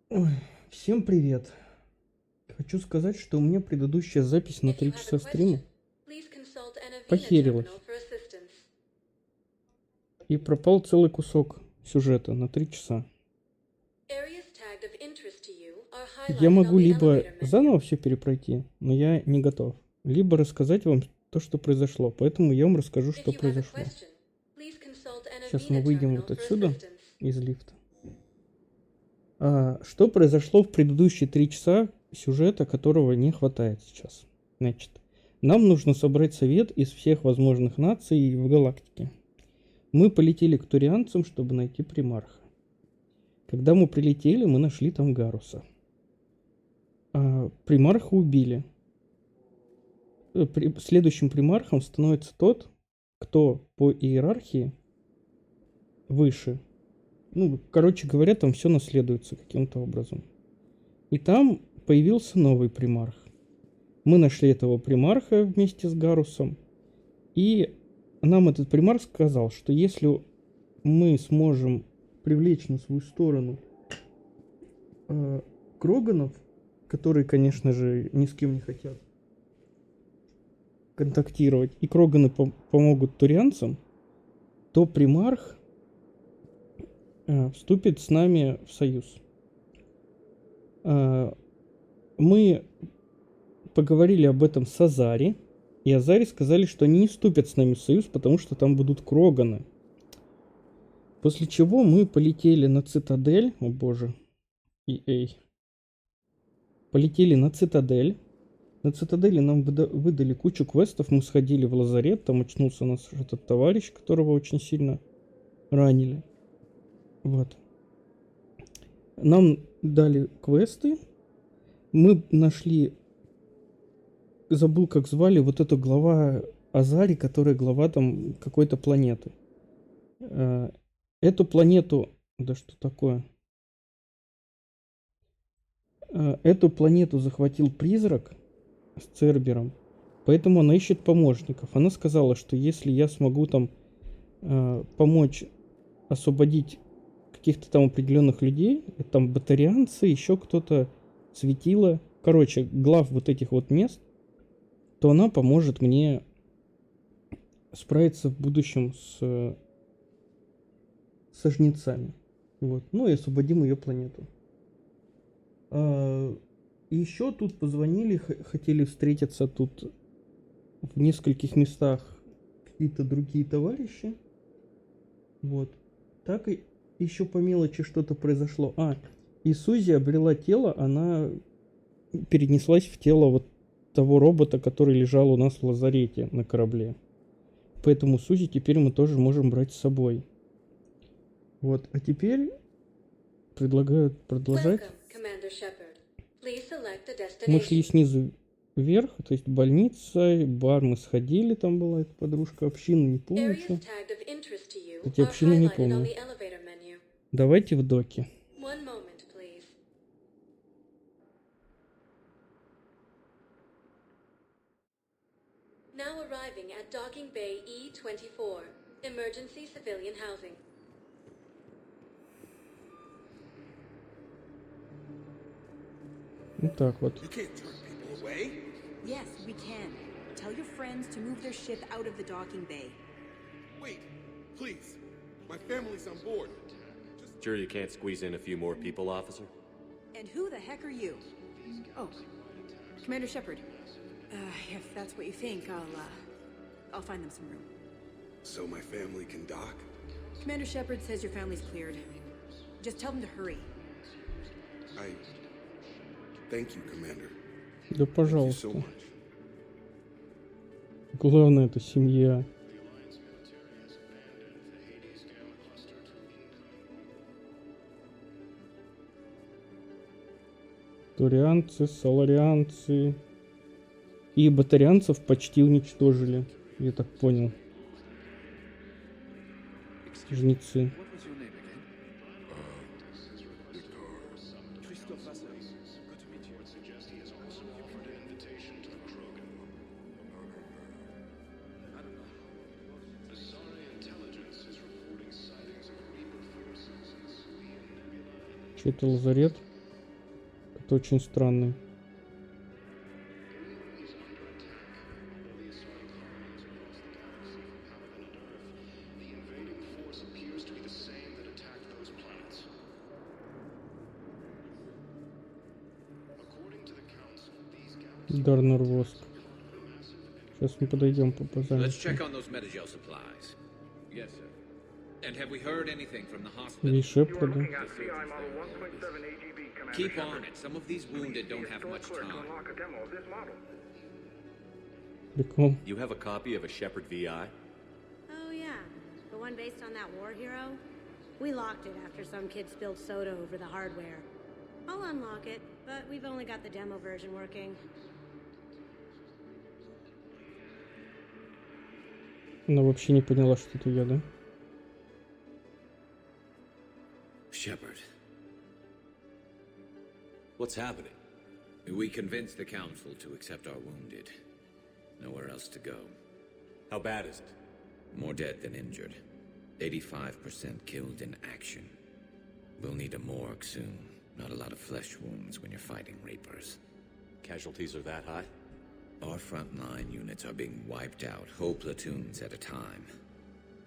Ой, всем привет. Хочу сказать, что у меня предыдущая запись на 3 часа стрима похерилась. И пропал целый кусок сюжета на 3 часа. Я могу либо заново все перепройти, но я не готов, либо рассказать вам то, что произошло. Поэтому я вам расскажу, что произошло. Сейчас мы выйдем вот отсюда, из лифта. Что произошло в предыдущие 3 часа сюжета, которого не хватает сейчас? Значит, нам нужно собрать совет из всех возможных наций в галактике. Мы полетели к турианцам, чтобы найти примарха. Когда мы прилетели, мы нашли там Гаруса. Примарха убили. Следующим примархом становится тот, кто по иерархии выше. Ну, короче говоря, там все наследуется каким-то образом. И там появился новый примарх. Мы нашли этого примарха вместе с Гарусом. И нам этот примарх сказал, что если мы сможем привлечь на свою сторону Кроганов, которые, конечно же, ни с кем не хотят контактировать, и Кроганы помогут турианцам, то примарх вступит с нами в союз. Мы поговорили об этом с Азари, и Азари сказали, что они не вступят с нами в союз, потому что там будут Кроганы. После чего мы полетели на цитадель. О боже. Полетели на цитадель. На цитадели нам выдали кучу квестов. Мы сходили в лазарет. Там очнулся наш этот товарищ, которого очень сильно ранили. Вот. Нам дали квесты. Мы нашли... Забыл, как звали вот эту глава Азари, которая глава там какой-то планеты. Эту планету... Да что такое? Эту планету захватил призрак с Цербером, поэтому она ищет помощников. Она сказала, что если я смогу там помочь освободить каких-то там определенных людей, там батарианцы, еще кто-то, светило, короче, глав вот этих вот мест, то она поможет мне справиться в будущем со жнецами. Вот. Ну и освободим ее планету. И еще тут позвонили, хотели встретиться тут в нескольких местах какие-то другие товарищи. Вот. Так и еще по мелочи что-то произошло. И Сузи обрела тело, она перенеслась в тело вот того робота, который лежал у нас в лазарете на корабле. Поэтому Сузи теперь мы тоже можем брать с собой. Вот. А теперь предлагаю продолжать. Мы шли снизу вверх, то есть больница, бар мы сходили, там была эта подружка, община, не помню что. Кстати, общину не помню. Давайте в доки. Вот так вот. Yes, we can. Tell your friends to move their ship out of the docking bay. Wait, please. My family's on board. Sure you can't squeeze in a few more people, officer? And who the heck are you? Oh, Commander Shepard. If that's what you think, I'll find them some room. So my family can dock? Commander Shepard says your family's cleared. Just tell them to hurry. Thank you, Commander. Да, пожалуйста. Главное, это семья. Турианцы, соларианцы. И батарианцев почти уничтожили, я так понял. Жнецы. Чей-то лазарет. Это очень странный. Дарнер воск. Сейчас мы подойдем по Let's позади. check on those metagel supplies. Yes, sir. And have we heard anything from the hospital? И Шепарда. Keep on it. Some of these wounded don't have much time. Прикол. You have a copy of a Shepard VI? Oh, yeah. The one based on that war hero? We locked it after some kid spilled soda over the hardware. I'll unlock it, but we've only got the demo version working. Она вообще не поняла, что это я, да? Shepard, What's happening? we convinced the council to accept our wounded. Nowhere else to go. How bad is it? More dead than injured. 85% killed in action. We'll need a morgue soon. Not a lot of flesh wounds when you're fighting Reapers. Casualties are that high? Our frontline units are being wiped out, whole platoons at a time.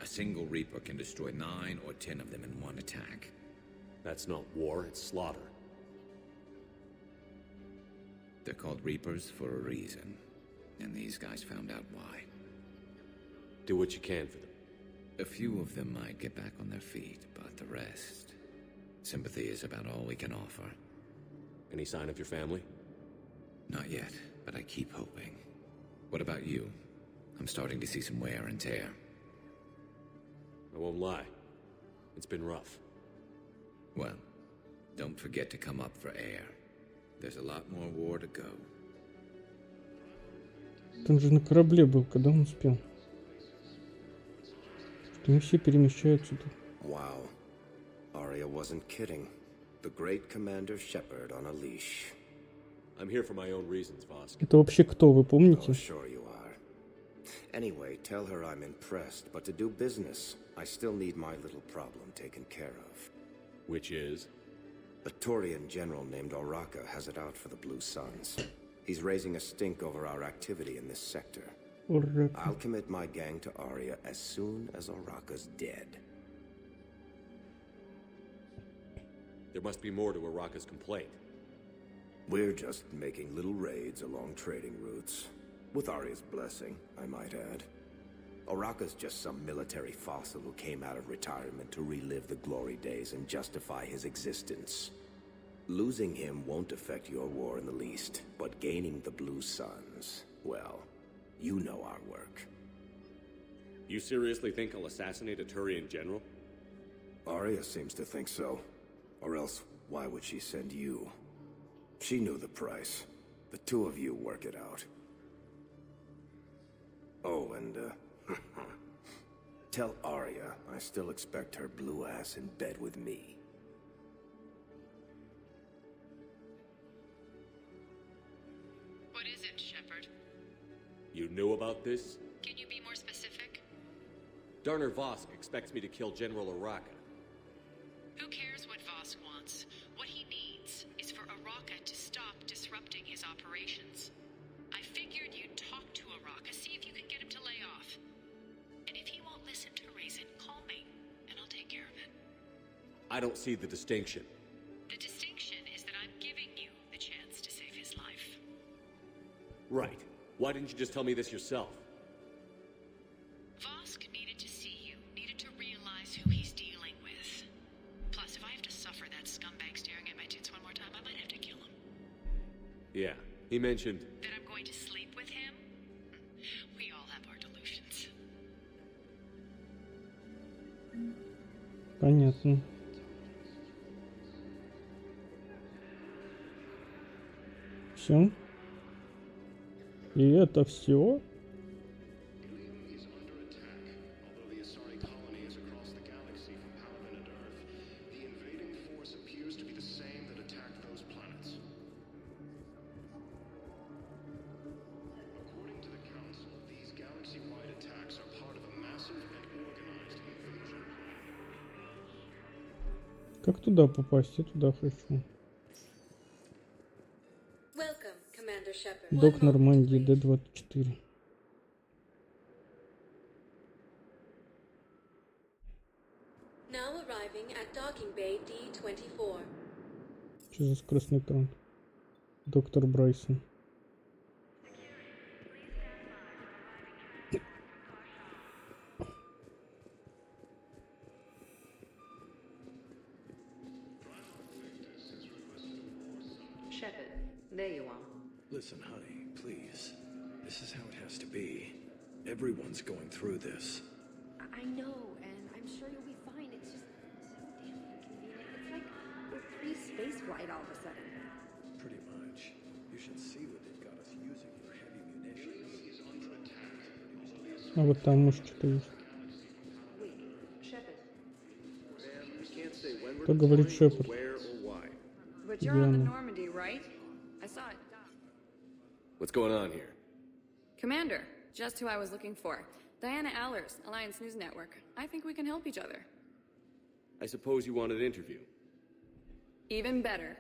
A single Reaper can destroy 9 or 10 of them in one attack. That's not war, it's slaughter. They're called Reapers for a reason, and these guys found out why. Do what you can for them. A few of them might get back on their feet, but the rest... Sympathy is about all we can offer. Any sign of your family? Not yet, but I keep hoping. What about you? I'm starting to see some wear and tear. I won't lie. It's been rough. Well, don't forget to come up for air. There's a lot more war to go. Он же на корабле был, когда он успел. Что не все перемещаются тут. Wow. Arya wasn't kidding. The great Commander Shepard on a leash. I'm here for my own reasons, Vosk. Это вообще кто, вы Oh, помните? sure you are. Anyway, tell her I'm impressed, but to do business, I still need my little problem taken care of. Which is? A Turian general named Oraka has it out for the Blue Suns. He's raising a stink over our activity in this sector. Ура. I'll commit my gang to Arya as soon as Oraka's dead. There must be more to Araka's complaint. We're just making little raids along trading routes. With Arya's blessing, I might add. Oraka's just some military fossil who came out of retirement to relive the glory days and justify his existence. Losing him won't affect your war in the least, but gaining the Blue Suns, well, you know our work. You seriously think I'll assassinate a Turian general? Arya seems to think so. Or else, why would she send you? She knew the price. The two of you work it out. Oh, and, tell Arya I still expect her blue ass in bed with me. What is it, Shepard? You knew about this? Can you be more specific? Darner Vosk expects me to kill General Araka. Who cares what Vosk wants? What he needs is for Araka to stop disrupting his operations. I figured you'd talk to Araka, see if you can get him to lay off. And if he won't listen to reason, call me, and I'll take care of it. I don't see the distinction. The distinction is that I'm giving you the chance to save his life. Right. Why didn't you just tell me this yourself? Vosk needed to see you, needed to realize who he's dealing with. Plus, if I have to suffer that scumbag staring at my tits one more time, I might have to kill him. Yeah. He mentioned... That I'm going to sleep with him? We all have our delusions. Понятно. Все. И это все. Ilium is under attack. Although the Asari colony is across the galaxy from Paladin and Earth, the invading force appears to be the same that attacked those planets. According to the Council, these galaxy-wide attacks are part of a massive and organized invasion. Как туда попасть? Я туда хочу. Welcome, Commander Shepard. Док Нормандии, Д-24. Now arriving at docking bay D-24. Что за скоростной трон? Доктор Брайсон. Shepard, there you are. Listen, honey, please. This is how it has to be. Everyone's going through this. I know, and I'm sure you'll be fine. It's just so damn inconvenient. It's like we're pre-space flight all of a sudden. Pretty much. You should see what they've got us using for heavy munitions. А вот там может что-то есть. Wait, Shepard. Ma'am, we can't say when we're Кто говорит deploying, Шепард? where or why. But you're on the Диана. Normandy, right? I saw it. What's going on here? Commander, just who I was looking for. Diana Allers, Alliance News Network. I think we can help each other. I suppose you want an interview. Even better.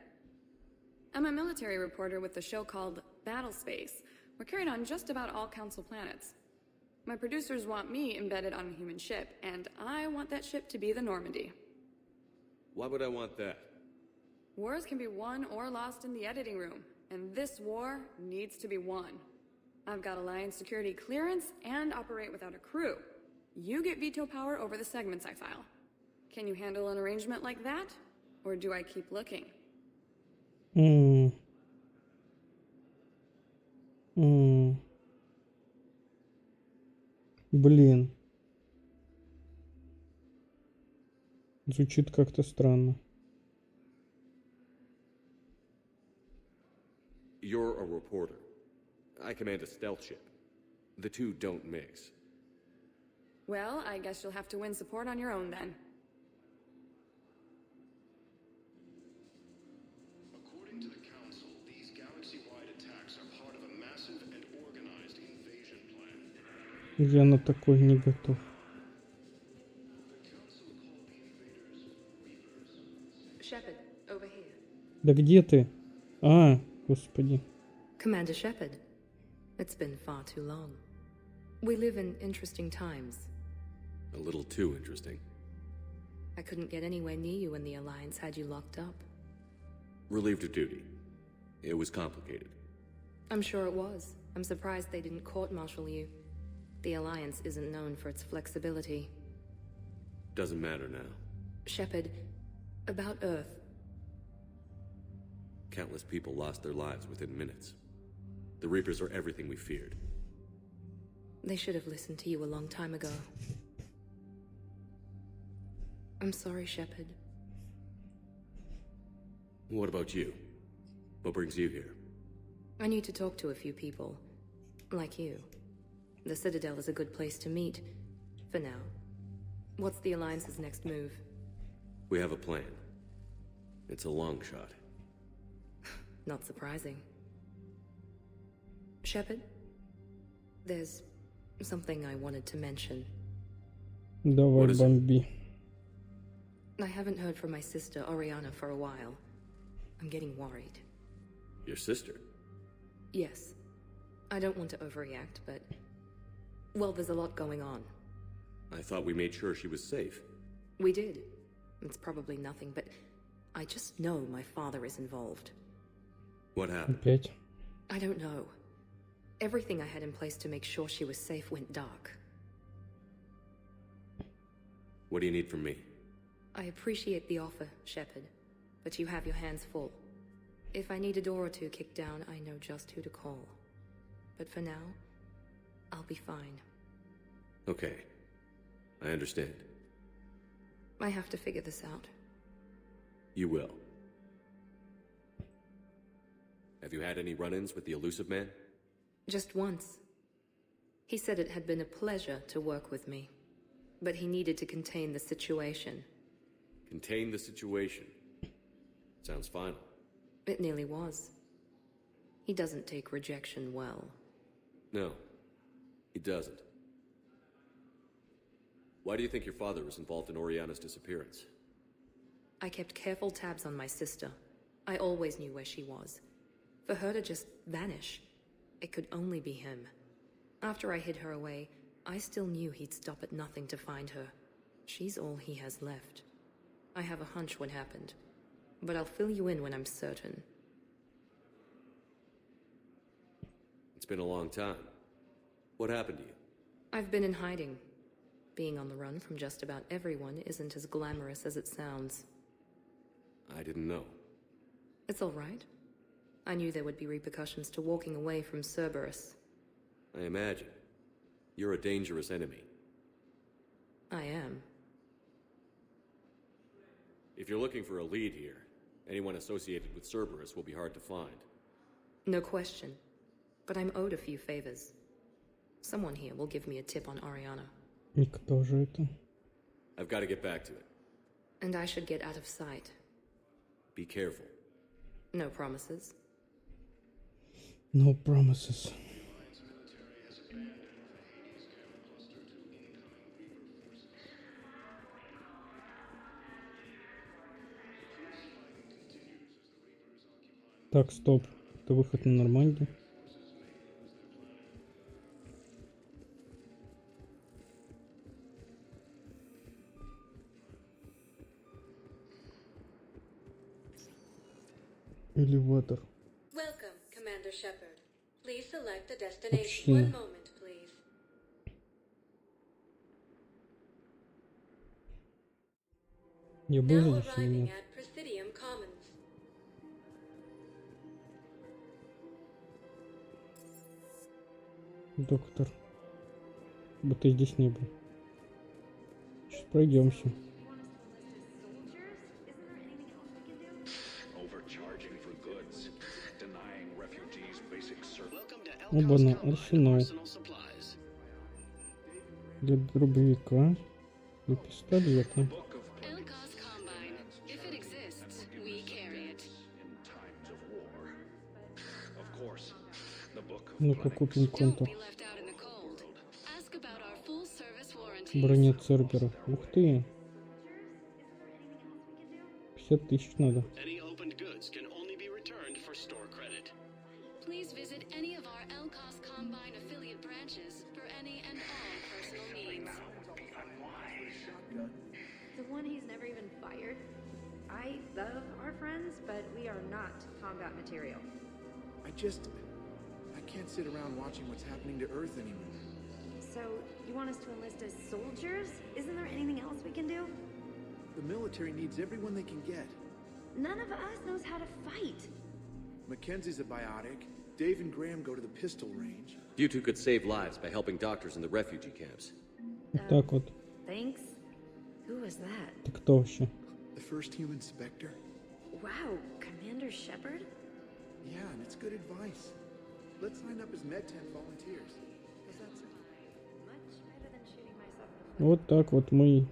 I'm a military reporter with a show called Battle Space. We're carried on just about all Council planets. My producers want me embedded on a human ship, and I want that ship to be the Normandy. Why would I want that? Wars can be won or lost in the editing room, and this war needs to be won. I've got Alliance security clearance and operate without a crew. You get veto power over the segments I file. Can you handle an arrangement like that? Or do I keep looking? Блин. Звучит как-то странно. You're a reporter. I command a stealth ship. The two don't mix. Well, I guess you'll have to win support on your own then. According to the Council, these galaxy-wide attacks are part of a massive and organized invasion plan. Я на такой не готов. Shepard, over here. Да где ты? А, господи. Commander Shepard, it's been far too long. We live in interesting times. A little too interesting. I couldn't get anywhere near you when the Alliance had you locked up. Relieved of duty. It was complicated. I'm sure it was. I'm surprised they didn't court-martial you. The Alliance isn't known for its flexibility. Doesn't matter now. Shepard, about Earth. Countless people lost their lives within minutes. The Reapers are everything we feared. They should have listened to you a long time ago. I'm sorry, Shepard. What about you? What brings you here? I need to talk to a few people. Like you. The Citadel is a good place to meet. For now. What's the Alliance's next move? We have a plan. It's a long shot. Not surprising. Shepard? There's something I wanted to mention. Давай, бомби. I haven't heard from my sister, Oriana, for a while. I'm getting worried. Your sister? Yes. I don't want to overreact, but... Well, there's a lot going on. I thought we made sure she was safe. We did. It's probably nothing, but... I just know my father is involved. What happened? Опять. I don't know. Everything I had in place to make sure she was safe went dark. What do you need from me? I appreciate the offer, Shepard, but you have your hands full. If I need a door or two kicked down, I know just who to call. But for now, I'll be fine. Okay. I understand. I have to figure this out. You will. Have you had any run-ins with the elusive man? Just once. He said it had been a pleasure to work with me, but he needed to contain the situation. Contain the situation. Sounds final. It nearly was. He doesn't take rejection well. No, he doesn't. Why do you think your father was involved in Oriana's disappearance? I kept careful tabs on my sister. I always knew where she was. For her to just vanish, it could only be him. After I hid her away, I still knew he'd stop at nothing to find her. She's all he has left. I have a hunch what happened, but I'll fill you in when I'm certain. It's been a long time. What happened to you? I've been in hiding. Being on the run from just about everyone isn't as glamorous as it sounds. I didn't know. It's all right. I knew there would be repercussions to walking away from Cerberus. I imagine. You're a dangerous enemy. I am. If you're looking for a lead here, anyone associated with Cerberus will be hard to find. No question. But I'm owed a few favors. Someone here will give me a tip on Ariana. И кто же это? I've got to get back to it. And I should get out of sight. Be careful. No promises. No promises. Так, стоп. Это выход на Нормандию. Элеватор. Welcome, Commander Shepard. Please select a destination. Вообще. One moment, please. Я Now был здесь или arriving нет? at Presidium Commons. Доктор. Бы ты здесь не был. Сейчас пройдемся. Overcharging for goods, denying refugees basic service. Оба-на, арсенал. Для дробовика. Для пистолета. Ну-ка купим контур. Броня Цербера. Ух ты. 50 тысяч надо. Any opened goods can only be returned for store credit. Please visit any of our LCOS Combine affiliate branches for any and all personal needs. The one he's never even fired? I love our friends, but we are not combat material. I can't sit around watching what's happening to Earth anymore. So, you want us to enlist as soldiers? Isn't there anything else we can do? The military needs everyone they can get. None of us knows how to fight. Mackenzie's a biotic. Dave and Graham go to the pistol range. You two could save lives by helping doctors in the refugee camps. Вот так вот. Thanks. Who was that? Ты кто вообще? The first human Spectre? Wow, Commander Shepard? Yeah, and it's good advice. Let's sign up as Med-10 volunteers. Does that sound? Much better than shooting myself in the foot. Вот так вот мы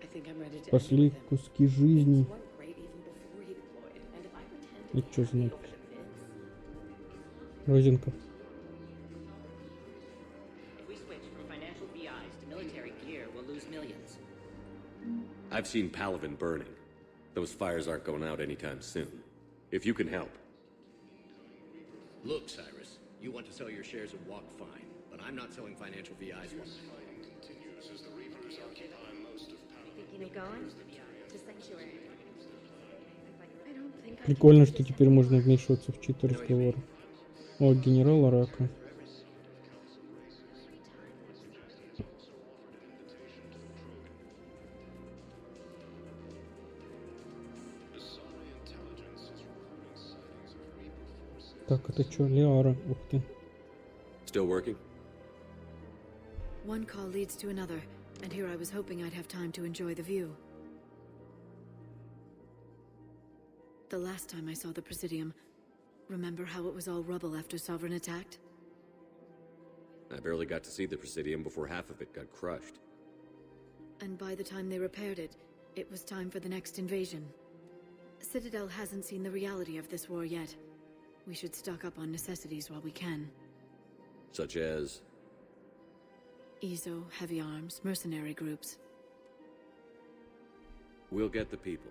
I think I'm ready to спасли end with him. куски жизни. He weren't great even before he deployed, and if I pretend to Это что за be надпись? over the fence, Розинка. If we switch from financial VIs to military gear, we'll lose millions. I've seen Palaven burning. Those fires aren't going out anytime soon. If you can help. Look, Cyrus, you want to sell your shares of Walk fine, but I'm not selling financial VIs. Thinking of going? To Sanctuary. I don't think I Прикольно, что теперь можно вмешиваться в чьи-то разговоры. О, генерала Рака. Так, это что, Лиара? Ух ты. Still working? One call leads to another, and here I was hoping I'd have time to enjoy the view. The last time I saw the Presidium, remember how it was all rubble after Sovereign attacked? I barely got to see the Presidium before half of it got crushed. And by the time they repaired it, it was time for the next invasion. Citadel hasn't seen the reality of this war yet. We should stock up on necessities while we can. Such as? EZO, heavy arms, mercenary groups. We'll get the people.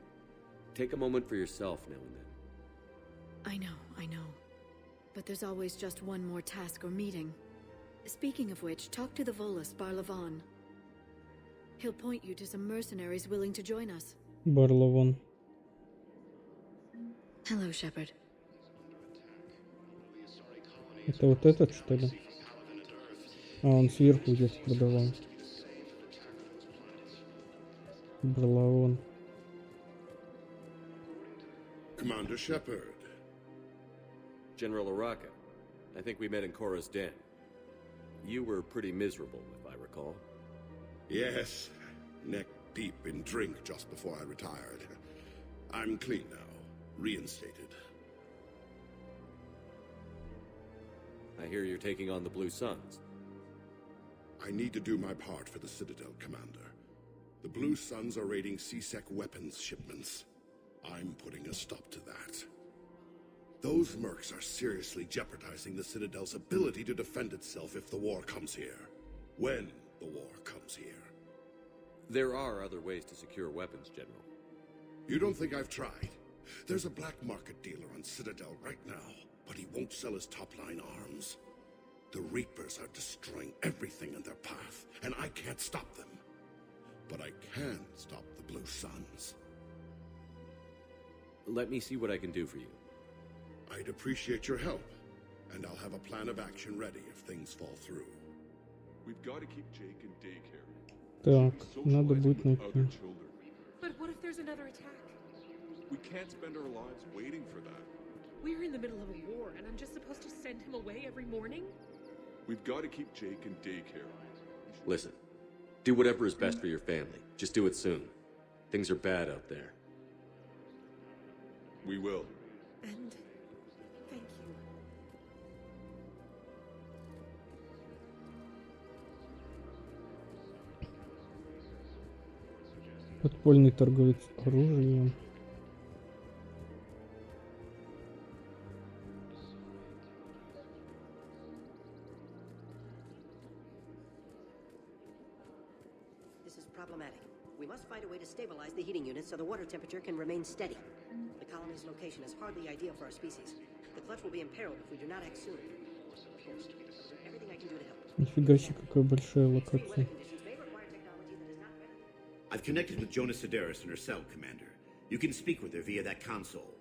Take a moment for yourself now and then. I know. But there's always just one more task or meeting. Speaking of which, talk to the Volus, Barlavan. He'll point you to some mercenaries willing to join us. Барлавон. Hello, Shepard. Это вот этот, что ли? А, он сверху где-то продавал. Барлавон. Commander Shepard. General Araka, I think we met in Korra's den. You were pretty miserable, if I recall. Yes, neck deep in drink just before I retired. I'm clean now, reinstated. I hear you're taking on the Blue Suns. I need to do my part for the Citadel, Commander. The Blue Suns are raiding C-Sec weapons shipments. I'm putting a stop to that. Those mercs are seriously jeopardizing the Citadel's ability to defend itself if the war comes here. When the war comes here. There are other ways to secure weapons, General. You don't think I've tried? There's a black market dealer on Citadel right now, but he won't sell his top-line arms. The Reapers are destroying everything in their path, and I can't stop them. But I can stop the Blue Suns. Let me see what I can do for you. I'd appreciate your help, and I'll have a plan of action ready if things fall through. We've got to keep Jake in daycare. Так, надо будет найти. But what if there's another attack? We can't spend our lives waiting for that. We're in the middle of a war, and I'm just supposed to send him away every morning? We've got to keep Jake in daycare. Listen, do whatever is best for your family. Just do it soon. Things are bad out there. We will. And thank you. Подпольный торговец оружием. This is problematic. We must find a way to stabilize the heating units so the water temperature can remain steady. The colony's location is hardly ideal for our species. The clutch will be imperiled if we do not act soon. Everything I can do to help. Нифига себе, какая большая локация. I've connected with Jonas Sedaris in her cell, Commander. You can speak with her via that console.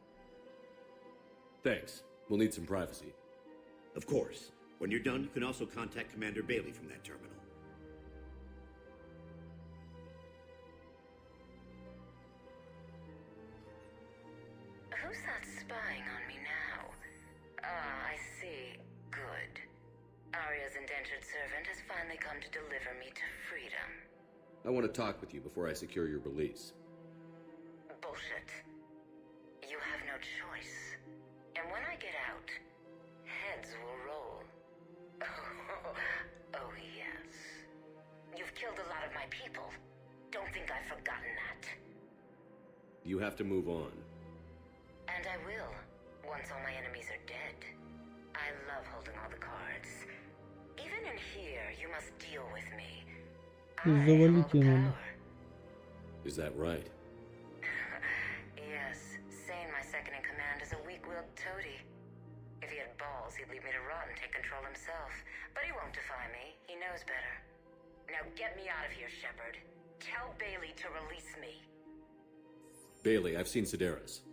Thanks. We'll need some privacy. Of course. When you're done, you can also contact Commander Bailey from that terminal. Who's that spying on me now? Ah, I see. Good. Arya's indentured servant has finally come to deliver me to freedom. I want to talk with you before I secure your release. Bullshit. You have no choice. And when I get out, heads will roll. Oh, yes. You've killed a lot of my people. Don't think I've forgotten that. You have to move on. And I will, once all my enemies are dead. I love holding all the cards. Even in here, you must deal with me. Завалить ее надо. Is that right? Yes, Sane, my second in command, is a weak-willed toady. If he had balls, he'd leave me to rot and take control himself. But he won't defy me. He knows better. Now get me out of here, Shepard. Tell Bailey to release me. Bailey, I've seen Sedaris.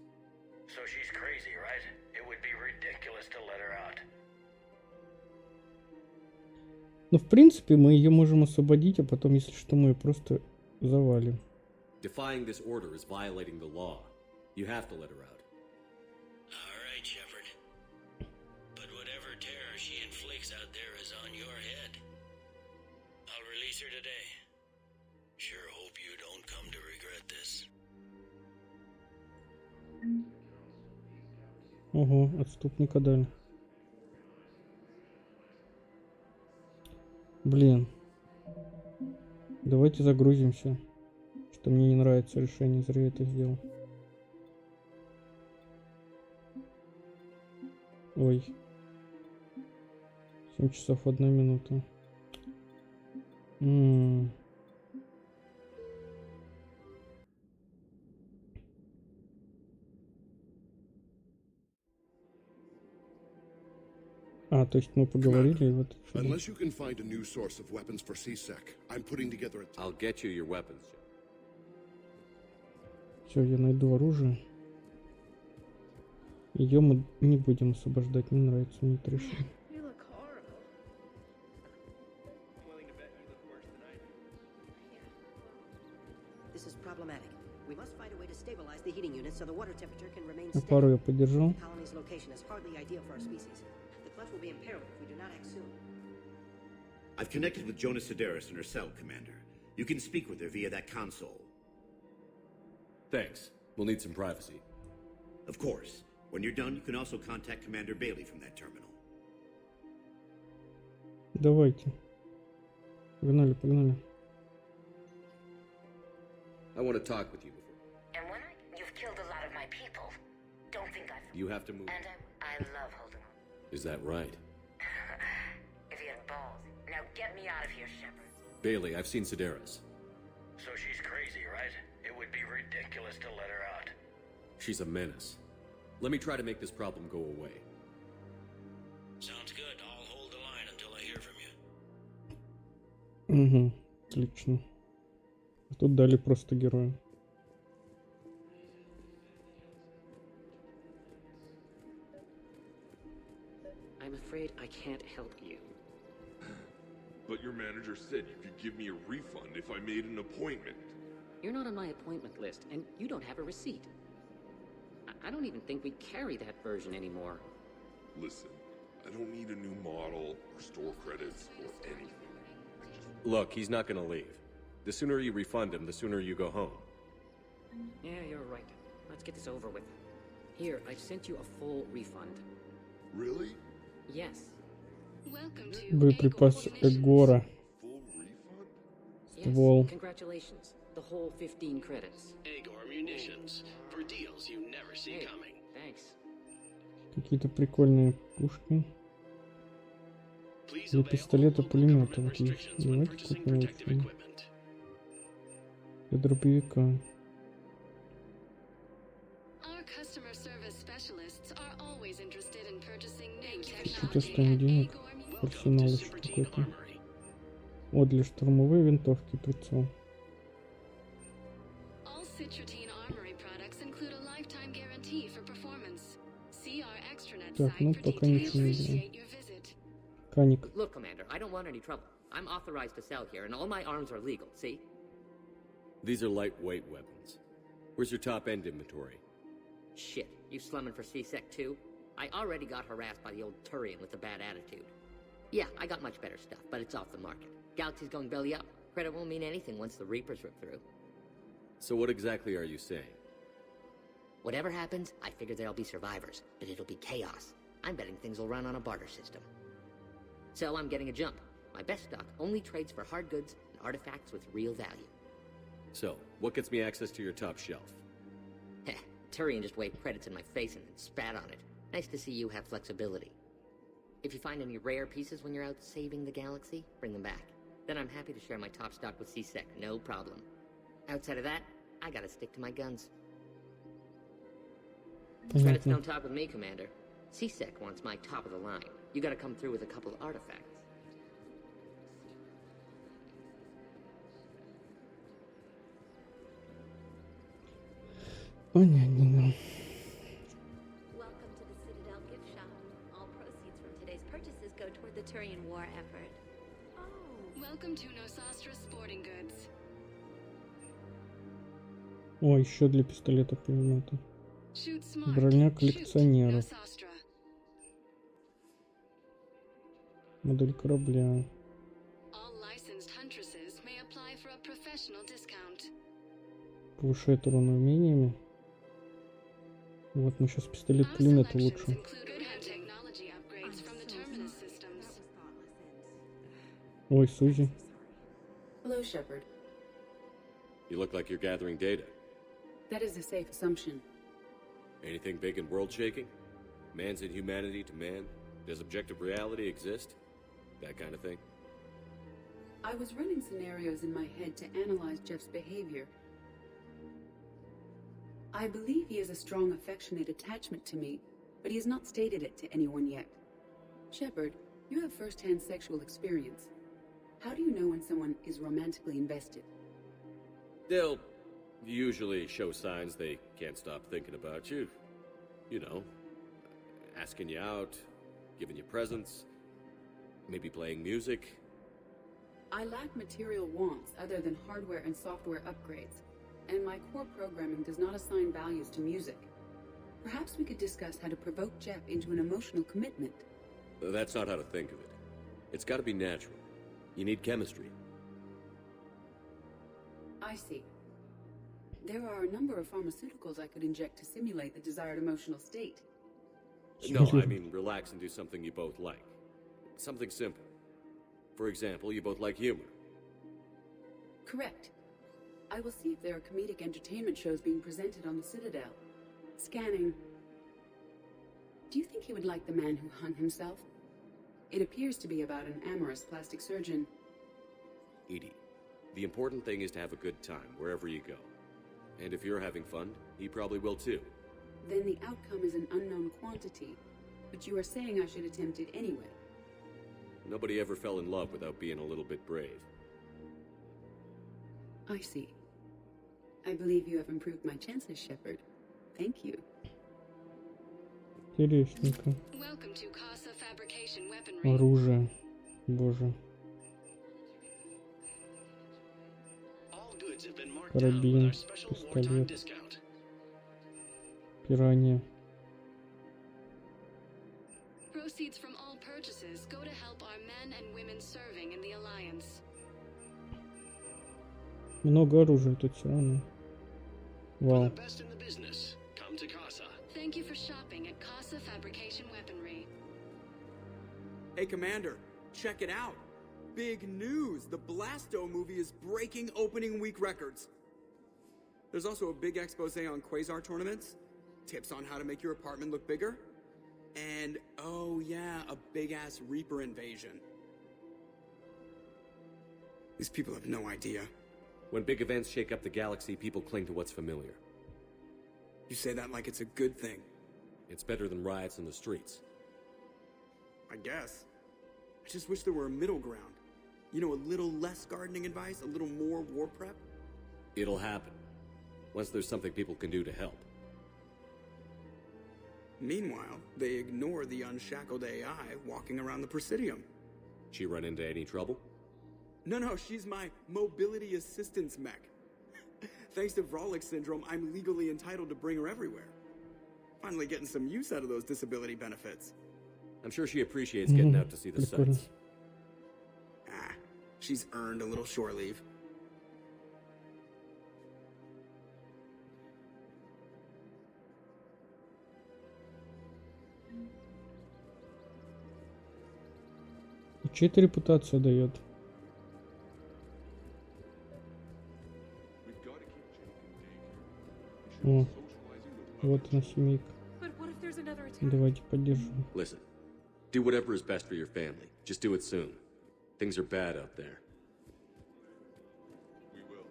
So she's crazy, right? It would be ridiculous to let her out. Ну, в принципе, мы ее можем освободить, а потом, если что, мы ее просто завалим. Defying this order is violating the law. You have to let her out. All right, Shepard. But whatever terror she inflicts out there is on your head. I'll release her today. Sure hope you don't come to regret this. Ого, отступника дали. Блин. Давайте загрузимся. Что мне не нравится решение, зря я это сделал. Ой. 7 часов 1 минута. А, то есть мы поговорили, и вот... Unless you can find a new source of weapons for C-Sec, I'm putting together a... I'll get you your weapons. Все, я найду оружие. Ее мы не будем освобождать, не нравится мне это решение. This is problematic. We must find a way to stabilize the heating unit so the water temperature can remain На steady. пару я подержал. The colony's location is hardly ideal for our species. The clutch will be imperiled if we do not act soon. I've connected with Jonas Sedaris and her cell, Commander. You can speak with her via that console. Thanks. We'll need some privacy. Of course. When you're done, you can also contact Commander Bailey from that terminal. Давайте. Погнали, погнали. I want to talk with you before. And when you've killed a lot of my people, don't think I've... You have to move. And I love holding on. Is that right? If you had balls. Now get me out of here, Shepard. Bailey, I've seen Sedaris. So she's crazy, right? It would be ridiculous to let her out. She's a menace. Let me try to make this problem go away. Sounds good. I'll hold the line until I hear from you. Угу, отлично. А тут дали просто героя. I'm afraid I can't help you. But your manager said you could give me a refund if I made an appointment. You're not on my appointment list, and you don't have a receipt. I don't even think we carry that version anymore. Listen, I don't need a new model or store credits or anything. Look, he's not gonna leave. The sooner you refund him, the sooner you go home. Yeah, you're right. Let's get this over with. Here, I've sent you a full refund. Really? Yes. Боеприпас Эгора. Ствол. Yes, congratulations. The whole 15 credits. Igor munitions for deals you never see coming. Thanks. Какие-то прикольные пушки. Для пистолета, пулемета. Вот есть. Давайте купим лучше. Для дробовика. Что-то стоит денег. Арсенал еще какой-то. О, для штурмовой винтовки прицел. Так, ну пока ничего не делаем. Каник. Look, Commander, I don't want any trouble. I'm authorized to sell here, and all my arms are legal, see? These are lightweight weapons. Where's your top-end inventory? Shit, you slumming for C-Sec too? I already got harassed by the old Turian with the bad attitude. Yeah, I got much better stuff, but it's off the market. Galaxy's going belly up. Credit won't mean anything once the Reapers rip through. So what exactly are you saying? Whatever happens, I figure there'll be survivors, but it'll be chaos. I'm betting things will run on a barter system. So I'm getting a jump. My best stock only trades for hard goods and artifacts with real value. So, what gets me access to your top shelf? Heh, Turian just waved credits in my face and then spat on it. Nice to see you have flexibility. If you find any rare pieces when you're out saving the galaxy, bring them back. Then I'm happy to share my top stock with C-Sec, no problem. Outside of that, I gotta stick to my guns. Credits don't talk with me, Commander. C-Sec wants my top of the line. You gotta come through with a couple of artifacts. Понятно. Welcome to the Citadel gift shop. All proceeds from today's purchases go toward the Turian war effort. Oh, welcome to Nosastra Sporting Goods. О, еще для пистолета пулемета. Броня коллекционеров. Модель корабля. Повышает урон умениями. Вот мы сейчас пистолет-пулемет улучшим. Ой, Сузи. Hello, Shepard. You look like you're gathering data. That is a safe assumption. Anything big and world-shaking? Man's inhumanity to man? Does objective reality exist? That kind of thing? I was running scenarios in my head to analyze Jeff's behavior. I believe he has a strong affectionate attachment to me, but he has not stated it to anyone yet. Shepard, you have first-hand sexual experience. How do you know when someone is romantically invested? They'll usually show signs they can't stop thinking about you. You know, asking you out, giving you presents, maybe playing music. I lack material wants other than hardware and software upgrades, and my core programming does not assign values to music. Perhaps we could discuss how to provoke Jeff into an emotional commitment. That's not how to think of it. It's got to be natural. You need chemistry. I see. There are a number of pharmaceuticals I could inject to simulate the desired emotional state. No, I mean relax and do something you both like. Something simple. For example, you both like humor. Correct. I will see if there are comedic entertainment shows being presented on the Citadel. Scanning. Do you think he would like The Man Who Hung Himself? It appears to be about an amorous plastic surgeon. Edie, the important thing is to have a good time wherever you go. And if you're having fun, he probably will too. Then the outcome is an unknown quantity, but you are saying I should attempt it anyway. Nobody ever fell in love without being a little bit brave. I see. I believe you have improved my chances, Shepard. Thank you. Интересненько. Welcome to Casa Fabrication Weaponry. Оружие. Боже. Карабин, пистолет. Пиранья. Proceeds from all purchases go to help our men and women serving in the Alliance. Много оружия тут все равно. Вау. Thank you for shopping at Casa Fabrication Weaponry. Hey, Commander, check it out. Big news! The Blasto movie is breaking opening week records. There's also a big expose on Quasar tournaments, tips on how to make your apartment look bigger, and, oh yeah, a big-ass Reaper invasion. These people have no idea. When big events shake up the galaxy, people cling to what's familiar. You say that like it's a good thing. It's better than riots in the streets. I guess. I just wish there were a middle ground. You know, a little less gardening advice, a little more war prep. It'll happen. Once there's something people can do to help. Meanwhile, they ignore the unshackled AI walking around the Presidium. She run into any trouble? No, she's my mobility assistance mech. Thanks to Vrolic syndrome, I'm legally entitled to bring her everywhere. Finally getting some use out of those disability benefits. I'm sure she appreciates getting out to see the sights. She's earned a little shore leave. Чья это репутация дает? О, вот она семейка. Давайте поддержим. Listen, do whatever is best for your family. Just do it soon. Things are bad out there. We will.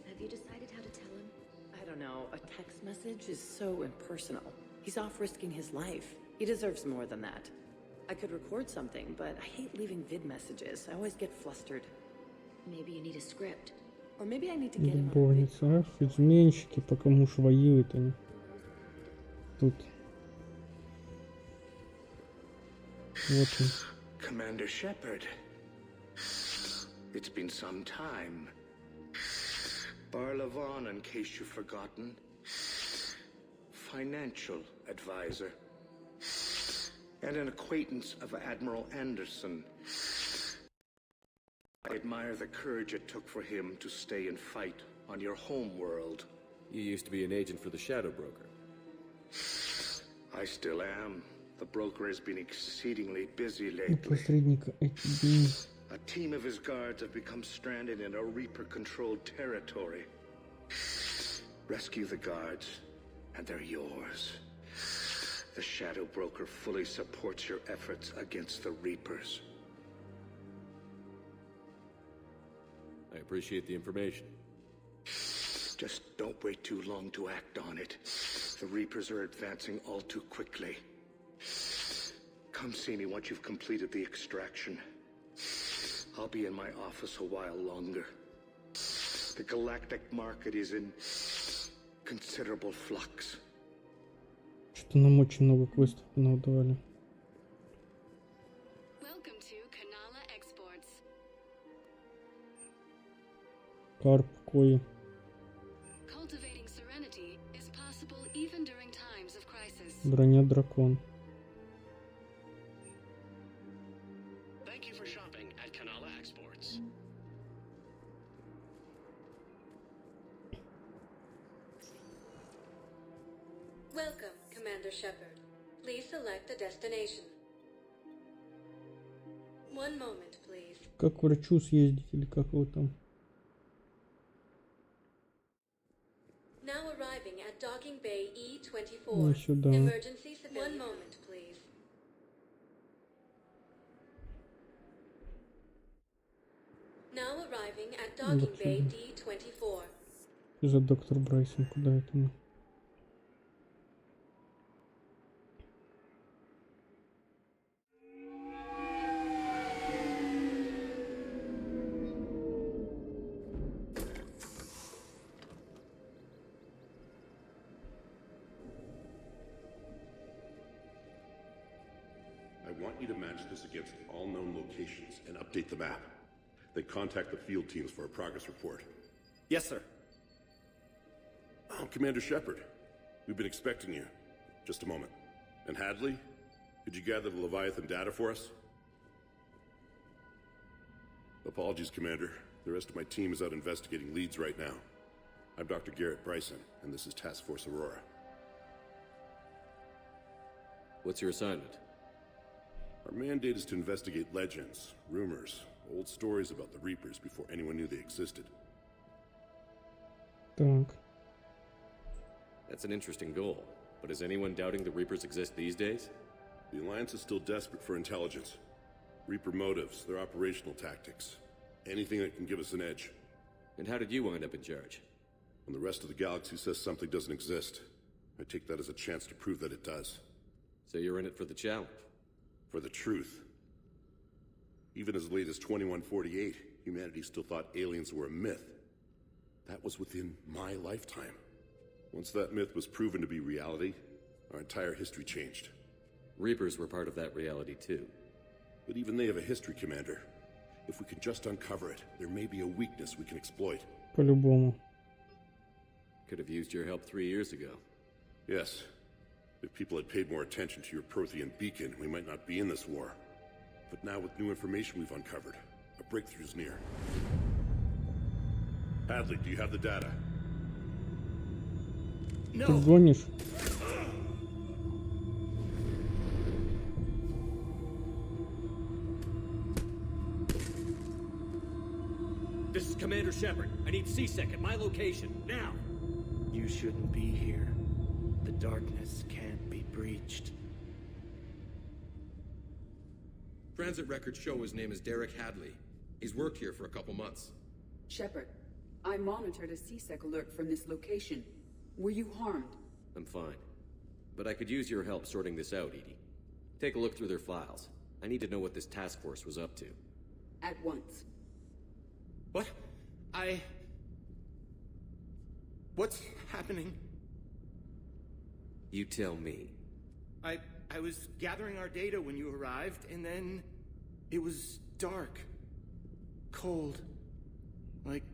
Have you decided how to tell him? I don't know. A text message is so impersonal. He's off risking his life. He deserves more than that. I could record something, but I hate leaving vid messages. I always get flustered. Maybe you need a script. Or maybe I need to get him on a Любовница, ах, изменщики, пока муж воюет, они тут. Вот он. Commander Shepard. It's been some time. Barlavon, in case you've forgotten. Financial advisor. And an acquaintance of Admiral Anderson. I admire the courage it took for him to stay and fight on your home world. You used to be an agent for the Shadow Broker. I still am. The broker has been exceedingly busy lately. Посредника эти дни. A team of his guards have become stranded in a Reaper-controlled territory. Rescue the guards, and they're yours. The Shadow Broker fully supports your efforts against the Reapers. I appreciate the information. Just don't wait too long to act on it. The Reapers are advancing all too quickly. Come see me once you've completed the extraction. I'll be in my office a while longer. The galactic market is in considerable flux. Что-то нам очень много квестов надавали. Карп, кои. Броня дракон. Thank you for shopping at Kanala Exports. Welcome, Commander Shepard. Please select a destination. One moment, please. Как к врачу съездить или как его там? Now arriving at docking bay E24. Ну, сюда. Emergency civilian. One moment, please. Now arriving at docking bay D24. За доктор Брайсон, куда это мы? I want you to match this against all known locations and update the map. Then contact the field teams for a progress report. Yes, sir. Oh, Commander Shepard. We've been expecting you. Just a moment. And Hadley? Could you gather the Leviathan data for us? Apologies, Commander. The rest of my team is out investigating leads right now. I'm Dr. Garrett Bryson, and this is Task Force Aurora. What's your assignment? Our mandate is to investigate legends, rumors, old stories about the Reapers before anyone knew they existed. Так. That's an interesting goal. But is anyone doubting the Reapers exist these days? The Alliance is still desperate for intelligence. Reaper motives, their operational tactics. Anything that can give us an edge. And how did you wind up in charge? When the rest of the galaxy says something doesn't exist, I take that as a chance to prove that it does. So you're in it for the challenge? For the truth. Even as late as 2148, humanity still thought aliens were a myth. That was within my lifetime. Once that myth was proven to be reality, our entire history changed. Reapers were part of that reality too. But even they have a history, Commander. If we can just uncover it, there may be a weakness we can exploit. По-любому. Could have used your help 3 years ago. Yes. If people had paid more attention to your Prothean beacon, we might not be in this war. But now with new information we've uncovered, a breakthrough's near. Hadley, do you have the data? No. Ты гонишь? This is Commander Shepard. I need CSEC at my location, now! You shouldn't be here. The darkness can't be breached. Transit records show his name is Derek Hadley. He's worked here for a couple months. Shepard, I monitored a CSEC alert from this location. Were you harmed? I'm fine. But I could use your help sorting this out, Edie. Take a look through their files. I need to know what this task force was up to. At once. What? What's happening? You tell me. I was gathering our data when you arrived, and then it was dark. Cold. Like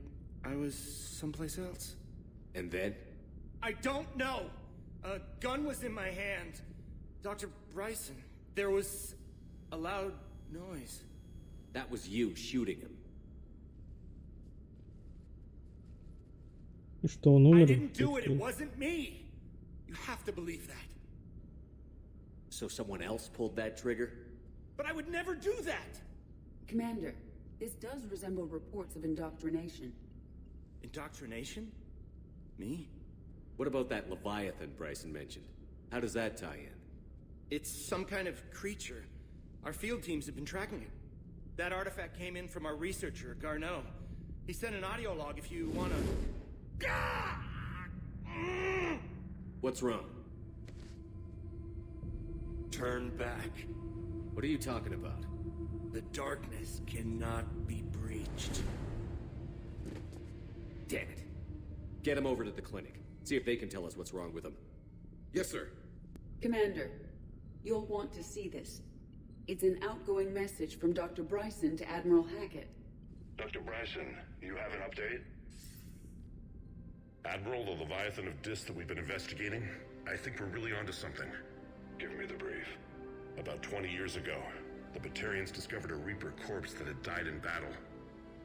I was someplace else. And then? I don't know! A gun was in my hand. Dr. Bryson, there was a loud noise. That was you shooting him. И что, он умер? I didn't do it, it wasn't me! You have to believe that. So someone else pulled that trigger? But I would never do that! Commander, this does resemble reports of indoctrination. Indoctrination? Me? What about that Leviathan Bryson mentioned? How does that tie in? It's some kind of creature. Our field teams have been tracking it. That artifact came in from our researcher, Garneau. He sent an audio log if you wanna... What's wrong? Turn back. What are you talking about? The darkness cannot be breached. Damn it. Get him over to the clinic. See if they can tell us what's wrong with him. Yes, sir. Commander, you'll want to see this. It's an outgoing message from Dr. Bryson to Admiral Hackett. Dr. Bryson, you have an update? Admiral, the Leviathan of Dis that we've been investigating, I think we're really onto something. Give me the brief. About 20 years ago, the Batarians discovered a Reaper corpse that had died in battle.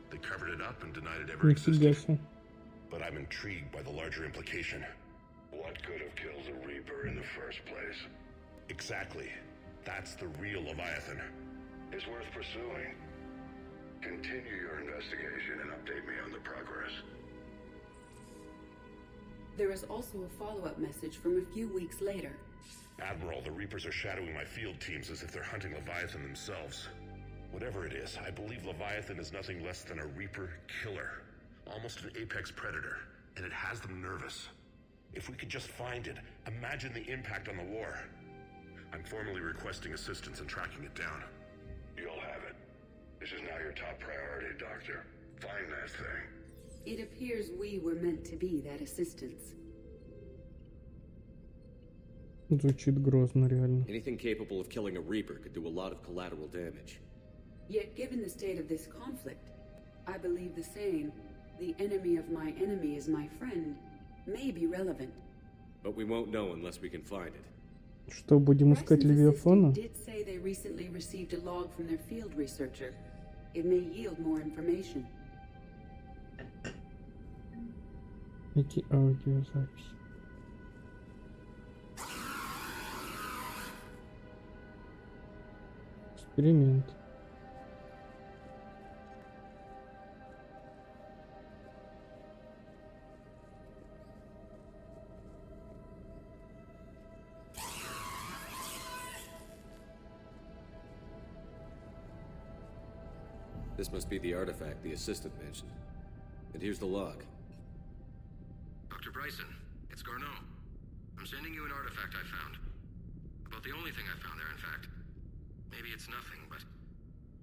They covered it up and denied it ever existed. But I'm intrigued by the larger implication. What could have killed the Reaper in the first place? Exactly. That's the real Leviathan. It's worth pursuing. Continue your investigation and update me on the progress. There is also a follow-up message from a few weeks later. Admiral, the Reapers are shadowing my field teams as if they're hunting Leviathan themselves. Whatever it is, I believe Leviathan is nothing less than a Reaper killer. Almost an apex predator, and it has them nervous. If we could just find it, imagine the impact on the war. I'm formally requesting assistance in tracking it down. You'll have it. This is now your top priority, Doctor. Find that thing. It appears we were meant to be that assistance. Звучит грозно, реально. Anything capable of killing a Reaper could do a lot of collateral damage. Yet given the state of this conflict, I believe the saying, "The enemy of my enemy is my friend," may be relevant. But we won't know unless we can find it. Что, будем искать Левиафана? Did say they recently received a log from their field researcher. It may yield more information. Найти аудиозапись. Эксперимент. This must be the artifact the assistant mentioned. And here's the log. Dr. Bryson, it's Garneau. I'm sending you an artifact I found. About the only thing I found there, in fact. Maybe it's nothing, but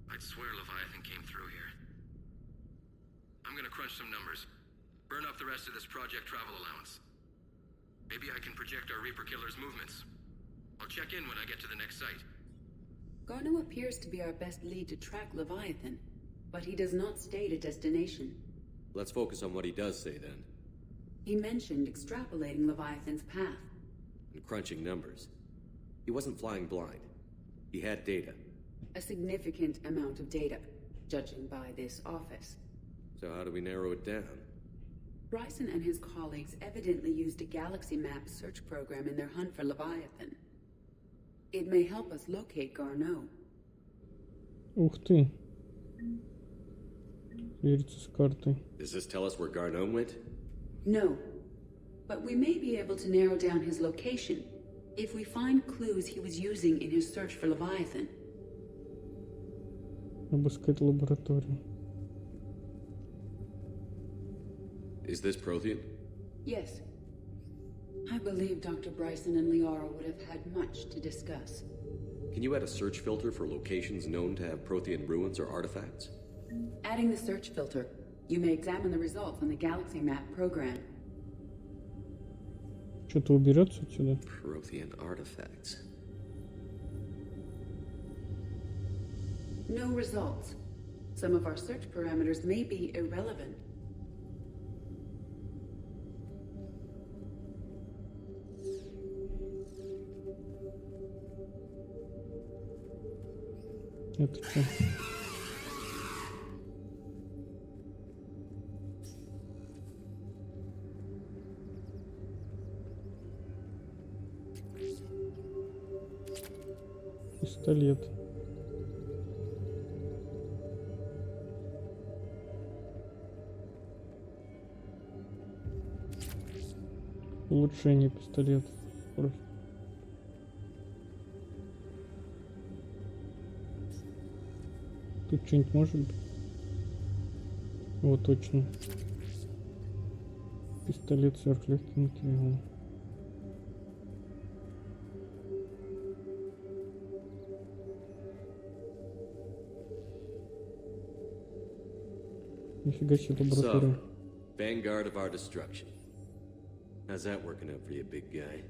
I'd swear Leviathan came through here. I'm gonna crunch some numbers. Burn up the rest of this project travel allowance. Maybe I can project our Reaper killer's movements. I'll check in when I get to the next site. Garneau appears to be our best lead to track Leviathan, but he does not state a destination. Let's focus on what he does say then. He mentioned extrapolating Leviathan's path. And crunching numbers. He wasn't flying blind. He had data. A significant amount of data, judging by this office. So how do we narrow it down? Bryson and his colleagues evidently used a galaxy map search program in their hunt for Leviathan. It may help us locate Garneau. Ух ты. Свериться с картой. Does this tell us where Garneau went? No. But we may be able to narrow down his location if we find clues he was using in his search for Leviathan. Обыскать лабораторию. Is this Prothean? Yes. I believe Dr. Bryson and Liara would have had much to discuss. Can you add a search filter for locations known to have Prothean ruins or artifacts? Adding the search filter, you may examine the results on the galaxy map program. Что-то уберется отсюда? Prothean artifacts. No results. Some of our search parameters may be irrelevant. Это что? Пистолет. Улучшение пистолета. Тут что-нибудь может быть? Вот точно. Пистолет сверхлегкий материал. Нифига себе лаборатория. So, vanguard of our destruction. How's that working out for you, big guy?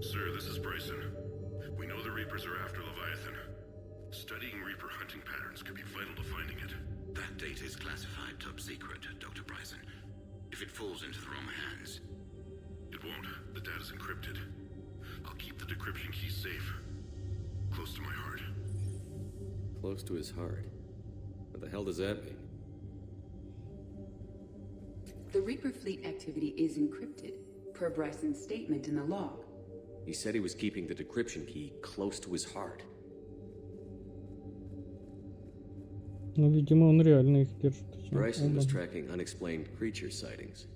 Sir, this is Bryson. We know the Reapers are after Leviathan. Studying Reaper hunting patterns could be vital to finding it. That data is classified top secret, Dr. Bryson. If it falls into the wrong hands... It won't. The data's encrypted. I'll keep the decryption key safe. Close to my heart. Close to his heart? What the hell does that mean? The Reaper fleet activity is encrypted, per Bryson's statement in the log. He said he was keeping the decryption key close to his heart. Ну, видимо, он реально их держит. Bryson was tracking unexplained creature sightings.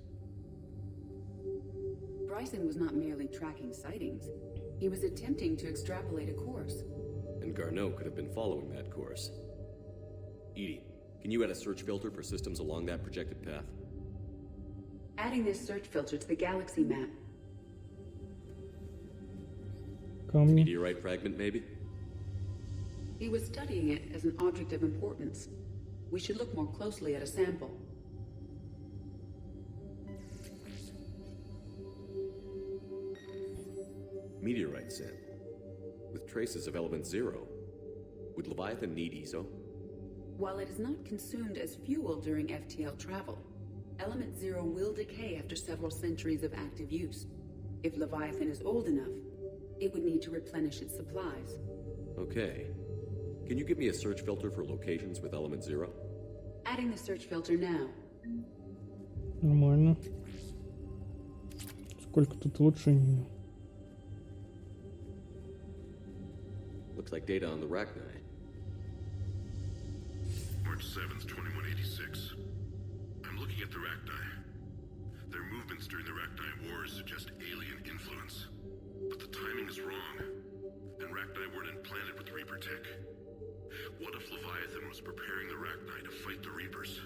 Bryson was not merely tracking sightings. He was attempting to extrapolate a course. And Garneau could have been following that course. Edie, can you add a search filter for systems along that projected path? Adding this search filter to the galaxy map. Meteorite fragment, maybe? He was studying it as an object of importance. We should look more closely at a sample. Meteorite sample. With traces of element 0. Would Leviathan need ESO? While it is not consumed as fuel during FTL travel, element 0 will decay after several centuries of active use. If Leviathan is old enough, it would need to replenish its supplies. Okay. Can you give me a search filter for locations with element 0? Adding the search filter now. Нормально. Сколько тут улучшений? Looks like data on the Rachni. March 7th, 2186. I'm looking at the Rachni. Their movements during the Rachni Wars suggest alien influence. But the timing is wrong. And Rachni weren't implanted with Reaper tech. What if Leviathan was preparing the Rachni to fight the Reapers?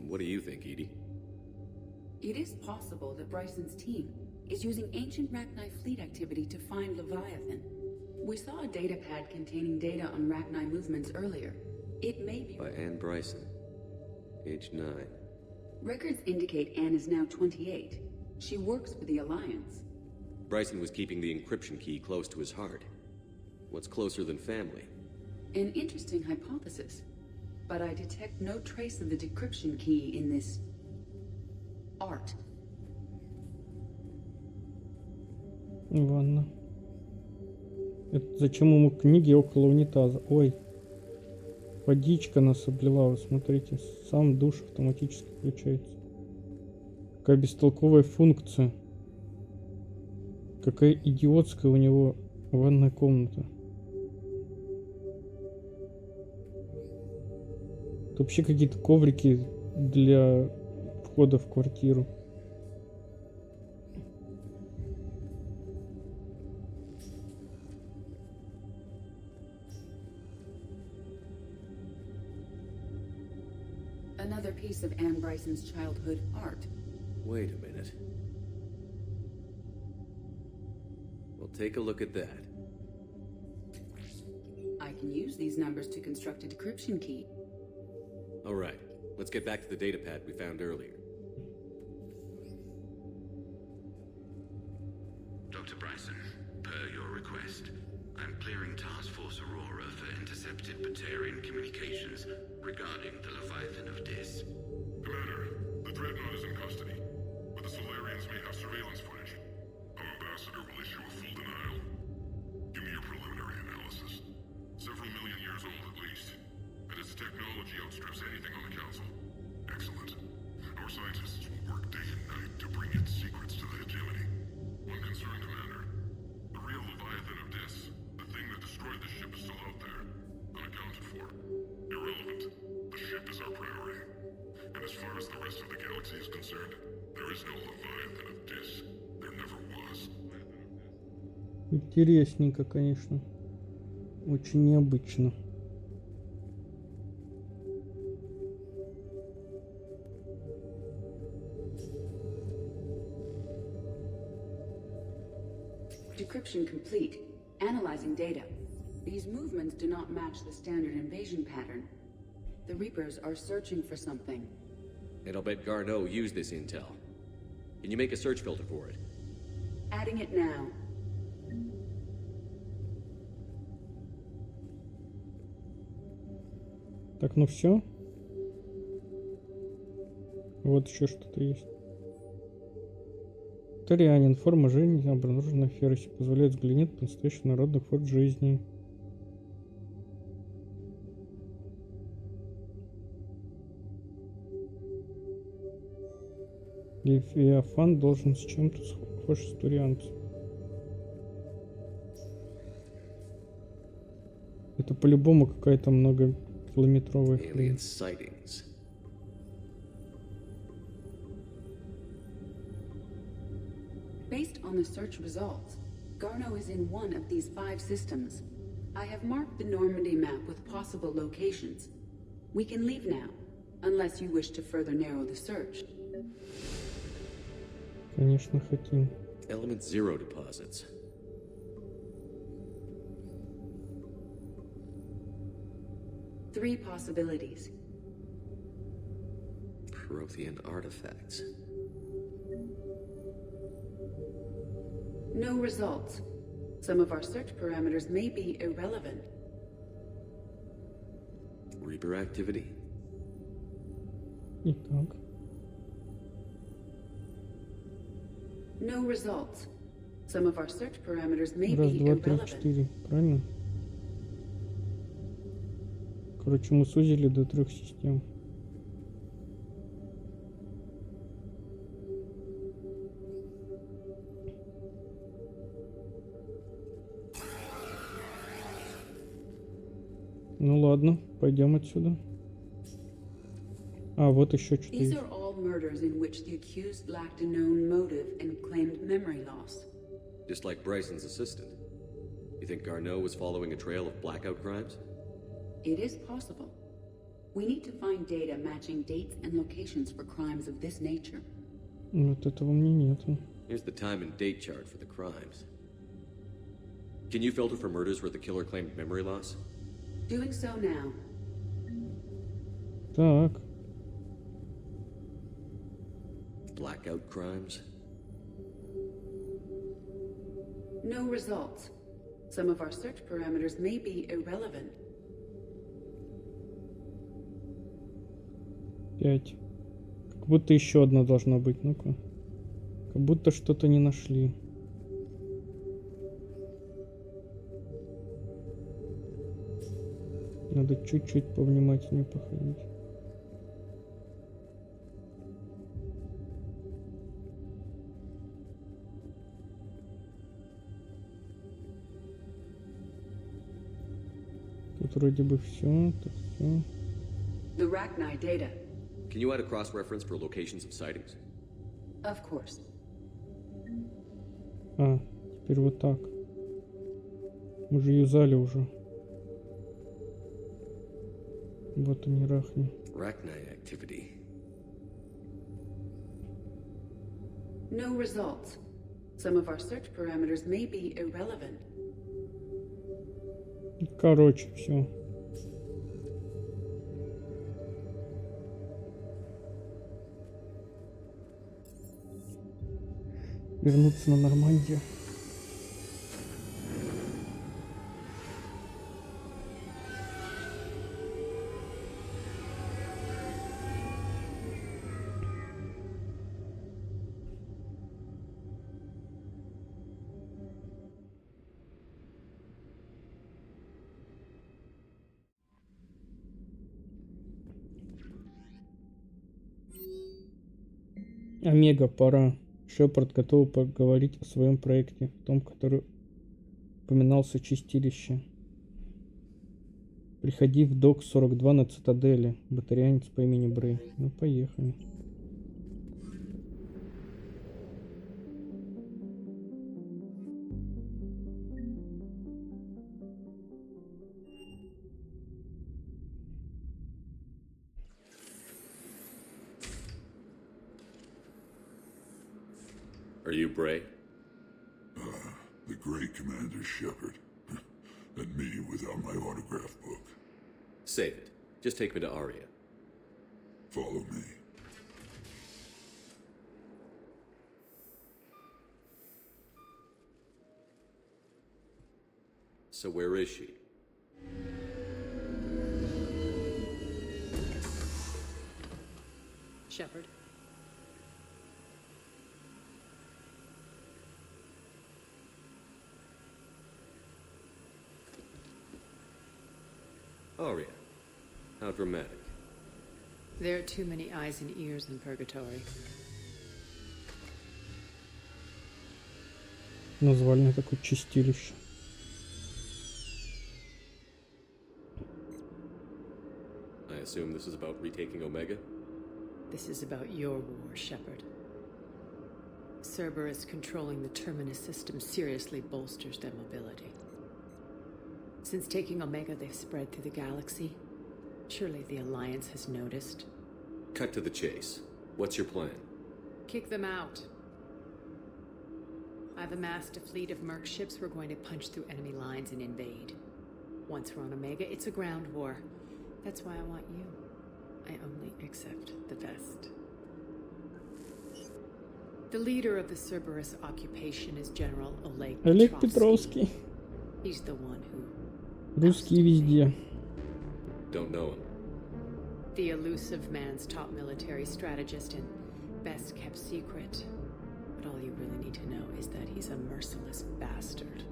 What do you think, Edie? It is possible that Bryson's team is using ancient Rachni fleet activity to find Leviathan. We saw a data pad containing data on Rachni movements earlier. It may be... By Anne Bryson. Age 9. Records indicate Anne is now 28. She works for the Alliance. Bryson was keeping the encryption key close to his heart. What's closer than family? An interesting hypothesis. But I detect no trace of the decryption key in this... art. Ладно. Это зачем ему книги около унитаза? Ой. Водичка нас облила, вы смотрите. Сам душ автоматически включается. Какая бестолковая функция. Какая идиотская у него ванная комната. Это вообще какие-то коврики для входа в квартиру. Another piece of Anne Bryson's childhood art. Wait a minute. Well, take a look at that. I can use these numbers to construct a decryption key. All right, let's get back to the data pad we found earlier. Dr. Bryson, per your request, I'm clearing Task Force Aurora for intercepted Batarian communications regarding the Leviathan of Dis. Commander, the Dreadnought is in custody, but the Solarians may have surveillance footage. Our ambassador will issue a full denial. Give me your preliminary analysis. Several million years old at least, and its technology outstrips anything on the Council. Excellent. Our scientists will work day and night to bring its secrets to the hegemony. One concern, Commander. The real Leviathan of Dis, the thing that destroyed the ship, is still out there, unaccounted for. Irrelevant. The ship is our priority. And as far as the rest of the galaxy is concerned, there is no Leviathan of Dis. There never was. Интересненько, конечно. Очень необычно. Description complete. Analyzing data. These movements do not match the standard invasion pattern. The Reapers are searching for something. And I'll bet Garneau used this intel. Can you make a search filter for it? Adding it now. Так, ну все. Вот еще что-то есть. Тарианин. Форма жизни, обнаружена в Ферусе, позволяет взглянуть по-настоящему народный ход жизни. Левиафан должен с чем-то схож с турианцем. Это по-любому какая-то многокилометровая хрень. Based on the search results, Garneau is in one of these 5 systems. I have marked the Normandy map with possible locations. We can leave now, unless you wish to further narrow the search. Конечно, хотим. Element Zero deposits. Three possibilities. Prothean artifacts. No results. Some of our search parameters may be irrelevant. Reaper activity. Итак. No results. Some of our search parameters may Раз, be два, три, irrelevant. 4. Правильно? Короче, мы сузили до 3 систем. Ну ладно, пойдем отсюда. А, вот еще что-то These есть. are all murders in which the accused lacked a known motive and claimed memory loss. Just like Bryson's assistant. You think Garneau was following a trail of blackout crimes? It is possible. We need to find data matching dates and locations for crimes of this nature. Вот этого мне нету. Here's the time and date chart for the crimes. Can you filter for murders where the killer claimed memory loss? Doing so now. Так. Blackout crimes? No results. Some of our search parameters may be irrelevant. 5. Как будто еще одна должна быть. Ну-ка. Как будто что-то не нашли. Надо чуть-чуть повнимательнее походить. Тут вроде бы все, тут все. The Rachni data. Can you add a cross-reference for locations of sightings? Of course. А, теперь вот так. Мы же юзали уже. Вот они, Рахни. Rachni activity. No results. Some of our search parameters may be irrelevant. Короче, все. Вернуться на Нормандию. Омега, пора. Шепард готов поговорить о своем проекте, в том, который упоминался чистилище. Приходи в док 42 на цитадели. Батарианец по имени Брей. Ну, поехали. Are you Bray? The great Commander Shepard. And me without my autograph book. Save it. Just take me to Aria. Follow me. So where is she? Shepard. Aria. How dramatic. There are too many eyes and ears in Purgatory. Назвали такое чистилище. I assume this is about retaking Omega? This is about your war, Shepard. Cerberus controlling the Terminus system seriously bolsters their mobility. Since taking Omega, they've spread through the galaxy. Surely the Alliance has noticed. Cut to the chase. What's your plan? Kick them out. I've amassed a fleet of merc ships we're going to punch through enemy lines and invade. Once we're on Omega, it's a ground war. That's why I want you. I only accept the best. The leader of the Cerberus occupation is General Oleg Petrovsky. He's the one who... Русские везде. Don't know him. The elusive man's top military strategist and best kept secret. But all you really need to know is that he's a merciless bastard.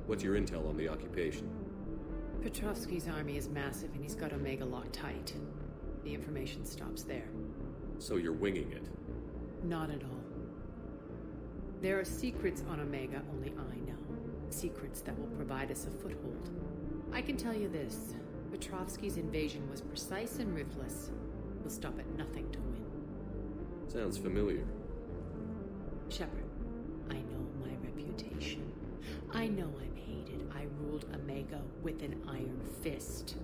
What's your intel on the occupation? Petrovsky's army is massive and he's got Omega locked tight. The information stops there. So you're winging it? Not at all. There are secrets on Omega only I know. Secrets that will provide us a foothold. I can tell you this. Petrovsky's invasion was precise and ruthless. He'll stop at nothing to win. Sounds familiar. Shepard, I know my reputation. I know I'm hated. I ruled Omega with an iron fist.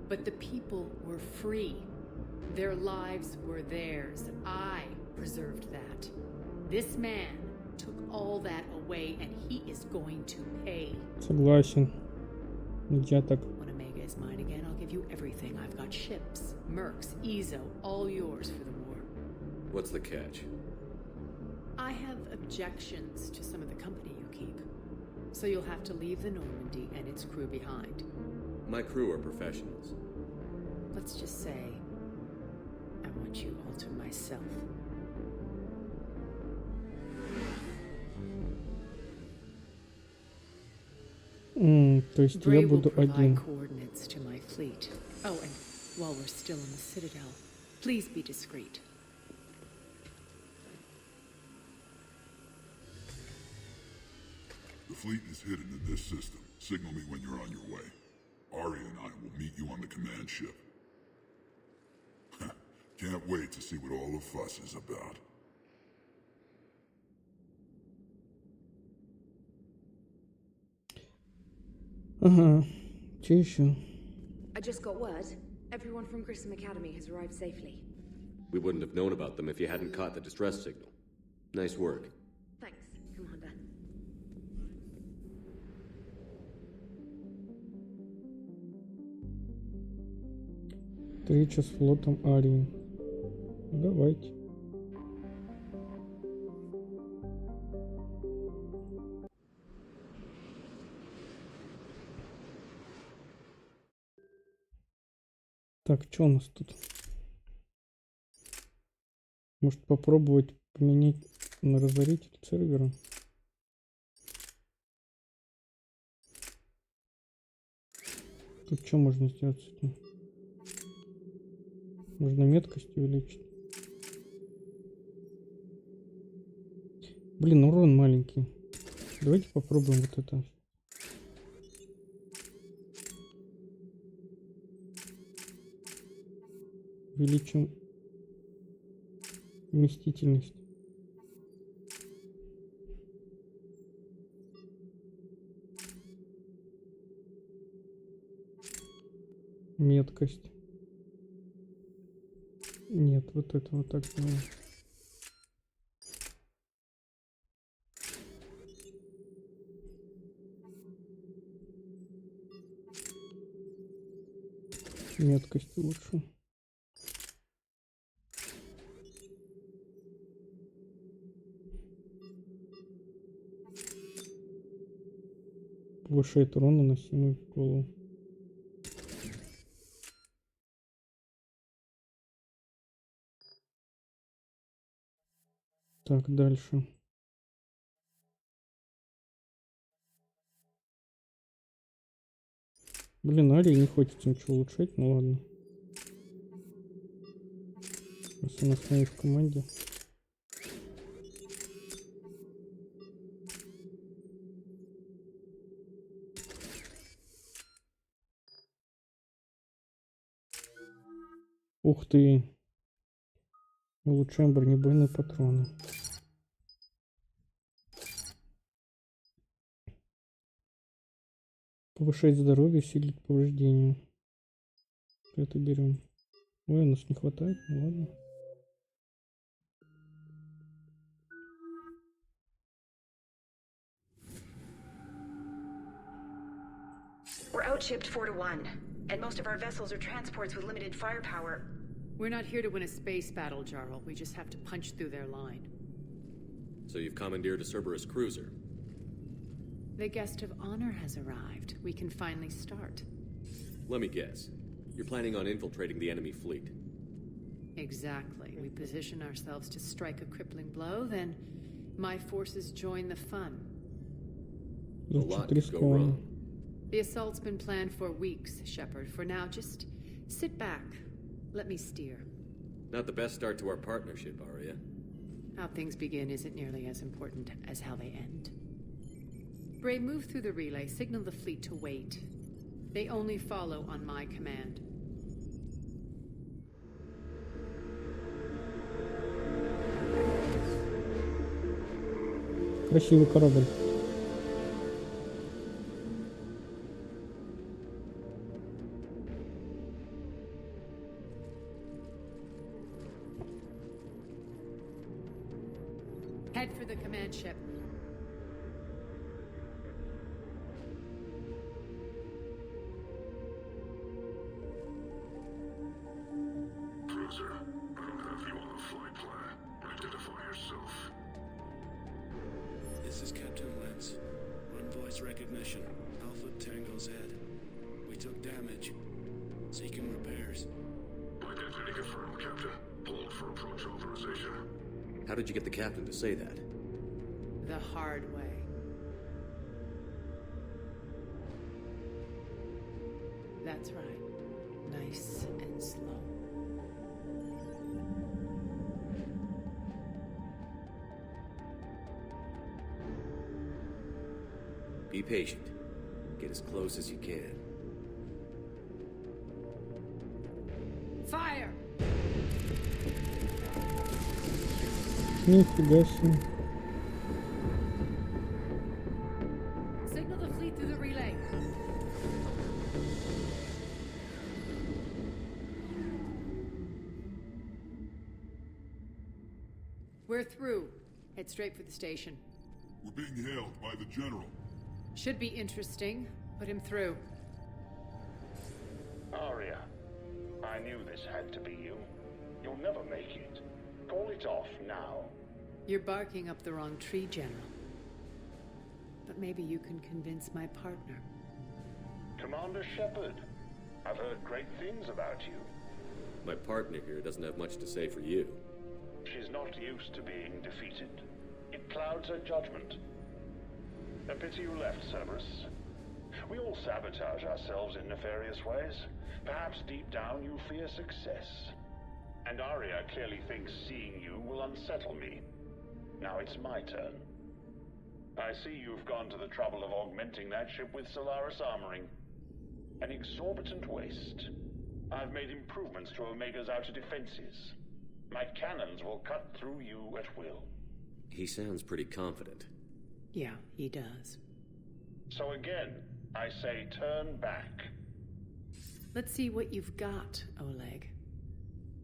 But the people were free. Their lives were theirs. I preserved that. This man took all that away and he is going to pay. Согласен. Я так. When Omega is mine again, I'll give you everything. I've got ships, mercs, Ezo, all yours for the war. What's the catch? I have objections to some of the company you keep. So you'll have to leave the Normandy and its crew behind. My crew are professionals. Let's just say, I want you all to myself. То есть я буду один. Coordinates to my fleet. Oh, and while we're still in the Citadel, please be discreet. The fleet is hidden in this system. Signal me when you're on your way. Aria and I will meet you on the command ship. Can't wait to see what all the fuss is about. Ага. Че еще? I just got word. Everyone from Grissom Academy has arrived safely. We wouldn't have known about them if you hadn't caught the distress signal. Nice work. Thanks, Commander. Встреча с флотом Арии. Давайте. Так, что у нас тут? Может попробовать поменять на разоритель сервера? Тут что можно сделать с этим? Можно меткость увеличить. Блин, урон маленький. Давайте попробуем вот это. Увеличим вместительность. Меткость. Нет, вот это вот так делаем. Меткость лучше. Повышает урон, наносимый в голову. Так, дальше. Блин, Арии не хочется ничего улучшать, ну ладно. Раз она с нами в команде. Ух ты. Улучшаем бронебойные патроны. Повышает здоровье, усилит повреждения. Это берем. Ой, у нас не хватает, ну ладно. We're outshipped 4-1, and most of our vessels are transports with limited firepower. We're not here to win a space battle, Jarl. We just have to punch through their line. So you've commandeered a Cerberus cruiser. The guest of honor has arrived. We can finally start. Let me guess. You're planning on infiltrating the enemy fleet. Exactly. We position ourselves to strike a crippling blow, then my forces join the fun. A lot could go wrong. The assault's been planned for weeks, Shepard. For now, just sit back. Let me steer. Not the best start to our partnership, Arya. How things begin isn't nearly as important as how they end. Bray, move through the relay. Signal the fleet to wait. They only follow on my command. Красивый корабль. Head for the command ship. Cruiser, I don't have you on the flight plan. Identify yourself. This is Captain Lentz. On voice recognition. Alpha Tango Z. We took damage. Seeking repairs. Identity confirmed, Captain. Hold for approach authorization. How did you get the captain to say that? The hard way. That's right. Nice and slow. Be patient. Get as close as you can. Fire! Нифига себе. Signal the fleet through the relay. We're through. Head straight for the station. We're being hailed by the General. Should be interesting. Put him through. Arya, I knew this had to be you. You'll never make it. Call it off now. You're barking up the wrong tree, General. But maybe you can convince my partner. Commander Shepard, I've heard great things about you. My partner here doesn't have much to say for you. She's not used to being defeated. It clouds her judgment. A pity you left, Cerberus. We all sabotage ourselves in nefarious ways. Perhaps deep down you fear success. And Arya clearly thinks seeing you will unsettle me. Now it's my turn. I see you've gone to the trouble of augmenting that ship with Solaris armoring. An exorbitant waste. I've made improvements to Omega's outer defenses. My cannons will cut through you at will. He sounds pretty confident. Yeah, he does. So again, I say turn back. Let's see what you've got, Oleg.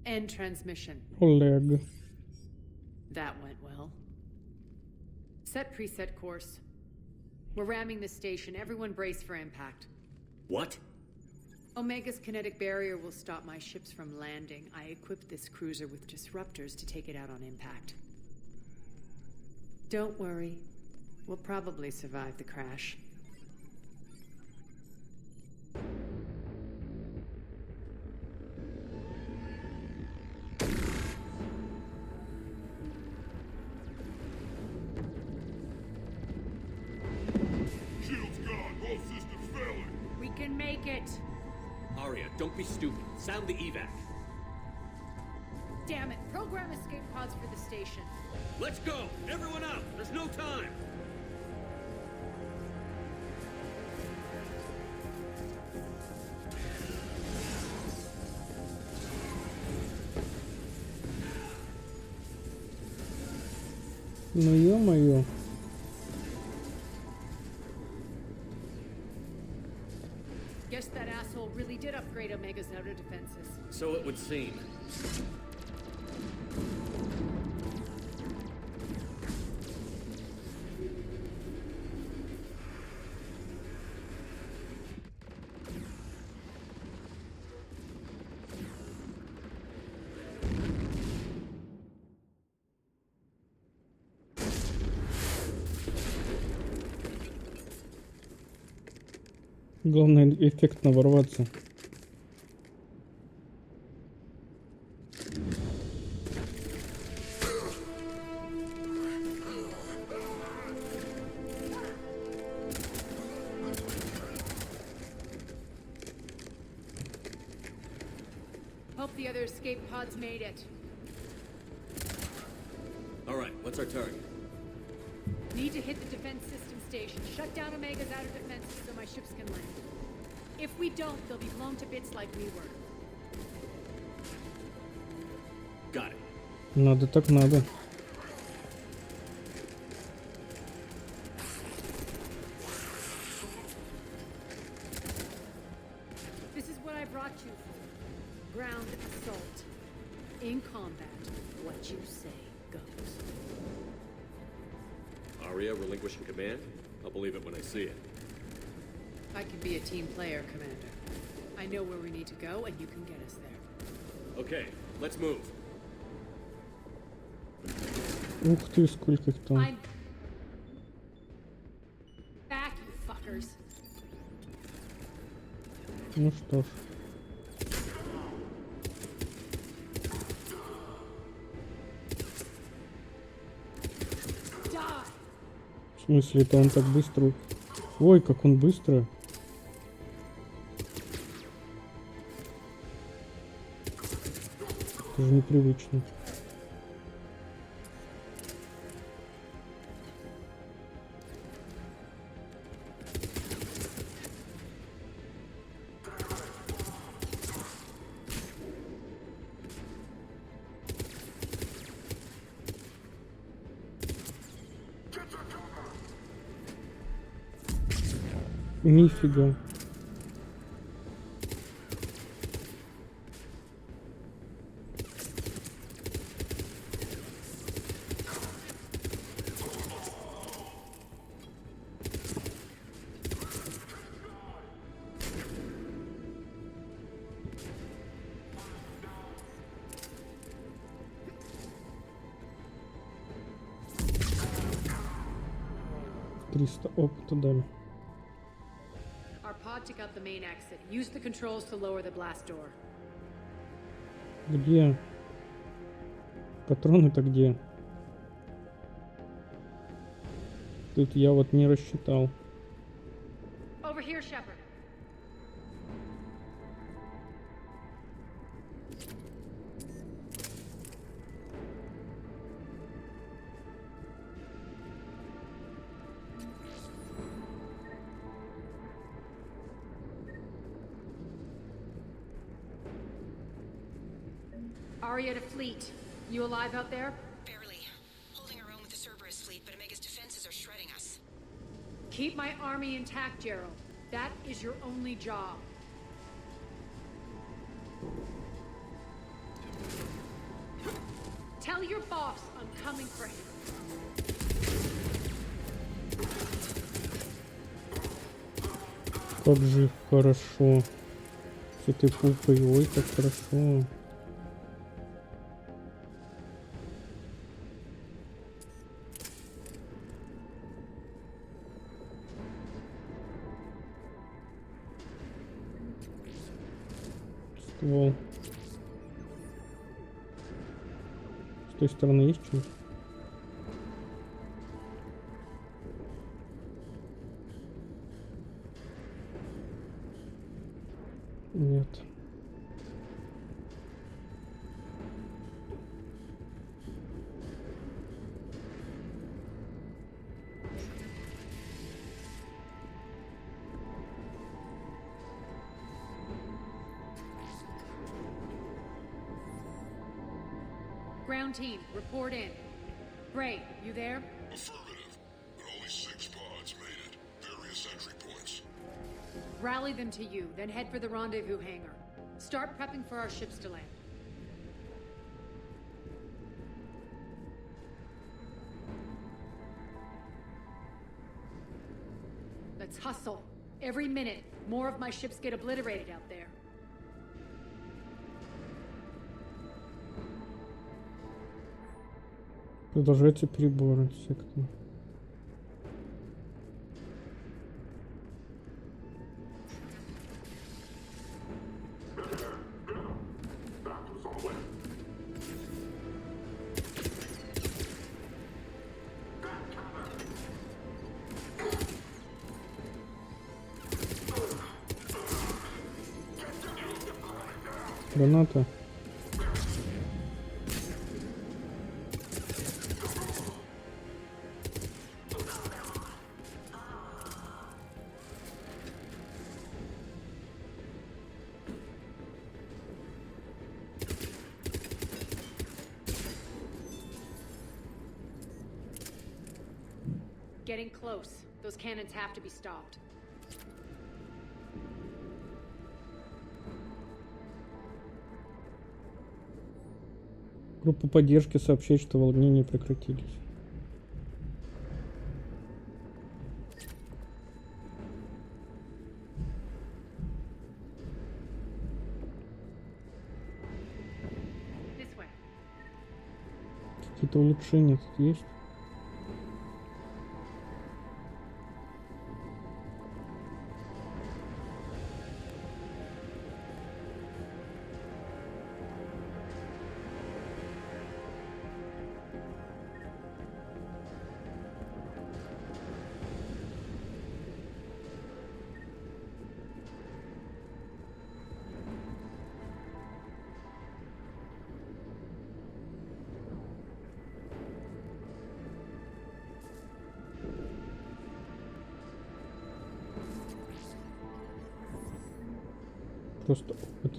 End transmission. Oleg. That went well. Set preset course. We're ramming the station. Everyone brace for impact. What? Omega's kinetic barrier will stop my ships from landing. I equipped this cruiser with disruptors to take it out on impact. Don't worry. We'll probably survive the crash. Shield's gone. All systems failing. We can make it. Aria, don't be stupid. Sound the evac. Damn it. Program escape pods for the station. Let's go! Everyone out! There's no time! Ну ё-моё. Guess that asshole really did upgrade Omega's outer defenses. So it would seem. Главное эффектно ворваться. Hope the other escape pods made it. All right, what's our target? Need to hit the defense system station. Shut down Omega's outer defenses so my ships can land. If we don't, they'll be blown to bits like we were. Got it. Надо так надо. This is what I brought you for. Ground assault. In combat, what you say goes. Aria relinquishing command? I'll believe it when I see it. I can be a team player, Commander. I know where we need to go, and you can get us there. Okay, let's move. Ух ты, сколько их там. I'm back, you fuckers. Ну что ж. В смысле, это он так быстро? Ой, как он быстро. Это же непривычно. Нифига. Триста опыта дали. Took out the main exit. Use the controls to lower the blast door. Где? Патроны-то где? Тут я вот не рассчитал. Over here, Shepard. Aria to fleet. You alive out there? Barely. Holding our own with the Cerberus fleet, but Omega's defenses are shredding us. Keep my army intact, Gerald. That is your only job. Tell your boss I'm coming for him. Как же хорошо. С этой пупой, ой, как хорошо. Ствол. С той стороны есть что-нибудь? Нет. Ground team, report in. Bray, you there? Affirmative, but only 6 pods made it. Various entry points. Rally them to you, then head for the rendezvous hangar. Start prepping for our ships to land. Let's hustle. Every minute, more of my ships get obliterated out there. Продолжаются переборы сектора. Граната. Getting close. Those cannons have to be stopped. Группа поддержки сообщает, что волнения прекратились. Какие-то улучшения тут есть? Просто опыт.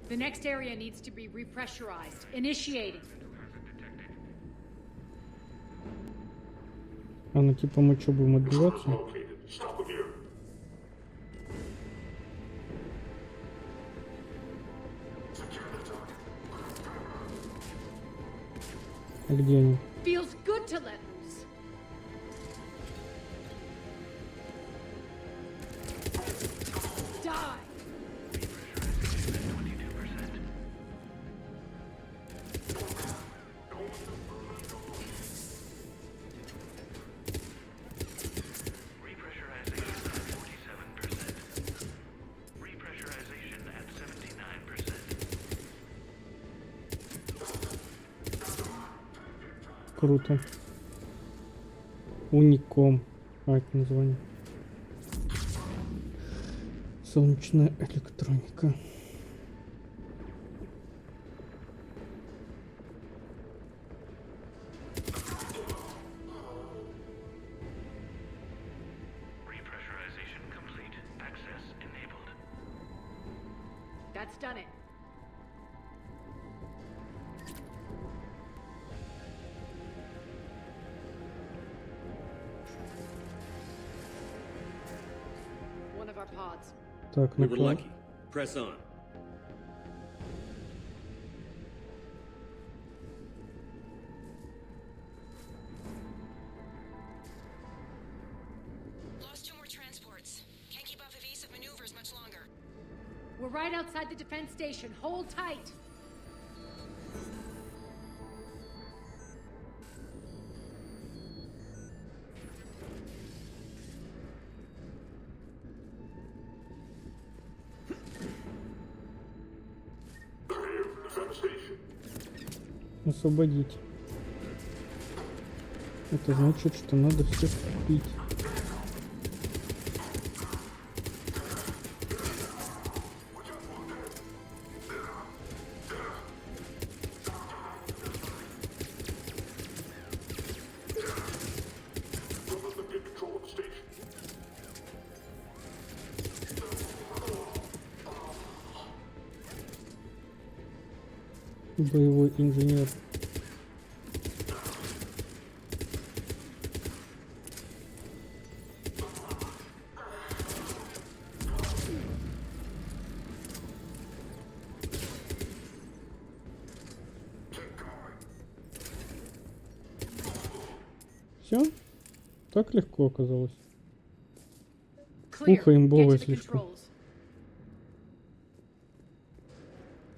The next area needs to be repressurized. Initiating. А ну типа мы что, будем отбиваться? А где они? Feels good to let loose. Die. Круто. Уником. А, это название. Солнечная электроника. That's done it. One of our pods. Так, We were ну-ка. lucky. Press on. Lost 2 more transports. Can't keep up evasive maneuvers much longer. right outside the defense station. Hold tight. Освободить. Это значит, что надо всех купить. Боевой инженер. Все? Так легко оказалось. Ухо имбовое слишком.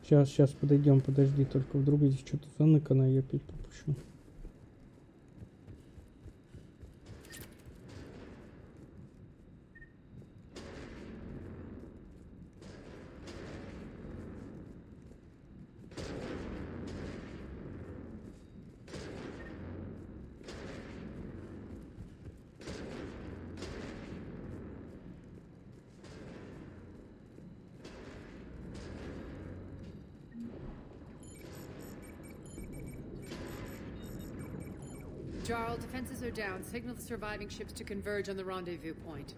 Сейчас подойдем, подожди, только вдруг здесь что-то заныкано, я опять пропущу. Jarl, defenses are down. Signal the surviving ships to converge on the rendezvous point.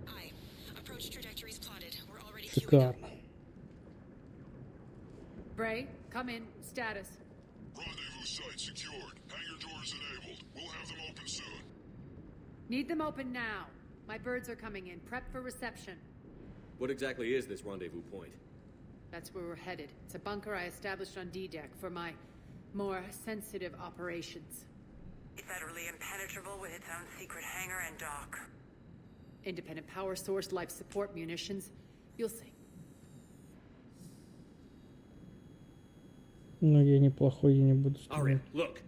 Aye. Approach trajectories plotted. We're already Шикарно. Bray, come in. Status. Rendezvous site secured. Hangar doors enabled. We'll have them open soon. Need them open now. My birds are coming in. Prep for reception. What exactly is this rendezvous point? That's where we're headed. It's a bunker I established on D-Deck for my more sensitive operations. Federally impenetrable with its own secret hangar and dock. Independent power source, life support, munitions. You'll see. Но я неплохой, я не буду All right, стрелять. look.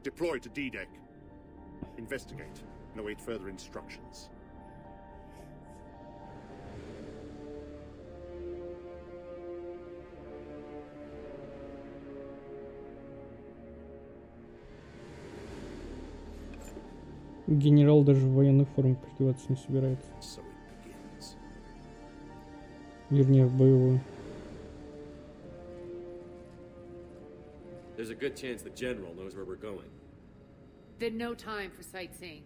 Deploy to D-Deck. Investigate and await further instructions. Генерал даже в военной форме переодеваться не собирается. So it begins. Вернее, в боевую. There's a good chance the General knows where we're going. Then no time for sightseeing.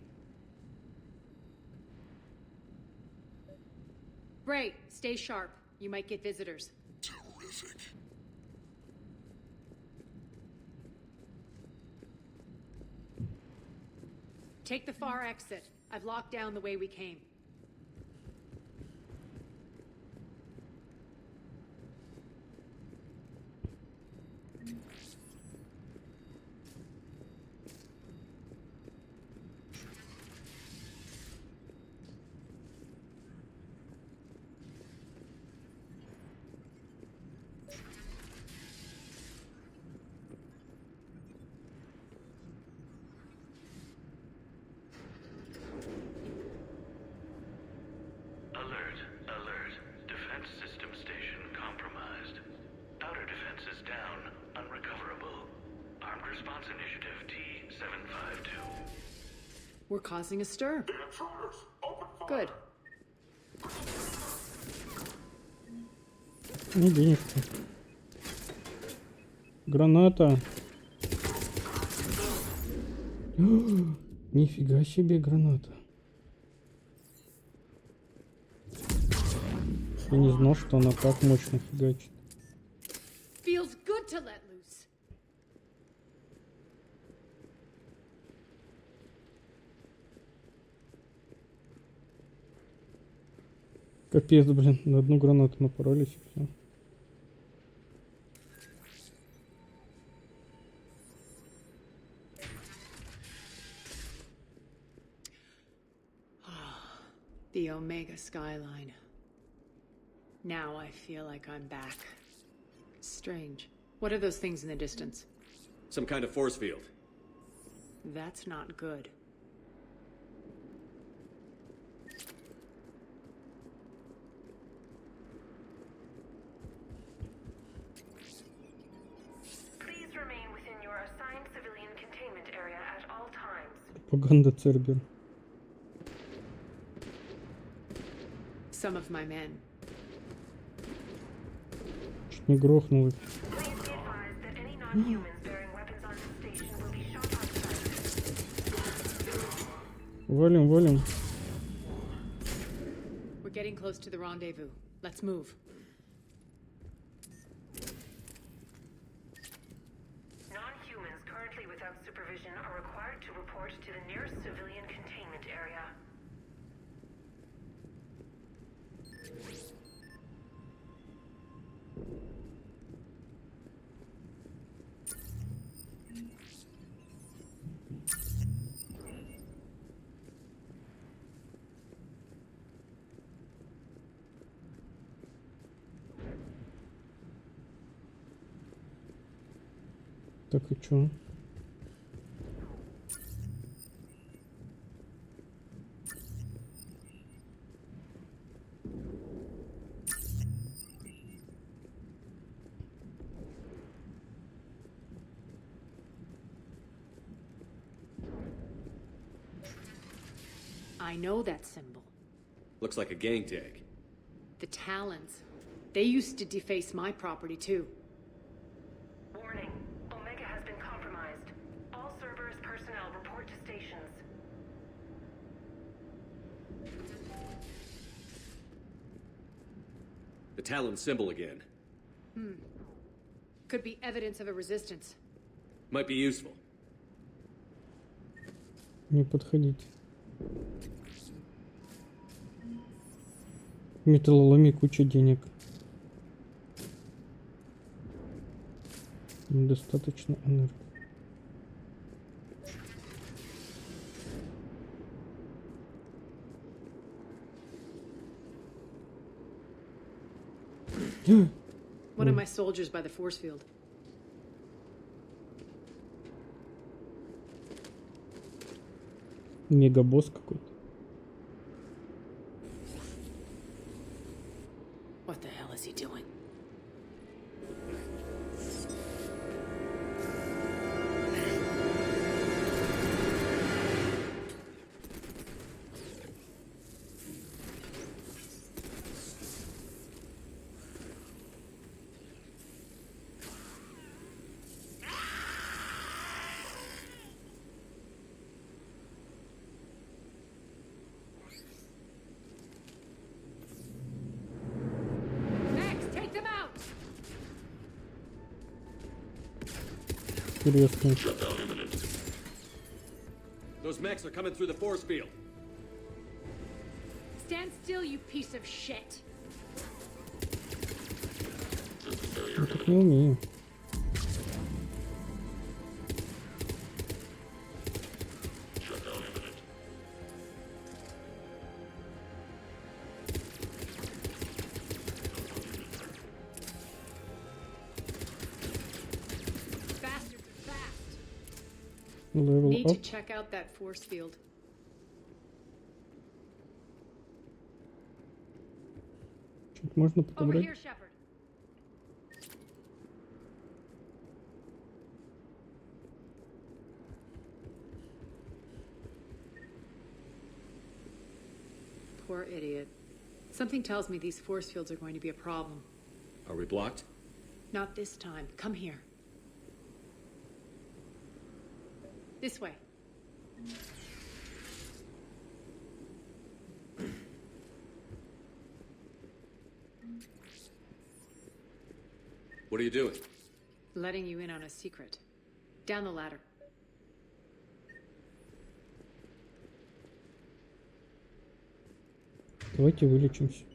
Bray, stay sharp. You might get visitors. Terrific. Take the far exit. I've locked down the way we came. Alert, alert. Defense system station compromised. Outer defenses down, unrecoverable. Armed response initiative T-752. We're causing a stir. Good. Ну, денежки. Граната. Нифига себе граната. Я не знал, что она так мощно фигачит. Feels good to let loose. Капец, блин, на одну гранату напоролись и всё. The Omega skyline. Now I feel like I'm back. Strange. What are those things in the distance? Some kind of force field. That's not good. Please remain within your assigned civilian containment area at all times. Пропаганда Цербер. Some of my men. Чуть не грохнул их. Please be advised that any non-humans bearing weapons on this station will be shot on sight. Валим, валим. We're getting close to the rendezvous. Let's move. Non-humans currently without supervision are required to report to the nearest civilian containment area. Так и чё? I know that symbol. Looks like a gang tag. The Talons. They used to deface my property too. Warning. Omega has been compromised. All Cerberus personnel report to stations. The Talon symbol again. Could be evidence of a resistance. Might be useful. Не подходить. Металлоломе куча денег. Недостаточно энергии. One of my soldiers by the force field. Мегабосс какой-то. What the hell is he doing? Интересно. Those mechs are coming through the force field. Stand still, you piece of shit. Я так не умею. Level Need to up. check out that force field. Что-то можно Over подобрать? here, Shepard. Poor idiot. Something tells me these force fields are going to be a problem. Are we blocked? Not this time. Come here. This way. What are you doing? Letting you in on a secret. Down the ladder. Давайте вылечимся.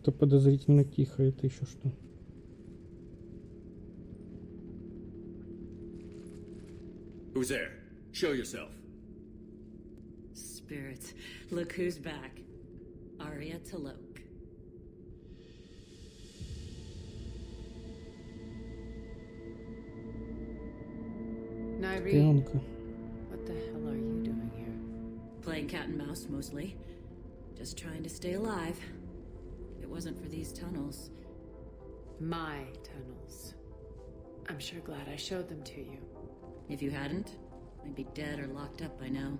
Что-то подозрительно тихо, это еще что? Who's there? Show yourself. Spirits, look who's back. Arya Talok. Nyree, what the hell are you doing here? Playing cat and mouse, mostly. Just trying to stay alive. If it wasn't for these tunnels. My tunnels. I'm sure glad I showed them to you. If you hadn't, I'd be dead or locked up by now.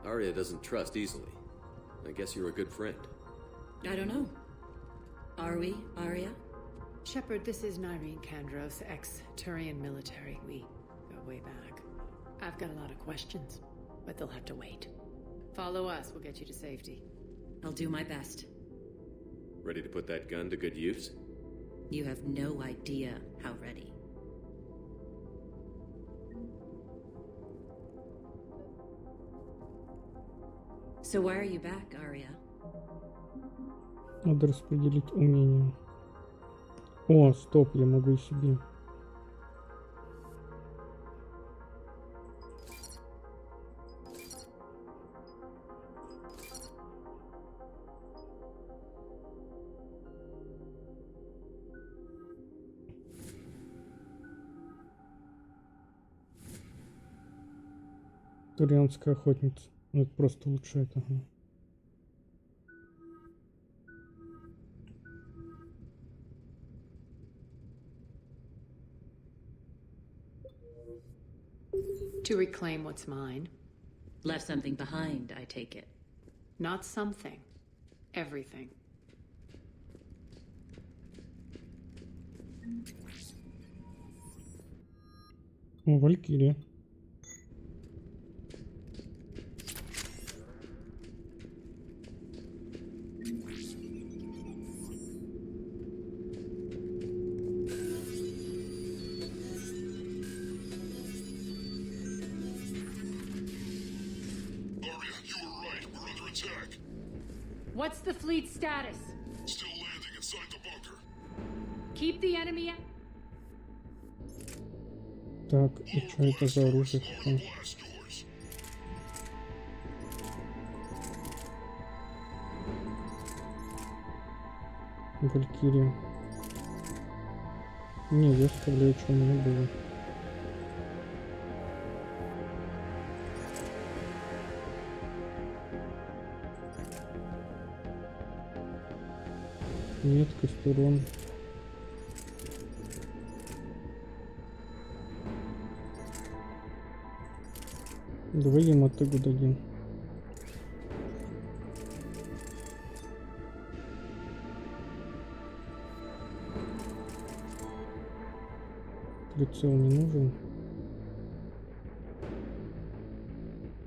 Arya doesn't trust easily. I guess you're a good friend. I don't know. Are we, Arya? Shepard, this is Nyree Kandros, ex-Turian military. We go way back. I've got a lot of questions, but they'll have to wait. Follow us, we'll get you to safety. I'll do my best. Ready to put that gun to good use? You have no idea how ready. So why are you back, Arya? Надо распределить умения. О, стоп, я могу и себе. Турианская охотница. Ну, это просто улучшает, ага. To reclaim what's mine. Left something behind, I take it. Not something. Everything. О, Валькирия. What's the fleet status? Still landing inside the bunker. Keep the enemy out. Так, и что это за оружие такое? Валькирия. Не, я оставляю, что у меня было. Меткость, урон. Давай ему мотыгу дадим. Прицел не нужен.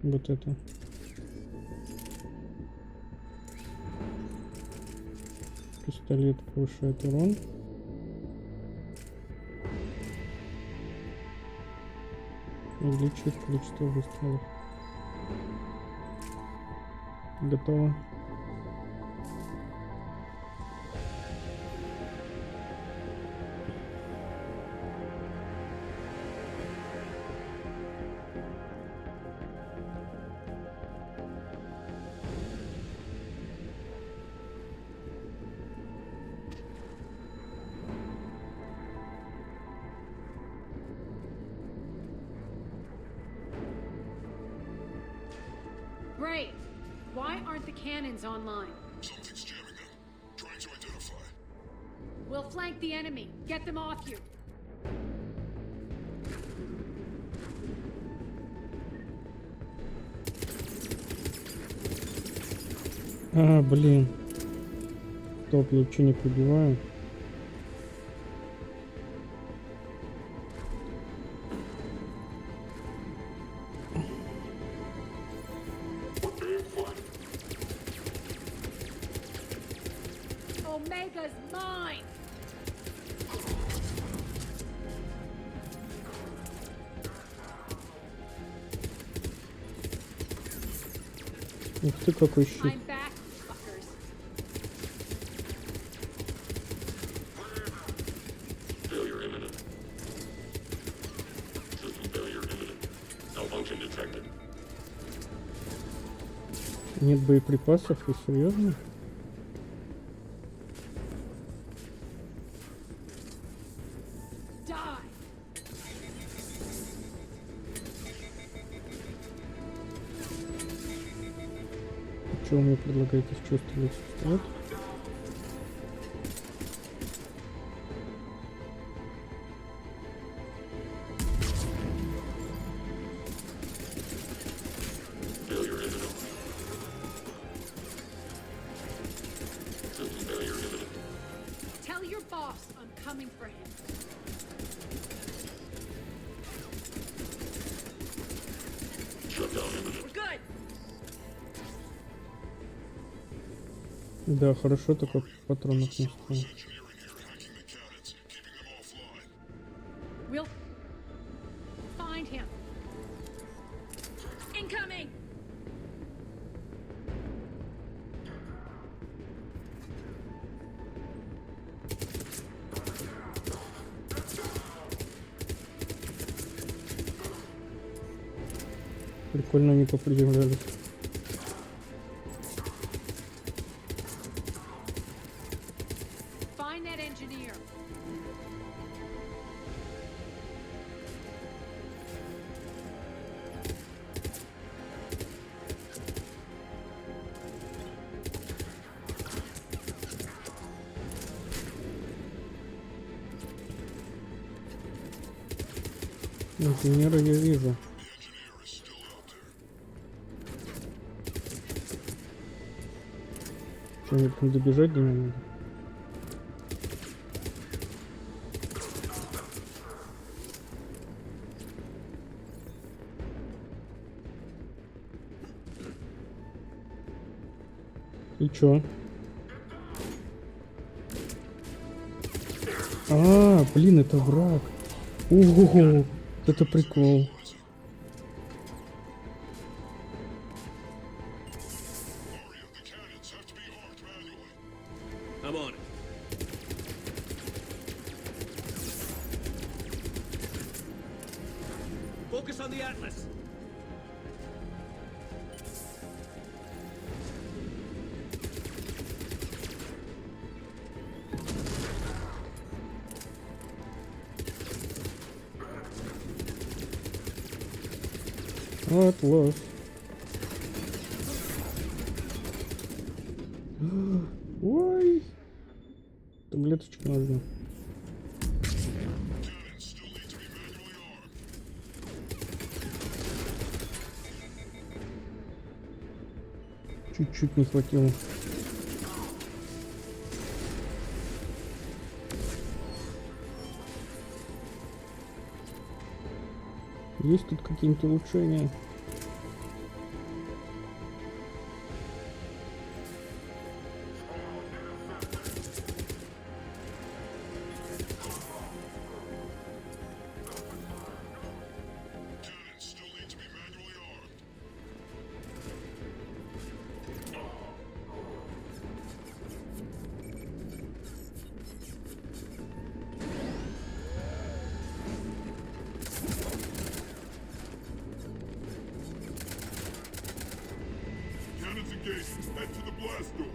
Вот это. Пистолет повышает урон. Увеличивает количество выстрелов. Готово. Brave, why aren't the cannons online? Something's jamming them. Trying to identify. We'll flank the enemy. Get them off you. А, блин. Стоп, я что не пробиваю? Omega's mine. Ух ты, какой щит. I'm back, fuckers. Нет боеприпасов, ты серьезно? Что вы мне предлагаете, с чего стрелять? Стрелять? Tell your boss I'm coming for him. We're good. Да, хорошо, только патронов не стоит. We'll find him. Incoming. Прикольно они попридержались. Find that engineer. Инженера я вижу. Что, мне там добежать до него надо? И чё? А, блин, это враг. Ого, это прикол. I'm on it. Focus on the Atlas. Атлас. Ой. Таблеточку нужно. Чуть-чуть не хватило. Есть тут какие-нибудь улучшения? Head to the blast door.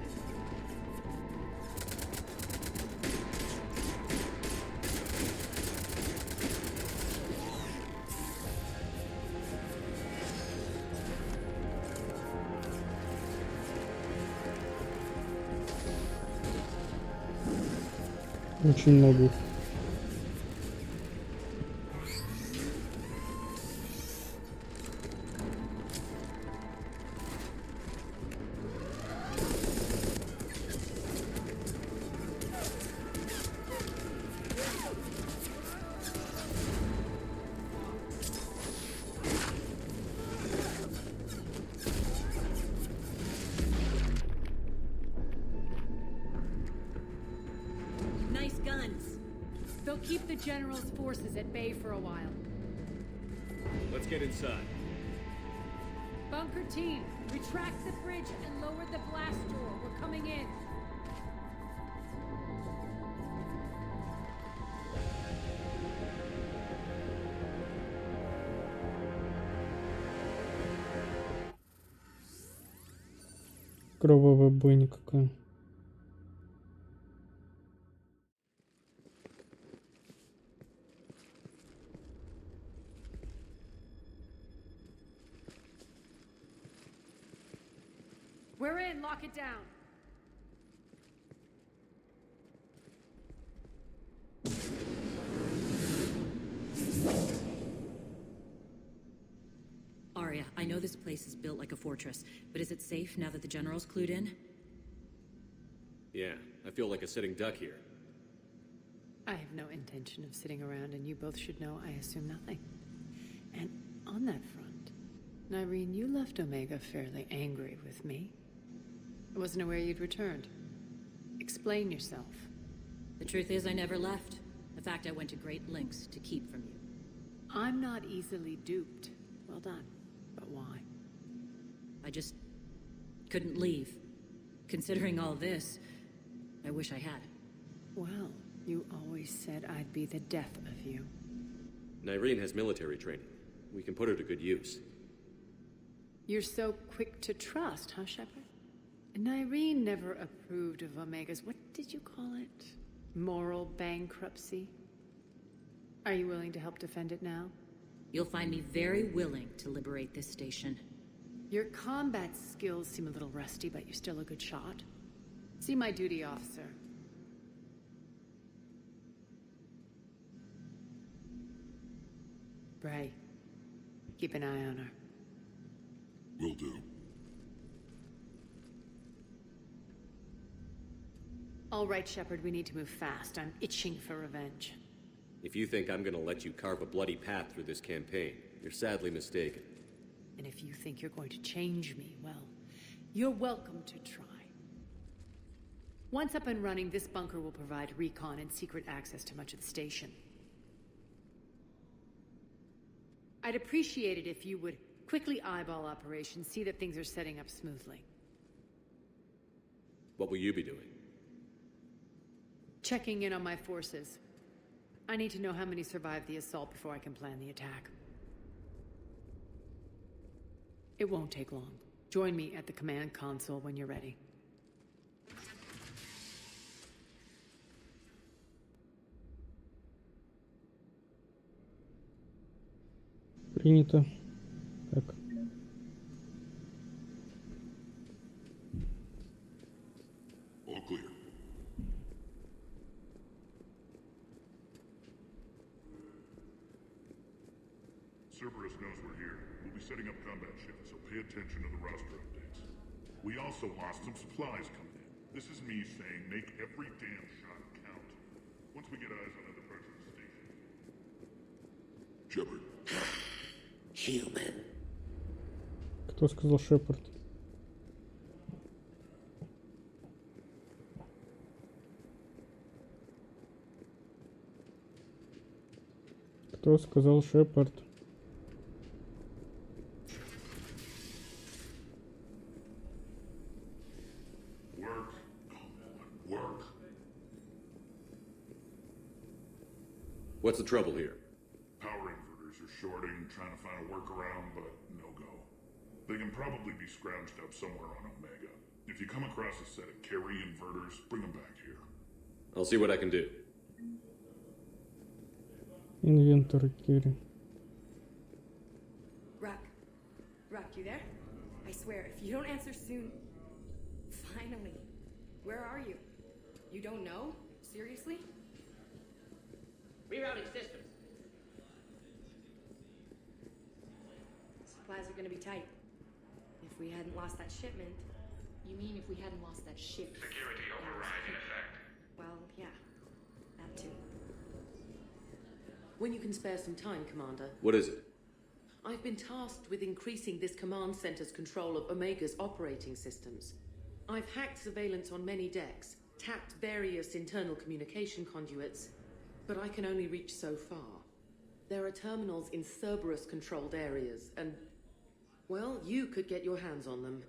Очень много. Nice guns. They'll keep the General's forces at bay for a while. Let's get inside. Bunker team, retract the bridge and lower the blast door. We're coming in. Кровавая бойня какая. We're in. Lock it down. Arya, I know this place is built like a fortress, but is it safe now that the general's clued in? Yeah, I feel like a sitting duck here. I have no intention of sitting around, and you both should know I assume nothing. And on that front, Nyreen, you left Omega fairly angry with me. I wasn't aware you'd returned. Explain yourself. The truth is, I never left. In fact, I went to great lengths to keep from you. I'm not easily duped. Well done. But why? I just couldn't leave. Considering all this, I wish I had. Well, you always said I'd be the death of you. Nyreen has military training. We can put her to good use. You're so quick to trust, huh, Shepard? Nyreen never approved of Omega's, what did you call it? Moral bankruptcy? Are you willing to help defend it now? You'll find me very willing to liberate this station. Your combat skills seem a little rusty, but you're still a good shot. See my duty officer. Bray, keep an eye on her. Will do. All right, Shepard, we need to move fast. I'm itching for revenge. If you think I'm gonna let you carve a bloody path through this campaign, you're sadly mistaken. And if you think you're going to change me, well, you're welcome to try. Once up and running, this bunker will provide recon and secret access to much of the station. I'd appreciate it if you would quickly eyeball operations, see that things are setting up smoothly. What will you be doing? Checking in on my forces. I need to know how many survived the assault before I can plan the attack. It won't take long. Join me at the command console when you're ready. Принято. Так. All clear. Cerberus knows we're here. We'll be setting up combat shifts, so pay attention to the roster updates. We also lost some supplies coming in. This is me saying make every damn shot count. Once we get eyes on other parts of the station. Shepard. Human. Кто сказал Шепард? Кто сказал Шепард? Work. What's the trouble here? Power inverters are shorting, trying to find a workaround, but no go. They can probably be scrounged up somewhere on Omega. If you come across a set of carry inverters, bring them back here. I'll see what I can do. Инвентор Керри. Rock, you there? I swear, if you don't answer soon... Finally. Where are you? You don't know? Seriously? Rerouting systems. Supplies are gonna be tight. If we hadn't lost that shipment... You mean if we hadn't lost that ship? Security override in effect. Well, yeah. That too. When you can spare some time, Commander. What is it? I've been tasked with increasing this command center's control of Omega's operating systems. I've hacked surveillance on many decks, tapped various internal communication conduits, but I can only reach so far. There are terminals in Cerberus-controlled areas, and, well, you could get your hands on them.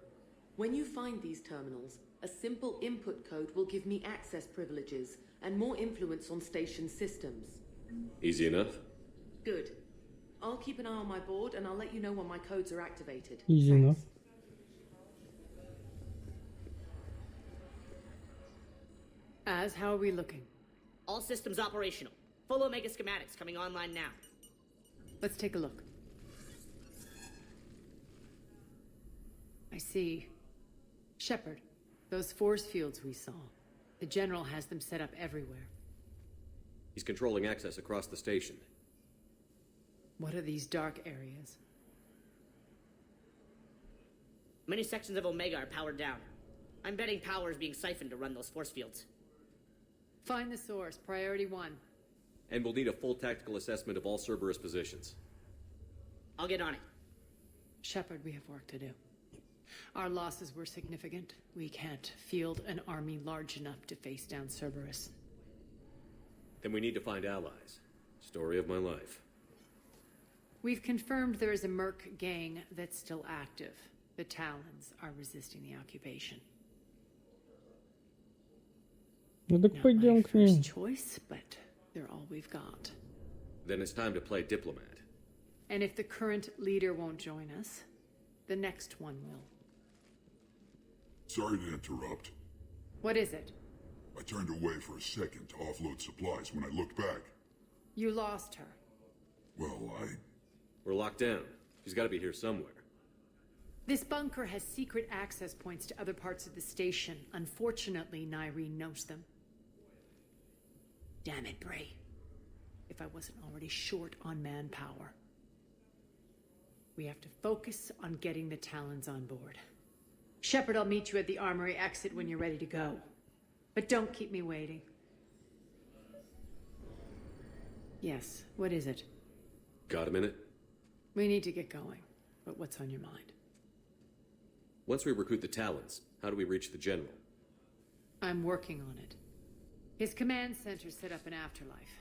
When you find these terminals, a simple input code will give me access privileges and more influence on station systems. Easy enough? Good. I'll keep an eye on my board, and I'll let you know when my codes are activated. Easy enough. How are we looking? All systems operational. Full Omega schematics coming online now. Let's take a look. I see. Shepard, those force fields we saw. The General has them set up everywhere. He's controlling access across the station. What are these dark areas? Many sections of Omega are powered down. I'm betting power is being siphoned to run those force fields. Find the source, priority 1. And we'll need a full tactical assessment of all Cerberus positions. I'll get on it. Shepard, we have work to do. Our losses were significant. We can't field an army large enough to face down Cerberus. Then we need to find allies. Story of my life. We've confirmed there is a Merc gang that's still active. The Talons are resisting the occupation. Ну так пойдем к ним. First choice, but they're all we've got. Then it's time to play diplomat. And if the current leader won't join us, the next one will. Sorry to interrupt. What is it? I turned away for a second to offload supplies. When I looked back, You lost her. well, We're locked down. She's got to be here somewhere. This bunker has secret access points to other parts of the station. Unfortunately, Nyreen knows them. Damn it, Bray. If I wasn't already short on manpower. We have to focus on getting the Talons on board. Shepard, I'll meet you at the armory exit when you're ready to go. But don't keep me waiting. Yes, what is it? Got a minute? We need to get going. But what's on your mind? Once we recruit the Talons, how do we reach the General? I'm working on it. His command center set up an afterlife.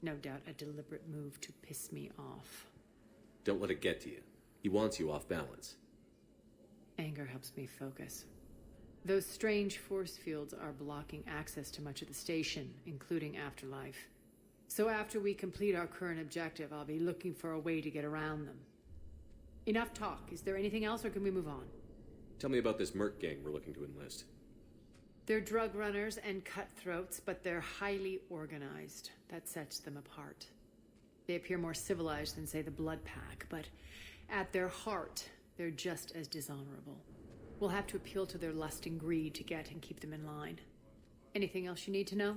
No doubt a deliberate move to piss me off. Don't let it get to you. He wants you off balance. Anger helps me focus. Those strange force fields are blocking access to much of the station, including afterlife. So after we complete our current objective, I'll be looking for a way to get around them. Enough talk. Is there anything else, or can we move on? Tell me about this Merc gang we're looking to enlist. They're drug runners and cutthroats, but they're highly organized. That sets them apart. They appear more civilized than, say, the Blood Pack, but at their heart, they're just as dishonorable. We'll have to appeal to their lust and greed to get and keep them in line. Anything else you need to know?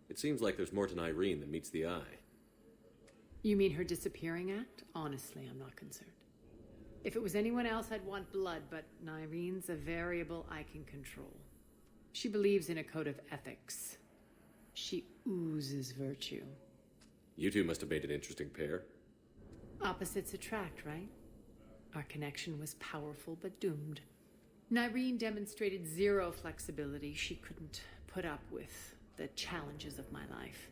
It seems like there's more to Nyreen than meets the eye. You mean her disappearing act? Honestly, I'm not concerned. If it was anyone else, I'd want blood, but Nyreen's a variable I can control. She believes in a code of ethics. She oozes virtue. You two must have made an interesting pair. Opposites attract, right? Our connection was powerful but doomed. Nyreen demonstrated zero flexibility. She couldn't put up with the challenges of my life.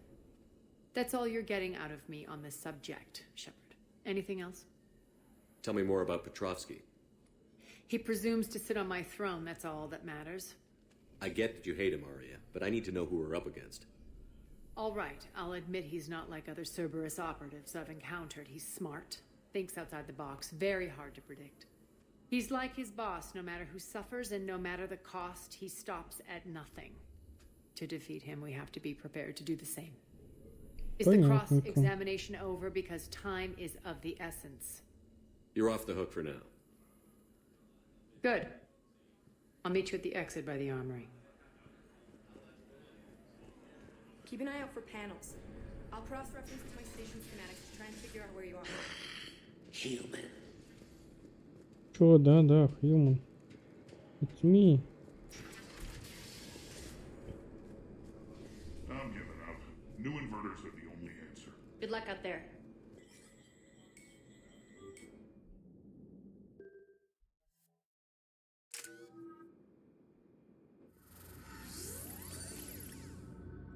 That's all you're getting out of me on this subject, Shepard. Anything else? Tell me more about Petrovsky. He presumes to sit on my throne, that's all that matters. I get that you hate him, Arya, but I need to know who we're up against. All right, I'll admit he's not like other Cerberus operatives I've encountered. He's smart, thinks outside the box, very hard to predict. He's like his boss, no matter who suffers and no matter the cost, he stops at nothing. To defeat him, we have to be prepared to do the same. Is the cross-examination over because time is of the essence? You're off the hook for now. Good. I'll meet you at the exit by the armory. Keep an eye out for panels. I'll cross-reference my station schematics to try and figure out where you are. Human. Чё, да, human. It's me. I'm giving up. New inverters are the only answer. Good luck out there.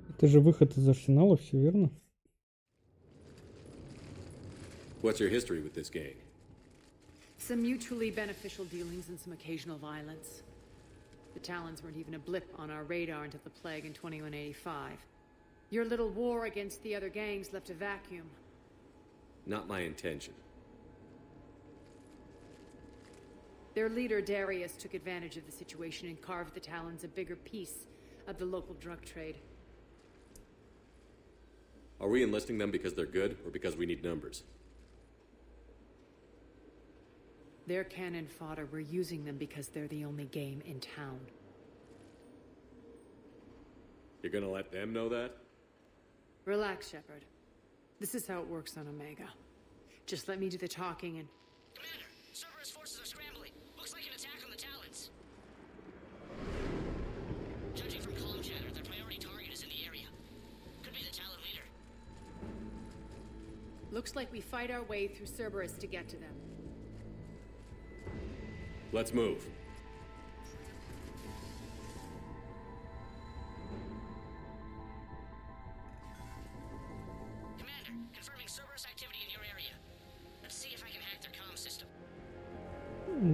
Это же выход из арсенала, все верно? What's your history with this gang? Some mutually beneficial dealings and some occasional violence. The Talons weren't even a blip on our radar until the plague in 2185. Your little war against the other gangs left a vacuum. Not my intention. Their leader, Darius, took advantage of the situation and carved the Talons a bigger piece of the local drug trade. Are we enlisting them because they're good, or because we need numbers? They're cannon fodder. We're using them because they're the only game in town. You're gonna let them know that? Relax, Shepard. This is how it works on Omega. Just let me do the talking and... Commander, Cerberus forces are scrambling. Looks like an attack on the Talons. Judging from comm chatter, their priority target is in the area. Could be the Talon leader. Looks like we fight our way through Cerberus to get to them. Let's move. Commander, confirming Cerberus activity in your area. Let's see if I can hack their comm system.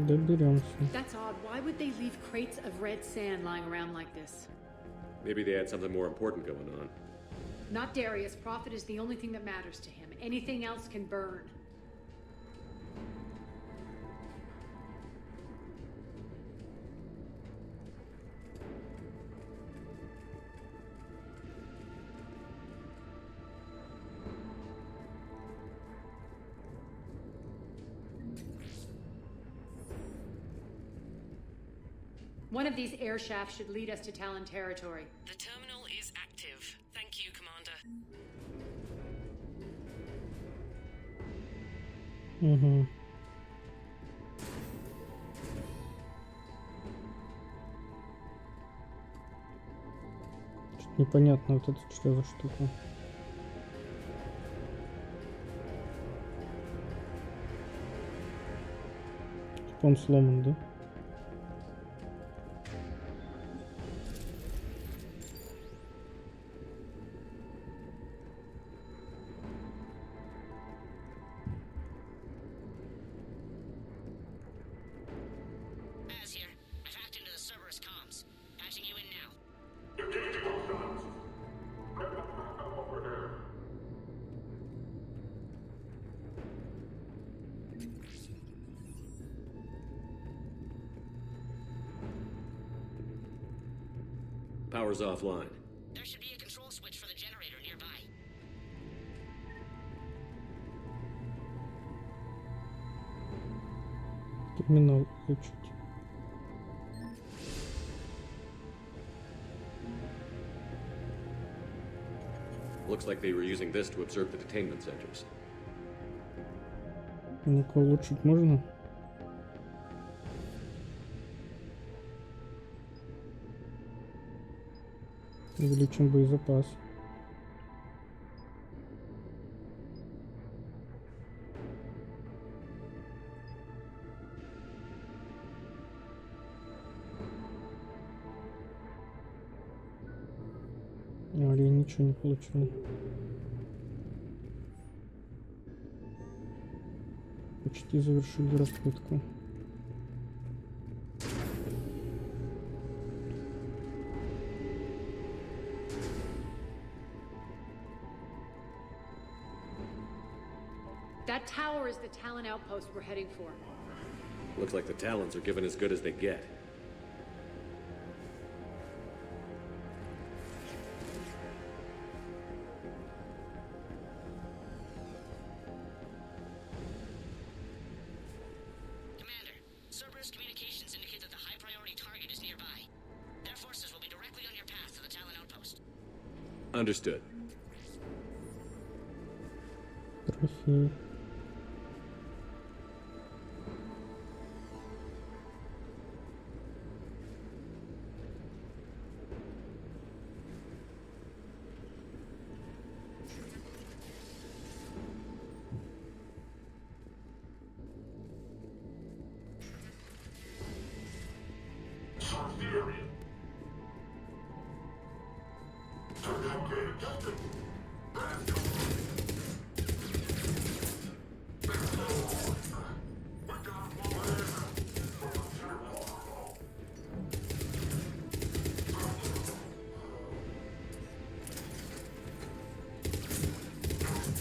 Доберемся. That's odd. Why would they leave crates of red sand lying around like this? Maybe they had something more important going on. Not Darius. Profit is the only thing that matters to him. Anything else can burn. One of these air shafts should lead us to Talon territory. The terminal is active. Thank you, Commander. Угу. Что-то непонятно, вот это что за штука. Типа он сломан, да? Power's offline. There should be a control switch for the generator nearby. Терминал включить. Looks like they were using this to observe the detainment centers. Ну-ка, улучшить можно? Увеличим боезапас. Але я ничего не получил. Почти завершили распытку. That tower is the Talon outpost we're heading for. Looks like the Talons are given as good as they get. Commander, Cerberus communications indicate that the high-priority target is nearby. Their forces will be directly on your path to the Talon outpost. Understood. Трофей.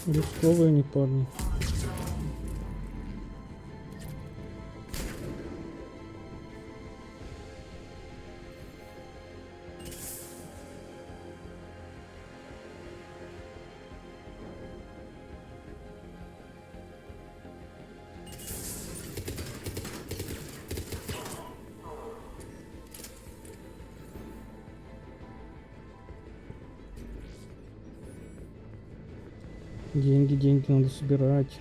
Рисковые они парни. Деньги надо собирать.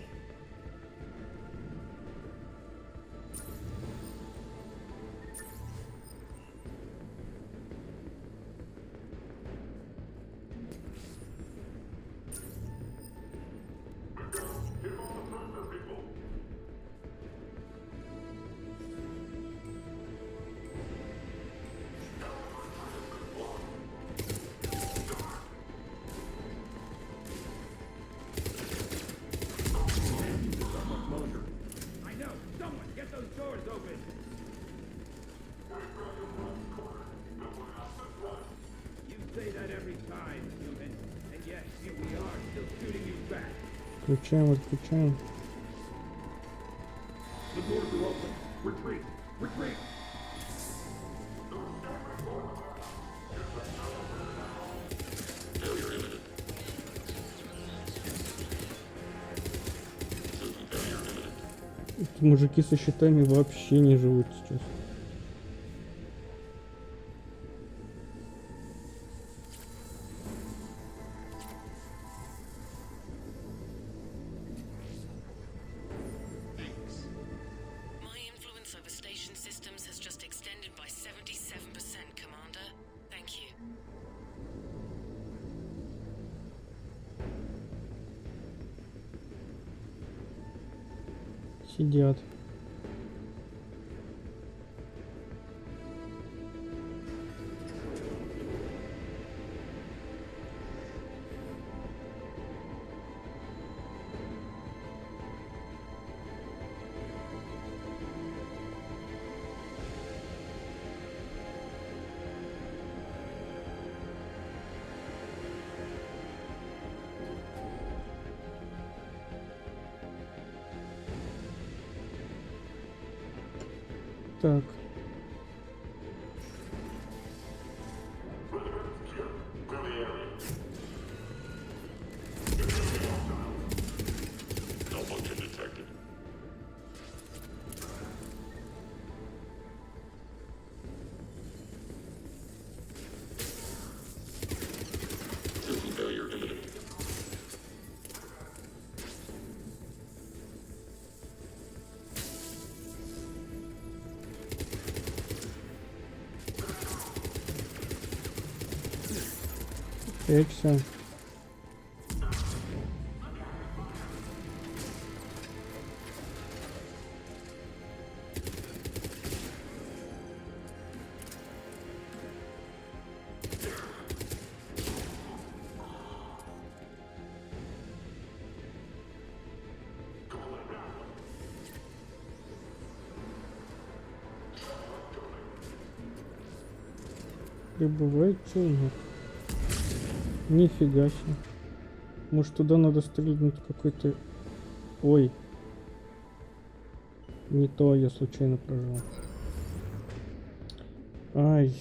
Включаем, отключаем. Эти мужики со щитами вообще не живут сейчас. Сидят. Так. Прячься. Прибывает челнок. Нифига себе. Может, туда надо стрельнуть какой-то... Ой. Не то, я случайно прожал. Ай.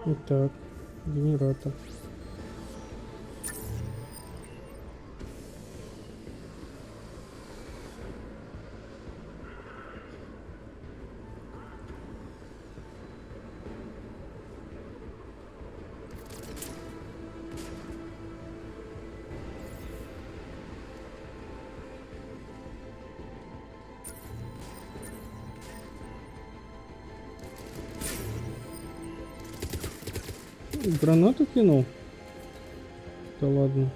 Итак, генератор. Гранату кинул? Да ладно.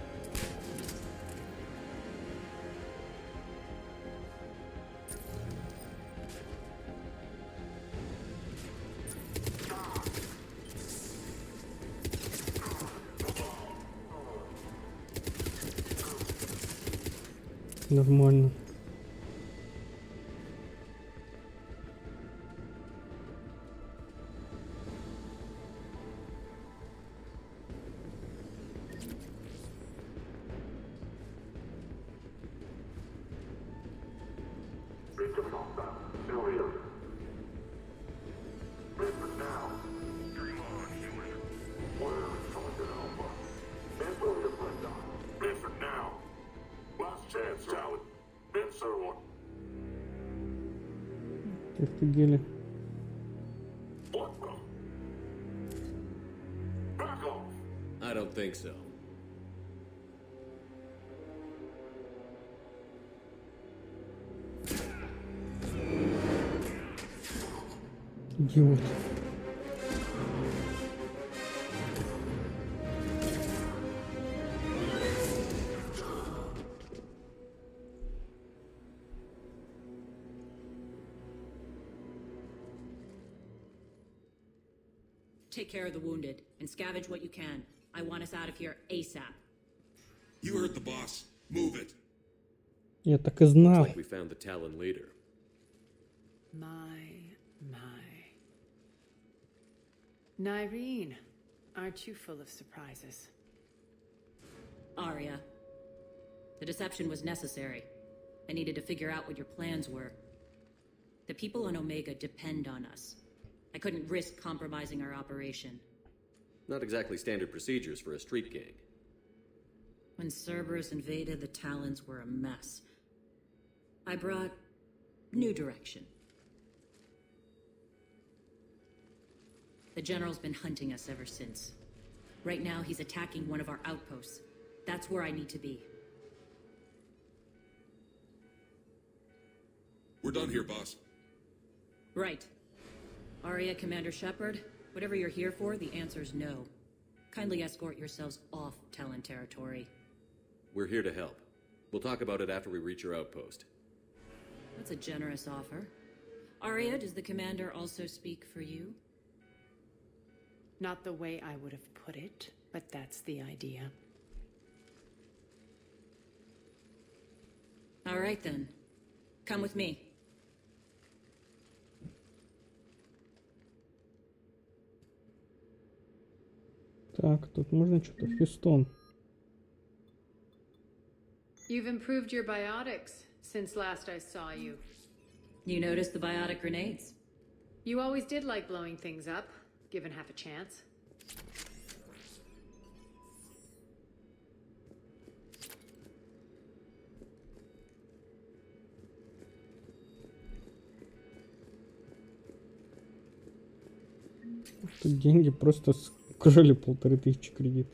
Нормально. Офигели. I don't think so. Идиот. Take care of the wounded and scavenge what you can. I want us out of here ASAP. You heard the boss. Move it. Я так и знал. Looks like we found the Talon leader. My. Nyreen, aren't you full of surprises? Arya. The deception was necessary. I needed to figure out what your plans were. The people on Omega depend on us. I couldn't risk compromising our operation. Not exactly standard procedures for a street gang. When Cerberus invaded, the Talons were a mess. I brought new direction. The General's been hunting us ever since. Right now, he's attacking one of our outposts. That's where I need to be. We're done here, boss. Right. Arya, Commander Shepard, whatever you're here for, the answer's no. Kindly escort yourselves off Talon territory. We're here to help. We'll talk about it after we reach your outpost. That's a generous offer. Arya, does the Commander also speak for you? Not the way I would have put it, but that's the idea. All right then. Come with me. Так, тут можно что-то фистон. You've improved your biotics since last I saw you. You noticed the biotic grenades? You always did like blowing things up, given half a chance. Тут деньги просто скрыли 1500 кредит.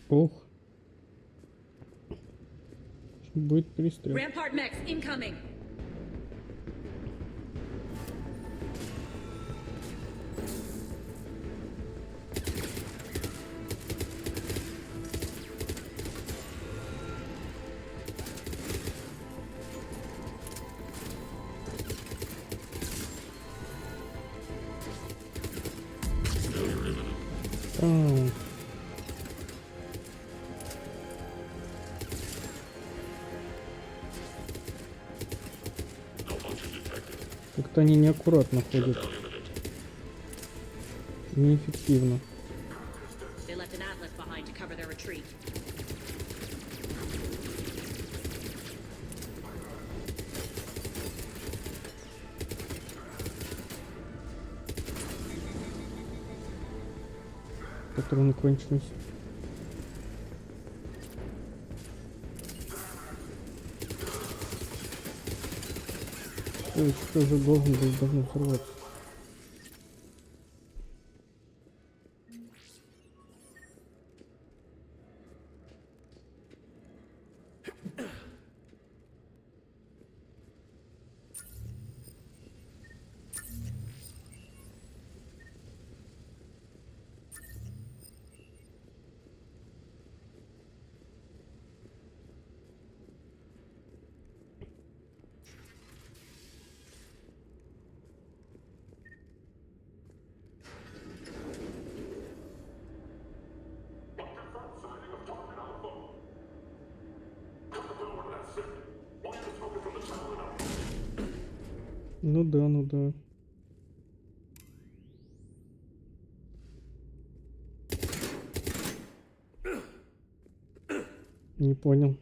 Ох. Будет перестрел. Rampart mechs incoming. Как-то они неаккуратно ходят. Неэффективно. They left an atlas behind to cover their retreat. Патроны кончились. Что же должен был давно взорваться? Ну да, ну да. Не понял.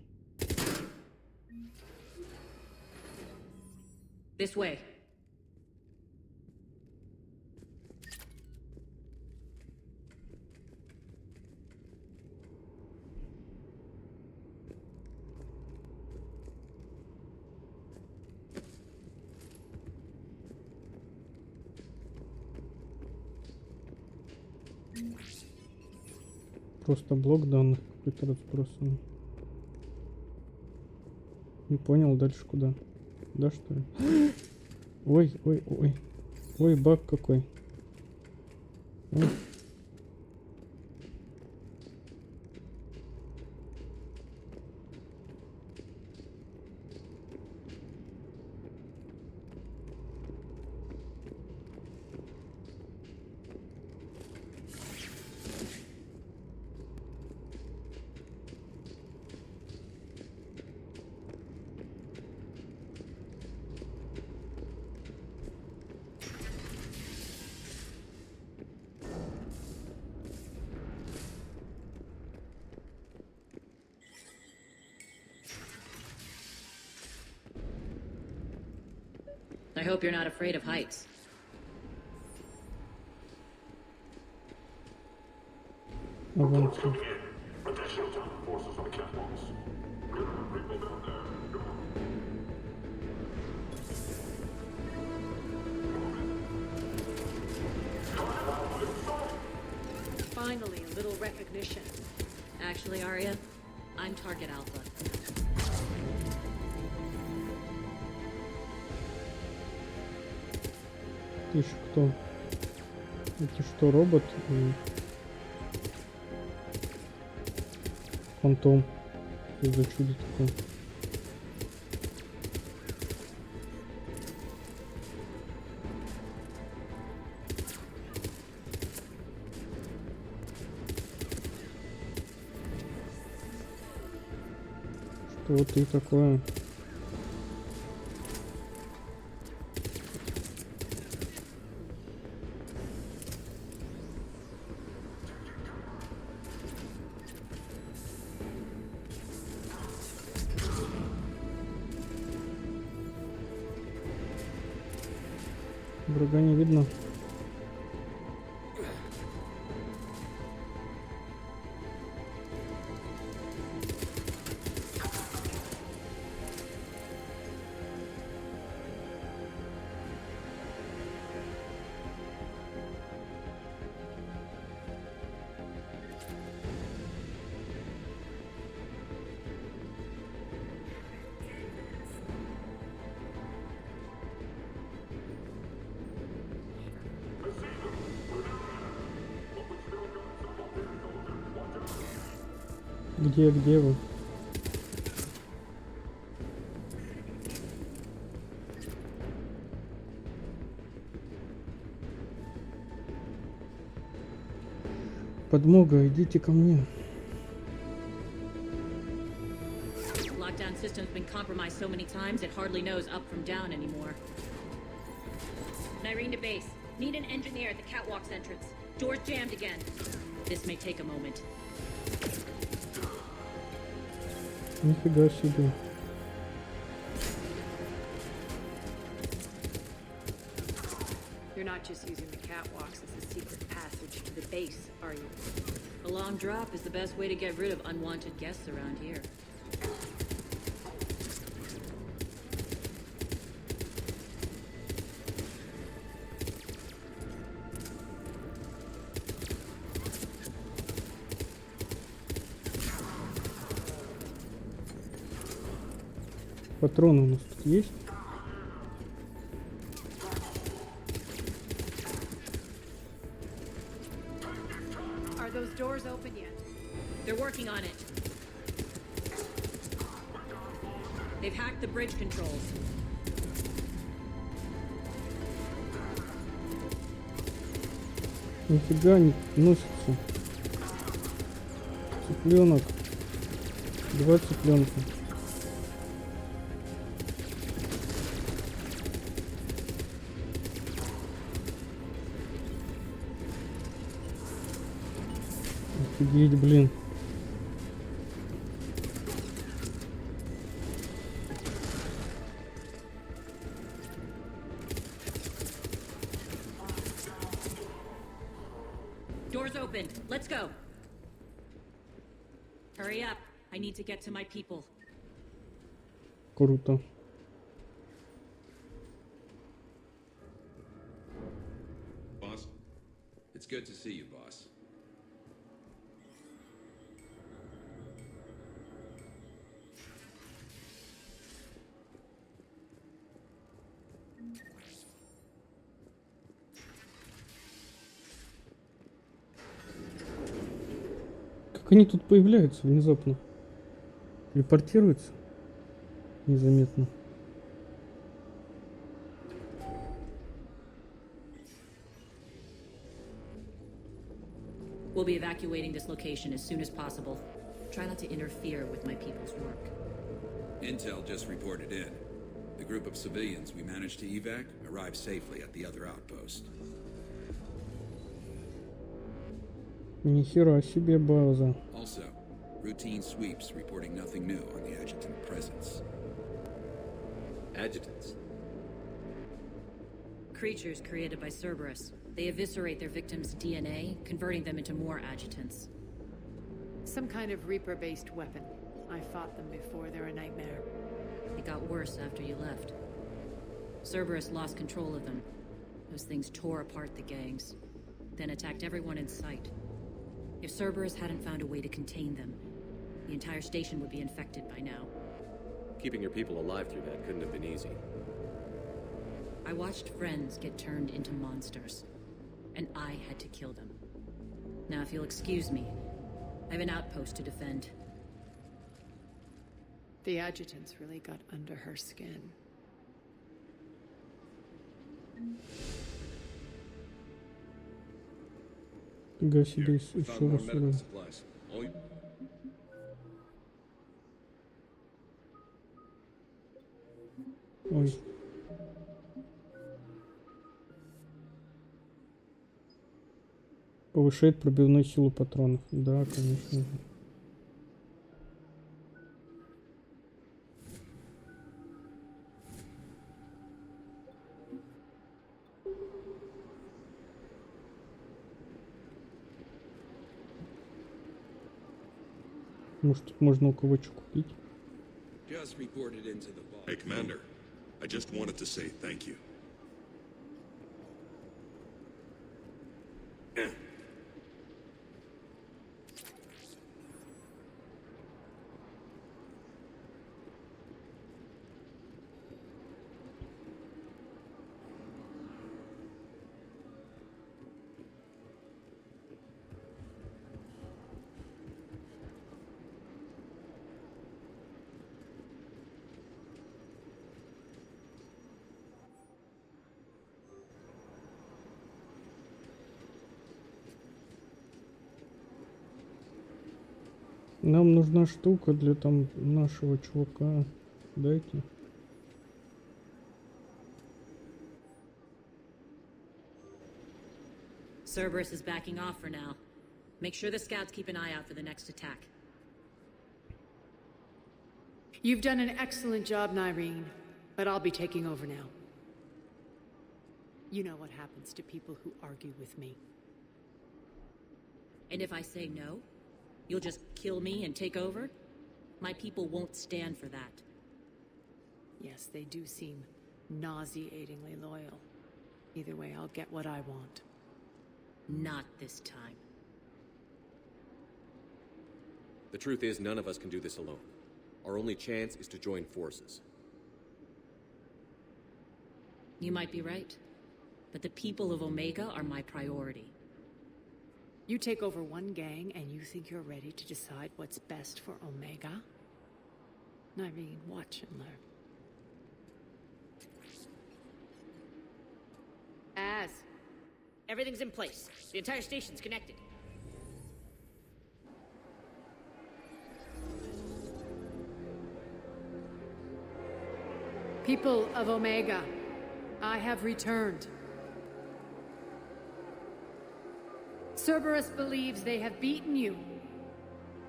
This way. Просто блок данных какой-то разбросан. Не понял, дальше куда? Да, что ли? Ой, ой, ой. Ой, баг какой. Ой. I hope you're not afraid of heights. Авансом. Finally, a little recognition. Actually, Arya, I'm target alpha. Ты еще кто? Это что, робот? Фантом. Что за чудо такое? Что ты такое? Врага не видно. Где вы? Подмога, идите ко мне. Lockdown system's been compromised so many times it hardly knows up from down anymore. Nyrene to base. Need an engineer at the catwalk's entrance. Door's jammed again. This may take a moment. Нифига себе. You're not just using the catwalks as a secret passage to the base, are you? A long drop is the best way to get rid of unwanted guests around here. Патроны у нас тут есть? Are those doors open yet? They're working on it. They've hacked the bridge controls. Нифига не носится. Цыпленок. 2 цыпленка. Офигеть, блин. Doors open. Let's go. Hurry up. I need to get to my people. Круто. Boss, it's good to see you, boss. Как они тут появляются внезапно? Репортируются? Незаметно. We'll be evacuating this location as soon as possible. Try not to interfere with my people's work. Intel just reported in. The group of civilians we managed to evac arrived safely at the other outpost. Нихера себе база. Also, routine sweeps reporting nothing new on the adjutant presence. Adjutants? Creatures created by Cerberus. They eviscerate their victims' DNA, converting them into more adjutants. Some kind of Reaper-based weapon. I fought them before, they're a nightmare. It got worse after you left. Cerberus lost control of them. Those things tore apart the gangs, then attacked everyone in sight. If Cerberus hadn't found a way to contain them, the entire station would be infected by now. Keeping your people alive through that couldn't have been easy. I watched friends get turned into monsters, and I had to kill them. Now, if you'll excuse me, I have an outpost to defend. The adjutants really got under her skin. Фига себе, We еще found more раз medical сюда. supplies. All you... Ой. Повышает пробивную силу патронов. Да, конечно. Может, тут можно у кого что купить? Just reported into the vault. Hey, Commander. I just wanted to say thank you. Нам нужна штука для там нашего чувака. Дайте. Cerberus is backing off for now. Make sure the scouts keep an eye out for the next attack. You've done an excellent job, Nyreen, but I'll be taking over now. You know what happens to people who argue with me. And if I say no, you'll just kill me and take over? My people won't stand for that. Yes, they do seem nauseatingly loyal. Either way, I'll get what I want. Not this time. The truth is, none of us can do this alone. Our only chance is to join forces. You might be right, but the people of Omega are my priority. You take over one gang and you think you're ready to decide what's best for Omega? Nyreen, watch and learn. Everything's in place. The entire station's connected. People of Omega, I have returned. Cerberus believes they have beaten you.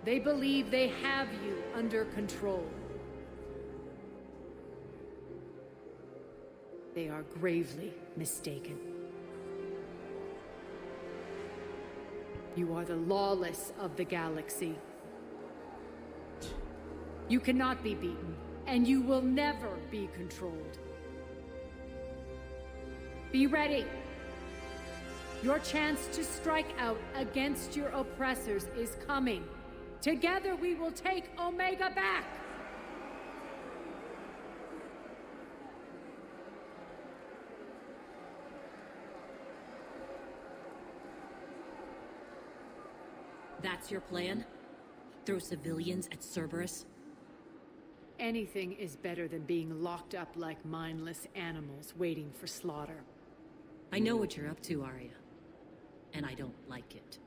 They believe they have you under control. They are gravely mistaken. You are the lawless of the galaxy. You cannot be beaten, and you will never be controlled. Be ready. Your chance to strike out against your oppressors is coming. Together we will take Omega back! That's your plan? Throw civilians at Cerberus? Anything is better than being locked up like mindless animals waiting for slaughter. I know what you're up to, Arya. And I don't like it.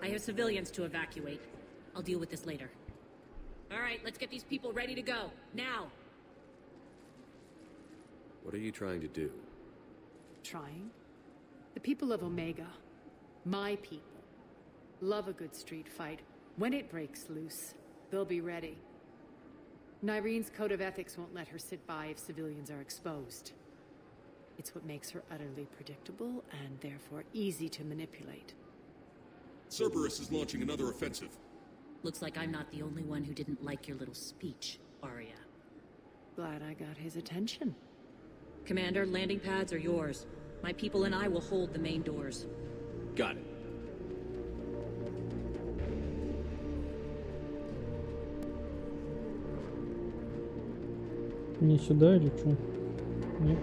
I have civilians to evacuate. I'll deal with this later. All right, let's get these people ready to go. Now! What are you trying to do? Trying? The people of Omega, my people, love a good street fight. When it breaks loose, they'll be ready. Nyrene's code of ethics won't let her sit by if civilians are exposed. It's what makes her utterly predictable and therefore easy to manipulate. Cerberus is launching another offensive. Looks like I'm not the only one who didn't like your little speech, Arya. Glad I got his attention. Commander, landing pads are yours. My people and I will hold the main doors. Got it. Не сюда или что? Нет?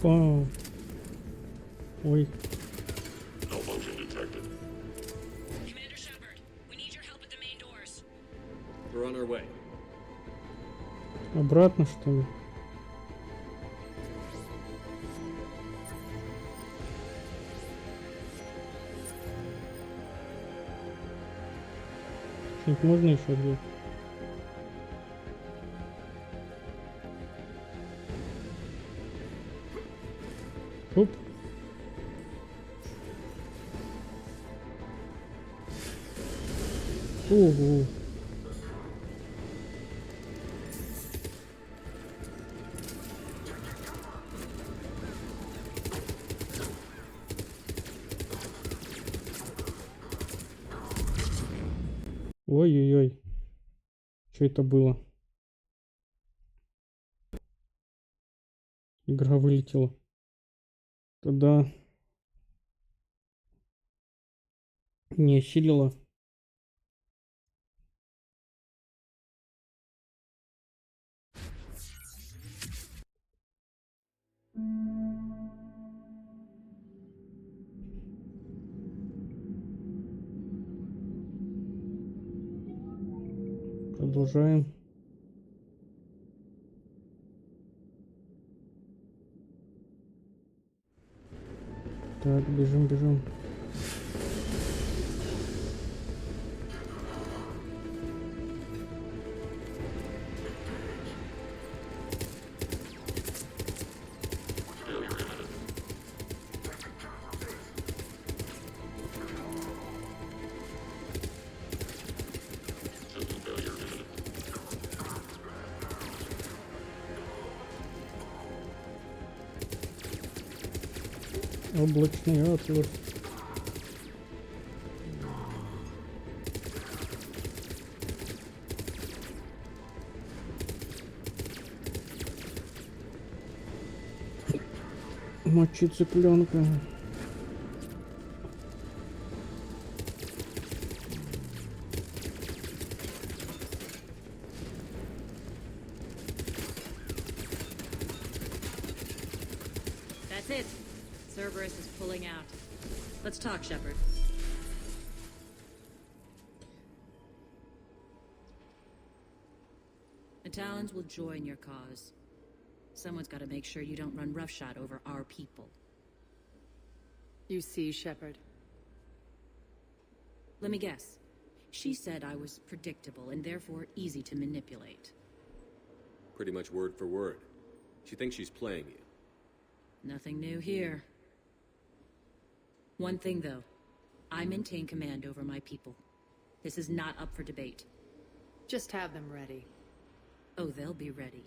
Вау. Ой. Malfunction detected. Commander Shepard, we need your help at the main doors. We're on our way. Обратно, что ли? Что-нибудь можно еще сделать? Оп. Ого. Ой-ой-ой. Что это было? Игра вылетела. Тогда не осилила. Продолжаем. Так, бежим. Failure imminent. Облачный атлас. Мочи цыпленка. That's it. Cerberus is pulling out. Let's talk, Shepard. The Talons will join your cause. Someone's got to make sure you don't run roughshod over our people. You see, Shepard. Let me guess. She said I was predictable and therefore easy to manipulate. Pretty much word for word. She thinks she's playing you. Nothing new here. One thing, though. I maintain command over my people. This is not up for debate. Just have them ready. Oh, they'll be ready.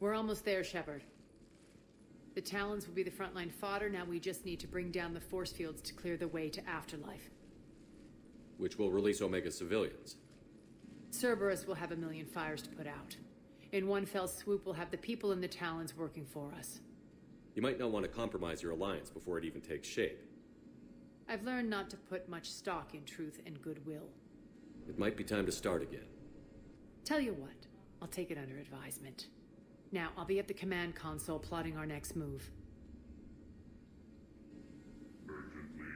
We're almost there, Shepard. The Talons will be the frontline fodder. Now we just need to bring down the force fields to clear the way to afterlife. Which will release Omega civilians. Cerberus will have a million fires to put out. In one fell swoop, we'll have the people in the Talons working for us. You might not want to compromise your alliance before it even takes shape. I've learned not to put much stock in truth and goodwill. It might be time to start again. Tell you what, I'll take it under advisement. Now, I'll be at the command console plotting our next move. Urgently,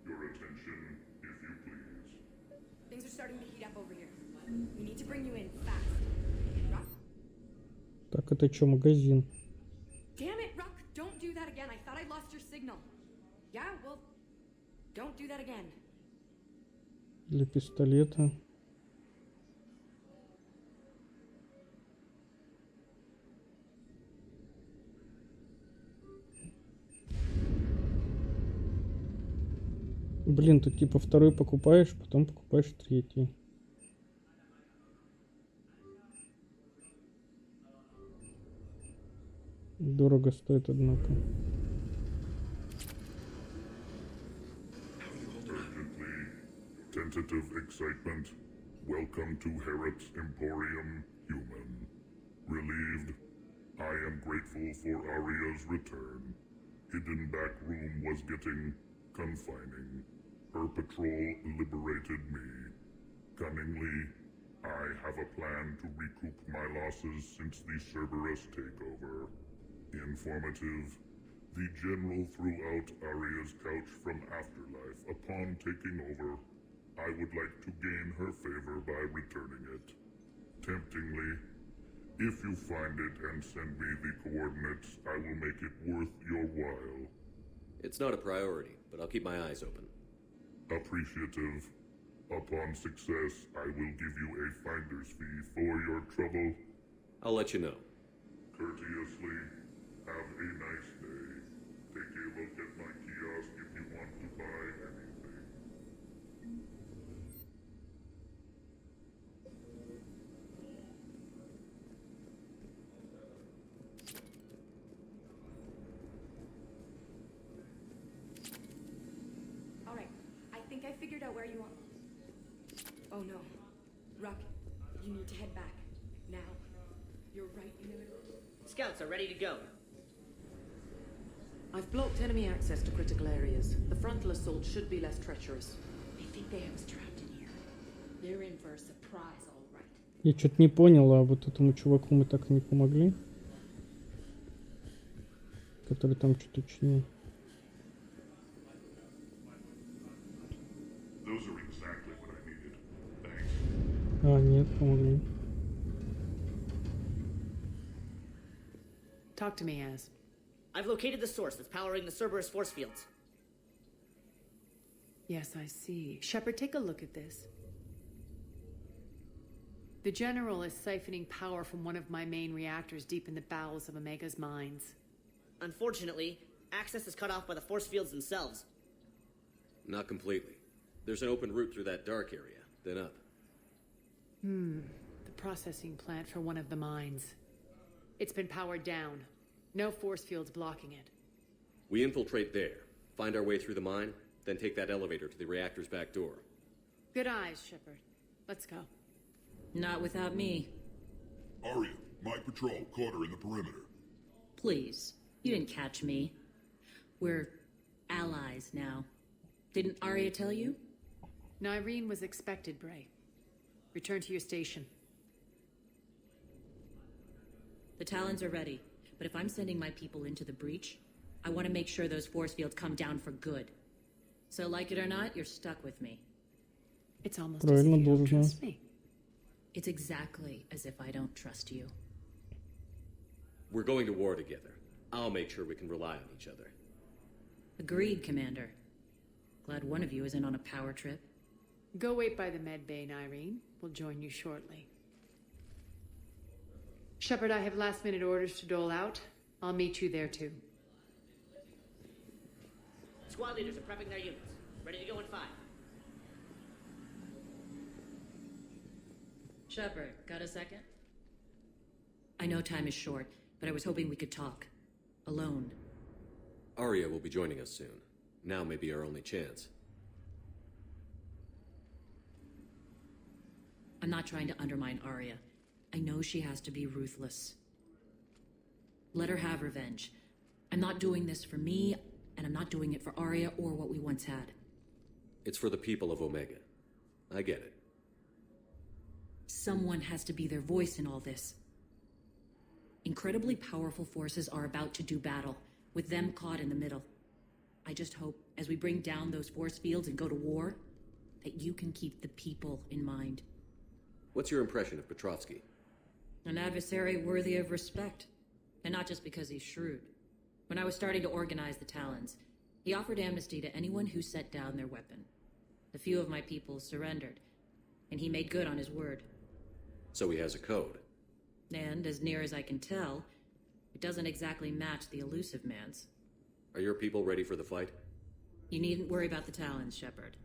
your attention, if you please. Things are starting to heat up over here. We need to bring you in fast. Rock? Так, это что, магазин? Damn it, Rock! Don't do that again. I thought I lost your signal. Yeah, well, don't do that again. Для пистолета. Блин, тут типа второй покупаешь, потом покупаешь третий. Дорого стоит, однако. Urgently, tentative excitement. Welcome to Herod's Emporium, human. Relieved, I am grateful for Aria's return. Hidden back room was getting confining. Her patrol liberated me. Cunningly, I have a plan to recoup my losses since the Cerberus takeover. Informative, the General threw out Aria's couch from Afterlife upon taking over. I would like to gain her favor by returning it. Temptingly, if you find it and send me the coordinates, I will make it worth your while. It's not a priority, but I'll keep my eyes open. Appreciative. Upon success, I will give you a finder's fee for your trouble. I'll let you know. Courteously, have a nice day. Take a look at my kiosk if you want to buy anything. All right, I think I figured out where you are. Oh no. Ruck, you need to head back. Now. You're right in the middle. Scouts are ready to go. I've blocked enemy access to critical areas. The frontal assault should be less treacherous. I think they have us trapped in here. They're in for a surprise, all right. Я что-то не понял, а вот этому чуваку мы так и не помогли. Который там что-то чинил. Those are exactly what I needed. Thanks. А, нет, помогли. Talk to me, Az. I've located the source that's powering the Cerberus force fields. Yes, I see. Shepard, take a look at this. The General is siphoning power from one of my main reactors deep in the bowels of Omega's mines. Unfortunately, access is cut off by the force fields themselves. Not completely. There's an open route through that dark area, then up. The processing plant for one of the mines. It's been powered down. No force fields blocking it. We infiltrate there, find our way through the mine, then take that elevator to the reactor's back door. Good eyes, Shepard. Let's go. Not without me. Arya, my patrol caught her in the perimeter. Please. You didn't catch me. We're allies now. Didn't Arya tell you? Nyreen was expected, Bray. Return to your station. The Talons are ready, but if I'm sending my people into the breach, I want to make sure those force fields come down for good. So like it or not, you're stuck with me. It's almost as if you don't trust me. It's exactly as if I don't trust you. We're going to war together. I'll make sure we can rely on each other. Agreed, Commander. Glad one of you isn't on a power trip. Go wait by the med bay, Nyreen. We'll join you shortly. Shepard, I have last-minute orders to dole out. I'll meet you there, too. Squad leaders are prepping their units. Ready to go in 5. Shepard, got a second? I know time is short, but I was hoping we could talk. Alone. Arya will be joining us soon. Now may be our only chance. I'm not trying to undermine Arya. I know she has to be ruthless. Let her have revenge. I'm not doing this for me, and I'm not doing it for Arya or what we once had. It's for the people of Omega. I get it. Someone has to be their voice in all this. Incredibly powerful forces are about to do battle, with them caught in the middle. I just hope, as we bring down those force fields and go to war, that you can keep the people in mind. What's your impression of Petrovsky? An adversary worthy of respect. And not just because he's shrewd. When I was starting to organize the Talons, he offered amnesty to anyone who set down their weapon. A few of my people surrendered, and he made good on his word. So he has a code. And, as near as I can tell, it doesn't exactly match the elusive man's. Are your people ready for the fight? You needn't worry about the Talons, Shepard.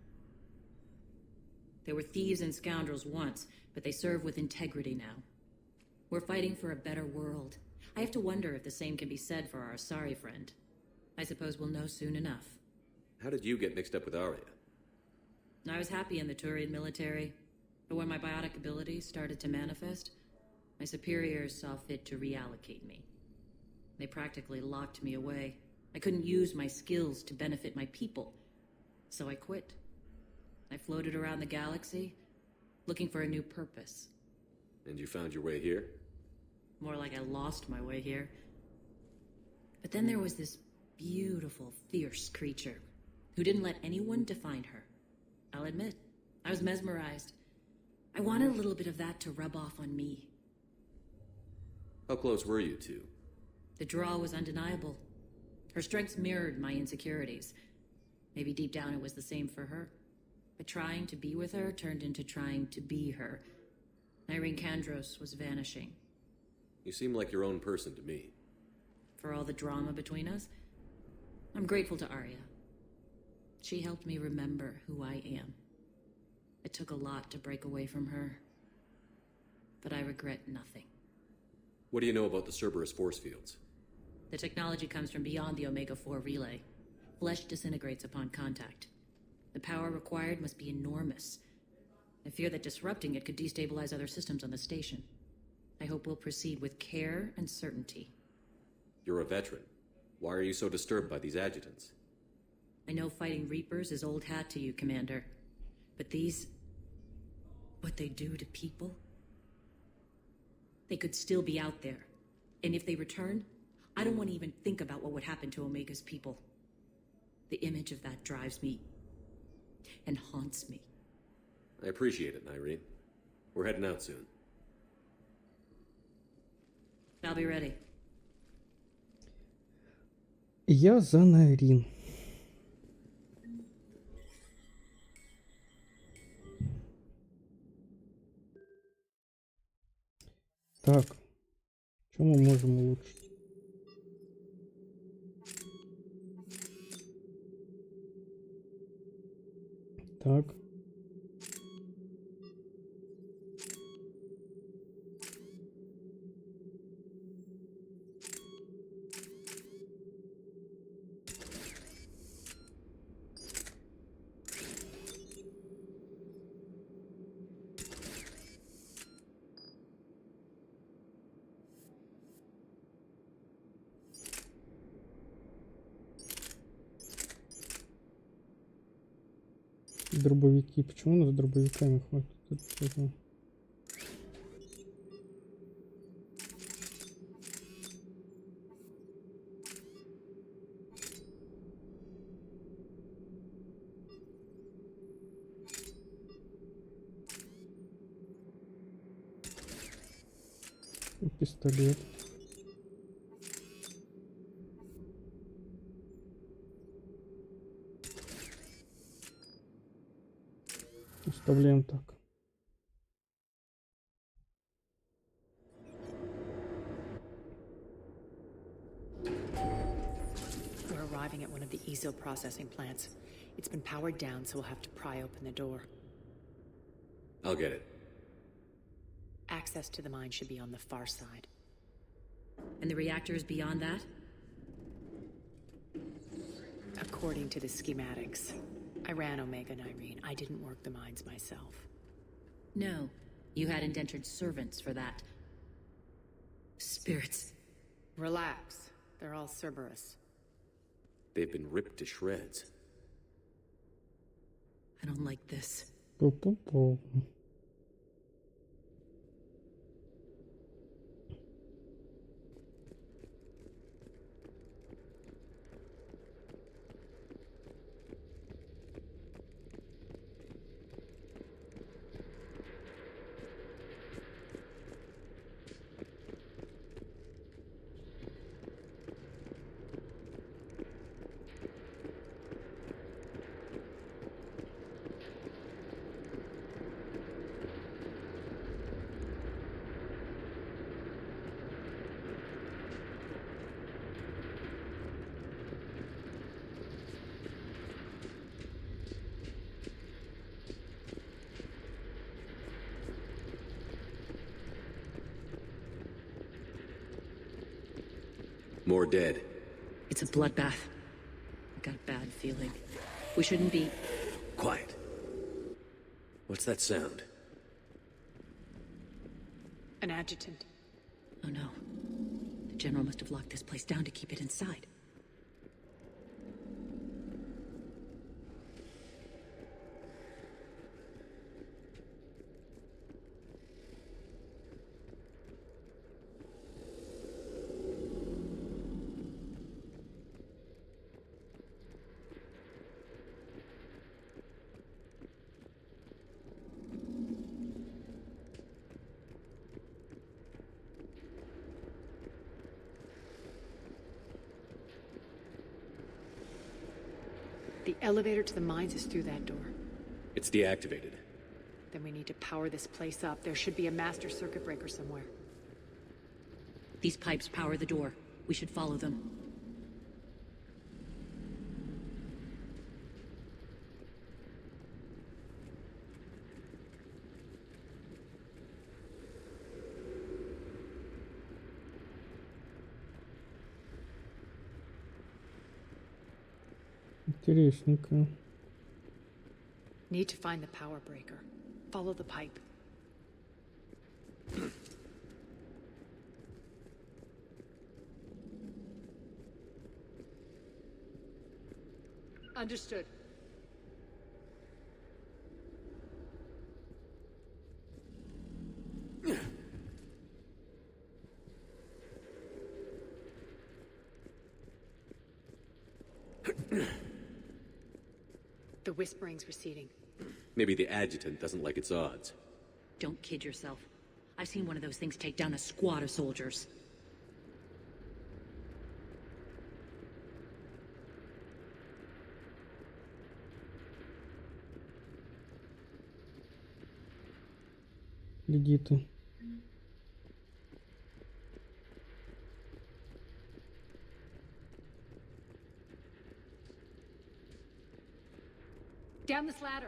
They were thieves and scoundrels once, but they serve with integrity now. We're fighting for a better world. I have to wonder if the same can be said for our Asari friend. I suppose we'll know soon enough. How did you get mixed up with Arya? I was happy in the Turian military, but when my biotic abilities started to manifest, my superiors saw fit to reallocate me. They practically locked me away. I couldn't use my skills to benefit my people, so I quit. I floated around the galaxy, looking for a new purpose. And you found your way here? More like I lost my way here. But then there was this beautiful, fierce creature who didn't let anyone define her. I'll admit, I was mesmerized. I wanted a little bit of that to rub off on me. How close were you two? The draw was undeniable. Her strengths mirrored my insecurities. Maybe deep down it was the same for her. But trying to be with her turned into trying to be her. Irene Kandros was vanishing. You seem like your own person to me. For all the drama between us, I'm grateful to Arya. She helped me remember who I am. It took a lot to break away from her, but I regret nothing. What do you know about the Cerberus force fields? The technology comes from beyond the Omega-4 relay. Flesh disintegrates upon contact. The power required must be enormous. I fear that disrupting it could destabilize other systems on the station. I hope we'll proceed with care and certainty. You're a veteran. Why are you so disturbed by these adjutants? I know fighting Reapers is old hat to you, Commander. But these... what they do to people? They could still be out there. And if they return, I don't want to even think about what would happen to Omega's people. The image of that drives me and haunts me. I appreciate it, Nyreen. We're heading out soon. I'll be ready. Я за Найрин. Что мы можем улучшить? Так. Дробовики. Почему у нас дробовиками хватит? Это... Пистолет. Оставляем так. We're arriving at one of the ESO processing plants. It's been powered down, so we'll have to pry open the door. I'll get it. Access to the mine should be on the far side. And the reactor is beyond that? According to the schematics. I ran Omega and Irene. I didn't work the mines myself. No. You had indentured servants for that. Spirits. Relax. They're all Cerberus. They've been ripped to shreds. I don't like this. Пу-пу-пу. More dead. It's a bloodbath. I got a bad feeling. We shouldn't be... Quiet. What's that sound? An adjutant. Oh no. The General must have locked this place down to keep it inside. The elevator to the mines is through that door. It's deactivated. Then we need to power this place up. There should be a master circuit breaker somewhere. These pipes power the door. We should follow them. Интересненько. Need to find the power breaker. Follow the pipe. Understood. The whispering's receding. Maybe the adjutant doesn't like its odds. Don't kid yourself. I've seen one of those things take down a squad of soldiers. Иди ты. Down this ladder.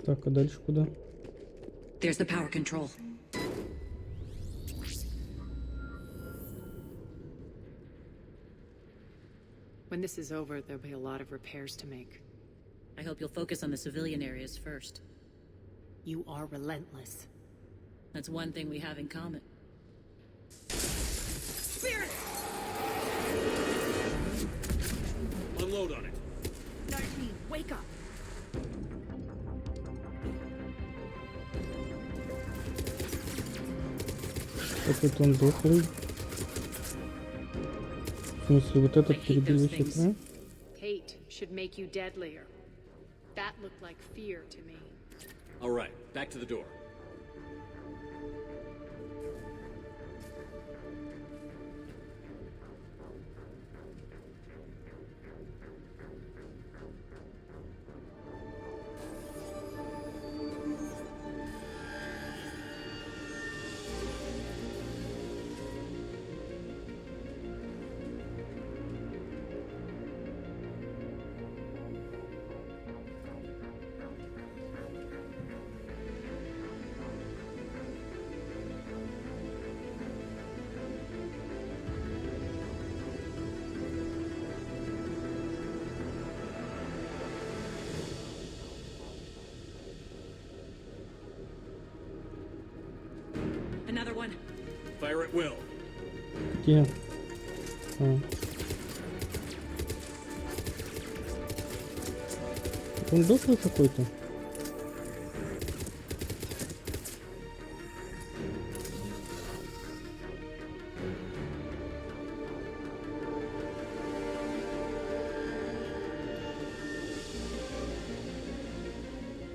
Так, а дальше куда? There's the power control. When this is over, there'll be a lot of repairs to make. I hope you'll focus on the civilian areas first. You are relentless. That's one thing we have in common. Spirit! Unload on it. 19, wake up! Так вот он дохлый. В смысле, вот этот перебил весь экран? Hate should make you deadlier. That looked like fear to me. All right, back to the door. Another one. Fire at will. Где? А. Он дохлый какой-то?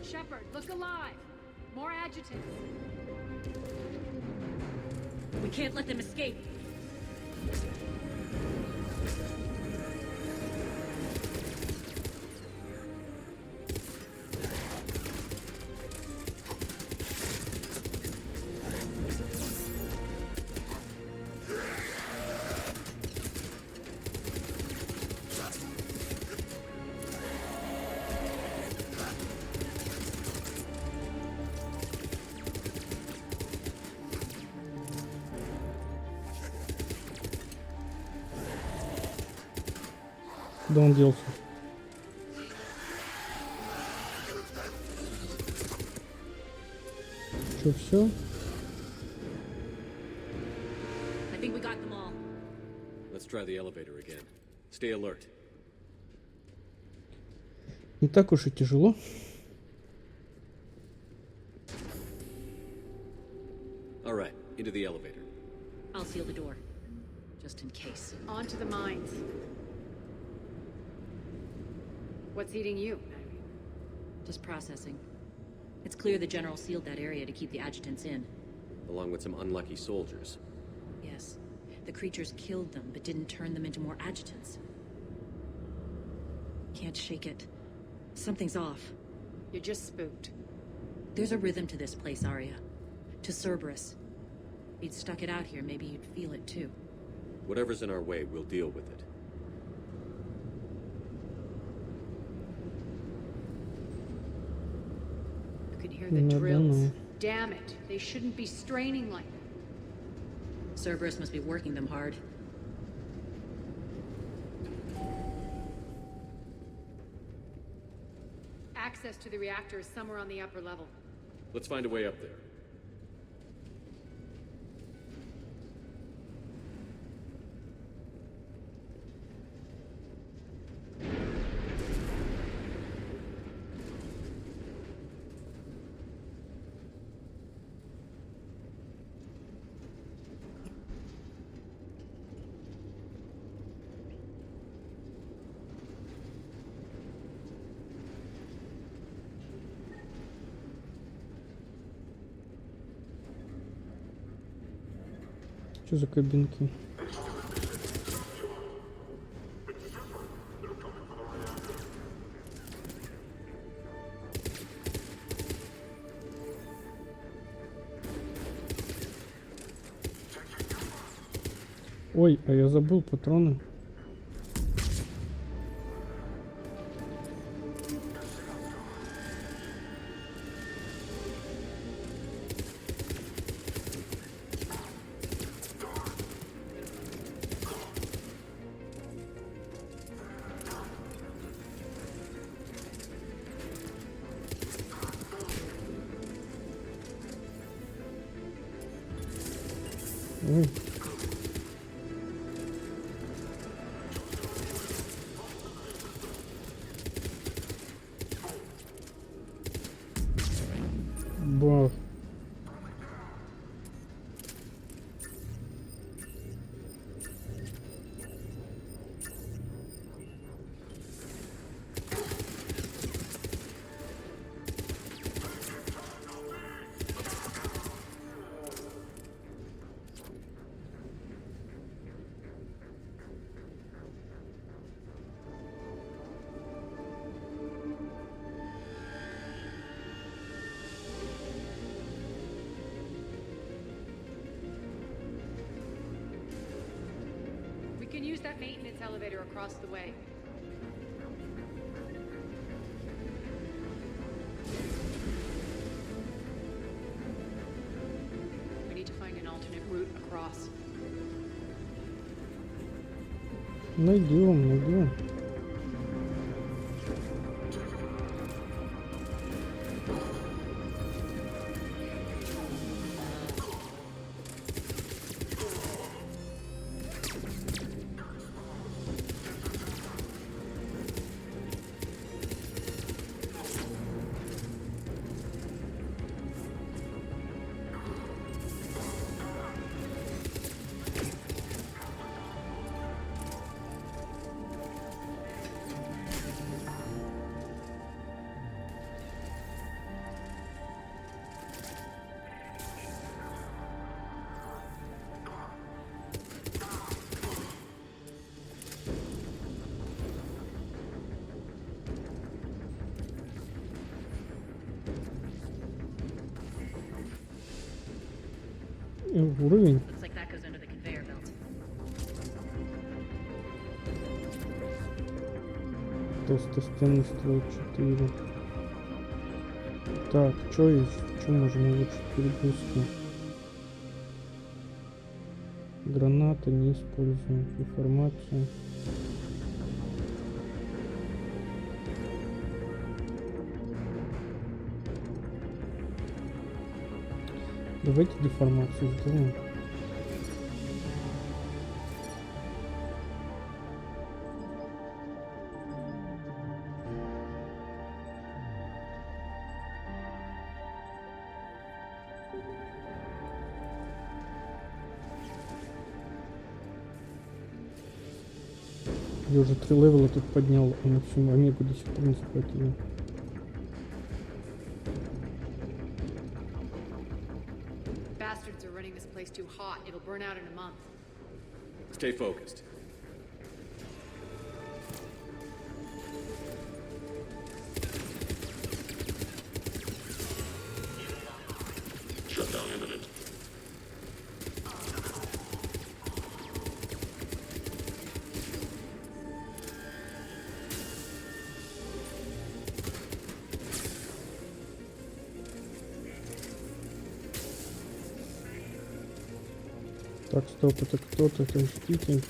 Shepard, look alive. More adjutants. We can't let them escape. Куда он делся? Что, все? I think we got them all. Let's try the elevator again. Stay alert. Не так уж и тяжело. All right, into the elevator. I'll seal the door, just in case. On to the mines. What's eating you? Just processing. It's clear the General sealed that area to keep the adjutants in. Along with some unlucky soldiers. Yes. The creatures killed them, but didn't turn them into more adjutants. Can't shake it. Something's off. You're just spooked. There's a rhythm to this place, Arya. To Cerberus. If you'd stuck it out here, maybe you'd feel it too. Whatever's in our way, we'll deal with it. You can hear the drills. Damn it. They shouldn't be straining like that. Cerberus must be working them hard. Access to the reactor is somewhere on the upper level. Let's find a way up there. Что за кабинки? Ой, а я забыл патроны. Ой. Бах. We can use that maintenance elevator across the way. We need to find an alternate route across. Найдем. Уровень. Looks like that goes under the conveyor belt. Толстостенный ствол 4. Так, что есть? Что можем улучшить перегрузку? Граната не используем. Деформацию. Давайте деформацию сделаем. Я уже 3 левела тут поднял, а на всю Омегу до сих пор не схватил. Bastards are running this place too hot. It'll burn out in a month. Stay focused. Shutdown imminent. Так, стоп, это кто-то, это мститель.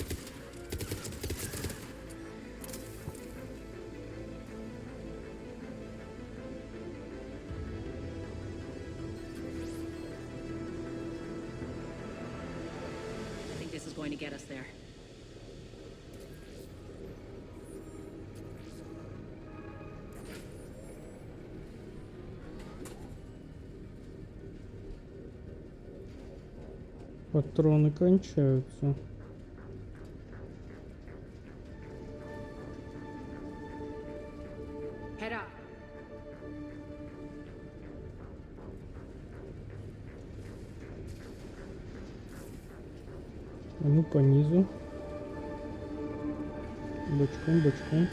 I think this is going to get us there. Патроны кончаются. Head up. А ну по низу. Бочком, бочком.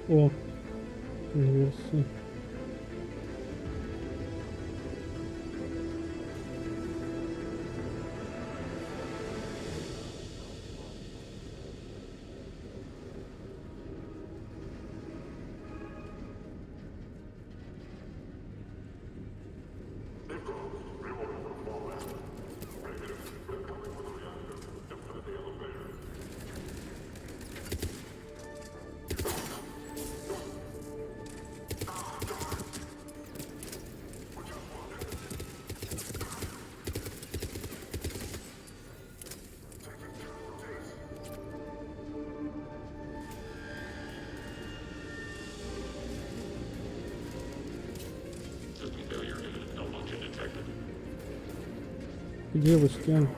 О, инверсия. Где вы, с кем?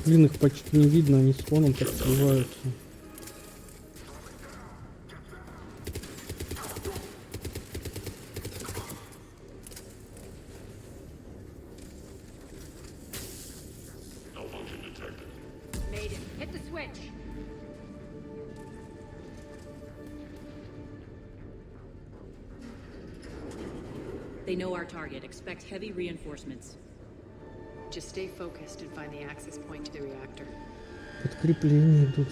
Блин, их почти не видно, они с фоном так скрываются. They know our target. Expect heavy reinforcements. Just stay focused and find the access point to the reactor. Подкрепления идут.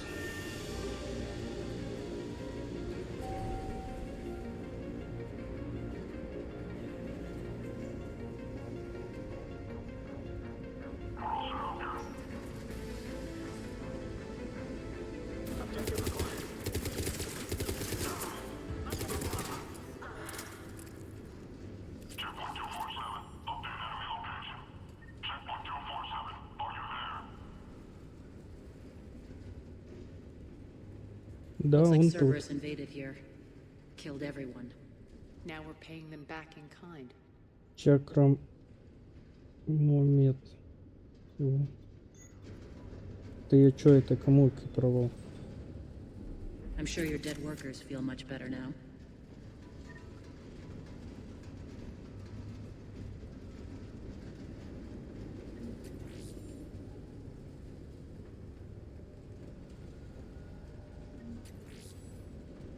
Да, Looks like он тут. Cerberus invaded here. Killed everyone. Now we're paying them back in kind. Чакрам момент. Да я чё это кому экипировал? I'm sure your dead workers feel much better now.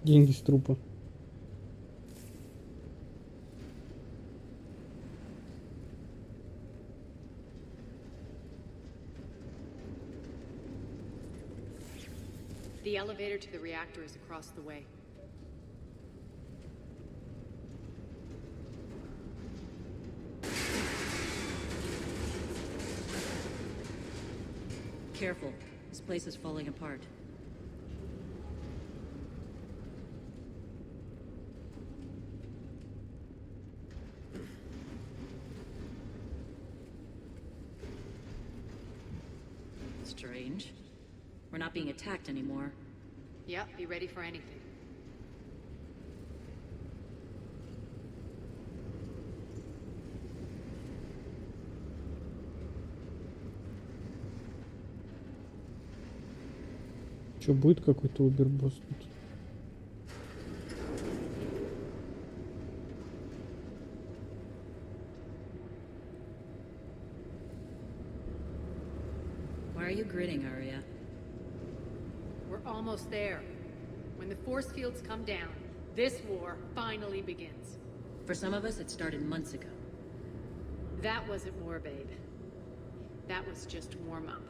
Деньги с трупа. The elevator to the reactor is across the way. Careful. This place is falling apart. Strange. We're not being attacked anymore. Yep, be ready for anything. Чё, будет какой-то убербосс тут? Why are you grinning, Arya? We're almost there. When the force fields come down, this war finally begins. For some of us, it started months ago. That wasn't war, babe. That was just warm-up.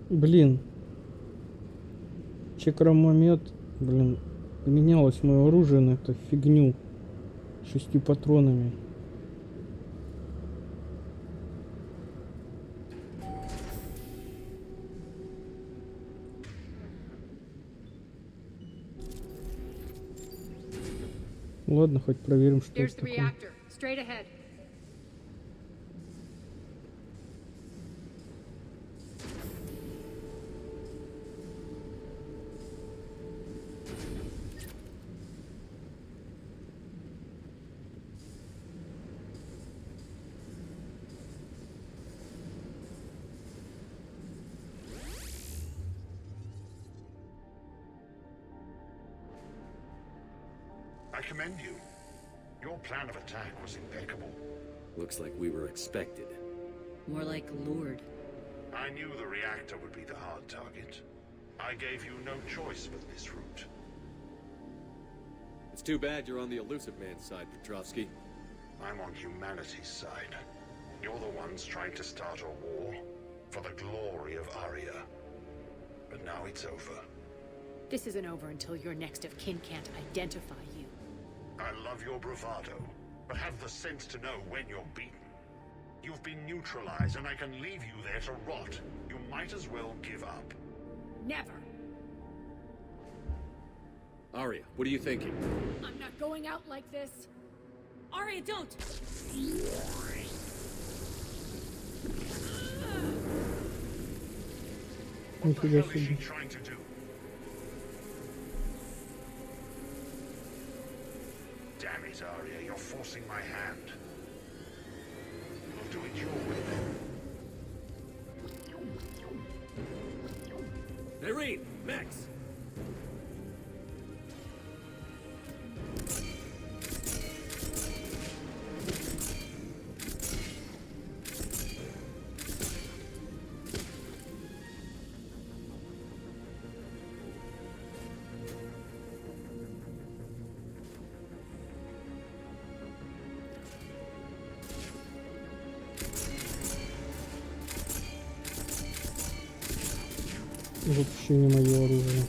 Блин. Чакрамомет, блин, поменялось мое оружие на эту фигню. 6 патронами. Ладно, хоть проверим, что There's это the такое. reactor. Straight ahead. I commend you. Your plan of attack was impeccable. Looks like we were expected. More like lured. I knew the reactor would be the hard target. I gave you no choice but this route. It's too bad you're on the elusive man's side, Petrovsky. I'm on humanity's side. You're the ones trying to start a war for the glory of Aria. But now it's over. This isn't over until your next of kin can't identify you. I love your bravado, but have the sense to know when you're beaten. You've been neutralized, and I can leave you there to rot. You might as well give up. Never. Aria, what are you thinking? I'm not going out like this. Aria, don't! What the hell is she trying to do? Damn it, Aria, you're forcing my hand. We'll do it your way then. Irene, Max! Вообще не мое оружие.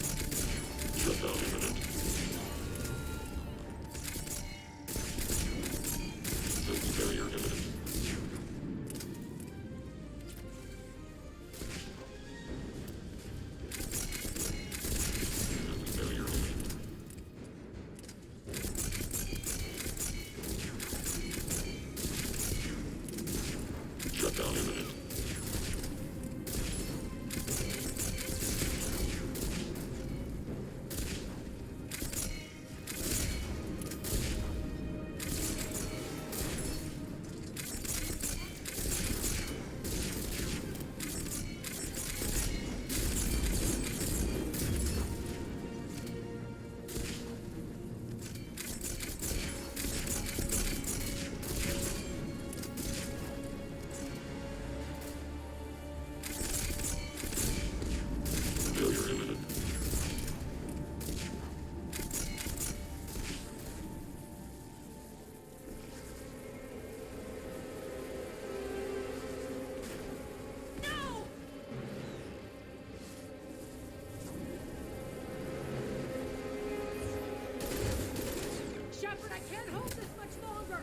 Shepard, I can't hold this much longer!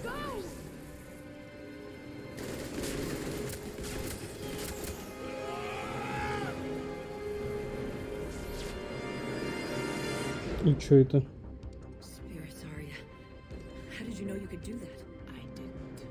Go! И чё это? Spirits, Aria. How did you know you could do that? I didn't.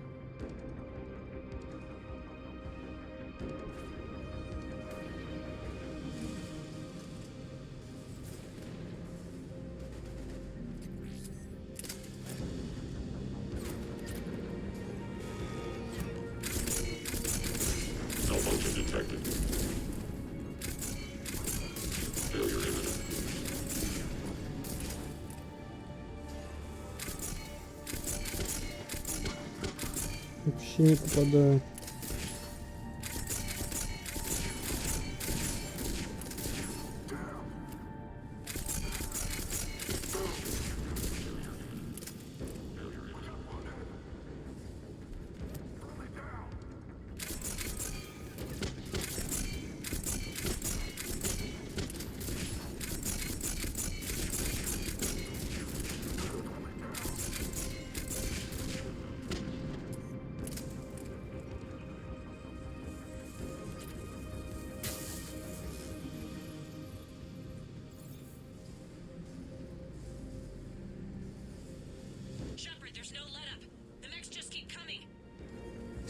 Malfunction detected. Failure imminent. Вообще не попадаю.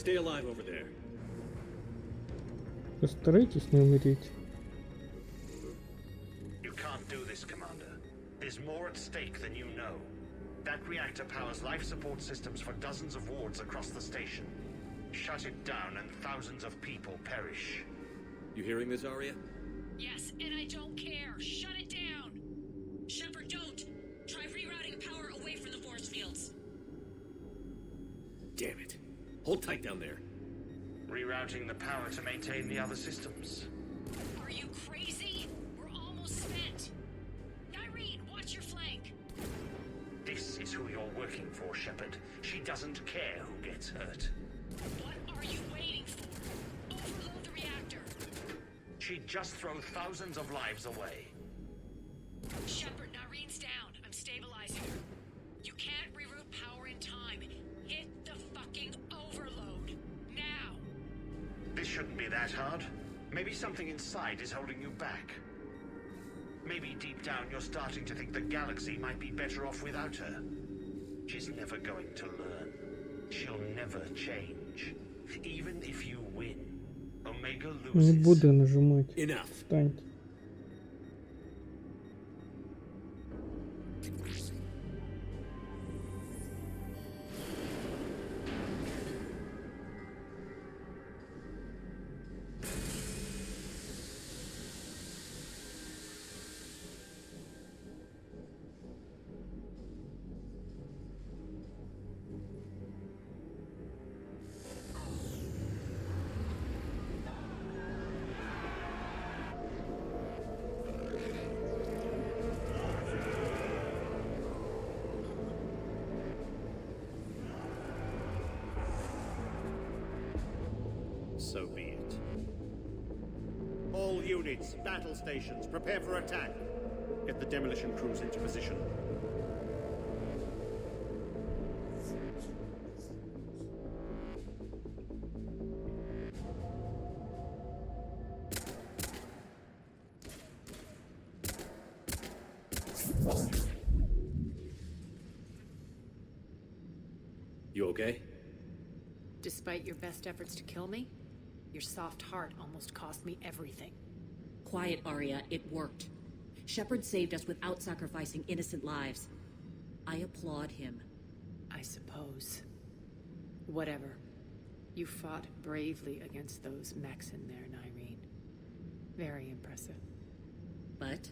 Stay alive over there. Постарайтесь не умереть. You can't do this, Commander. There's more at stake than you know. That reactor powers life support systems for dozens of wards across the station. Shut it down and thousands of people perish. You hearing this, Arya? Yes, and I don't care. Shut it down. Shepard, don't. Try rerouting power away from the force fields. Damn it. Hold tight down there. Rerouting the power to maintain the other systems. Are you crazy? We're almost spent. Nyreen, watch your flank. This is who you're working for, Shepard. She doesn't care who gets hurt. What are you waiting for? Overload the reactor. She'd just throw thousands of lives away. Shepard, Nyreen's down. I'm stabilizing her. You can't reroute power in time. Hit the fucking overload. Now. This shouldn't be that hard. Maybe something inside is holding you back. Maybe deep down you're starting to think the galaxy might be better off without her. She's never going to learn. She'll never change. Even if you win, Omega Не loses. буду нажимать. Enough. Встаньте. So be it. All units, battle stations, prepare for attack. Get the demolition crews into position. You okay? Despite your best efforts to kill me, your soft heart almost cost me everything. Quiet, Arya. It worked. Shepard saved us without sacrificing innocent lives. I applaud him. I suppose. Whatever. You fought bravely against those mechs in there, Nyreen. Very impressive. But?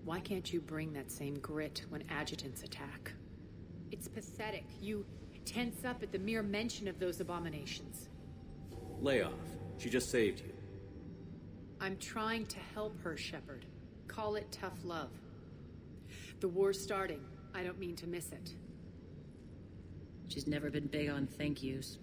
Why can't you bring that same grit when adjutants attack? It's pathetic. You tense up at the mere mention of those abominations. Lay off. She just saved you. I'm trying to help her, Shepard. Call it tough love. The war's starting. I don't mean to miss it. She's never been big on thank yous.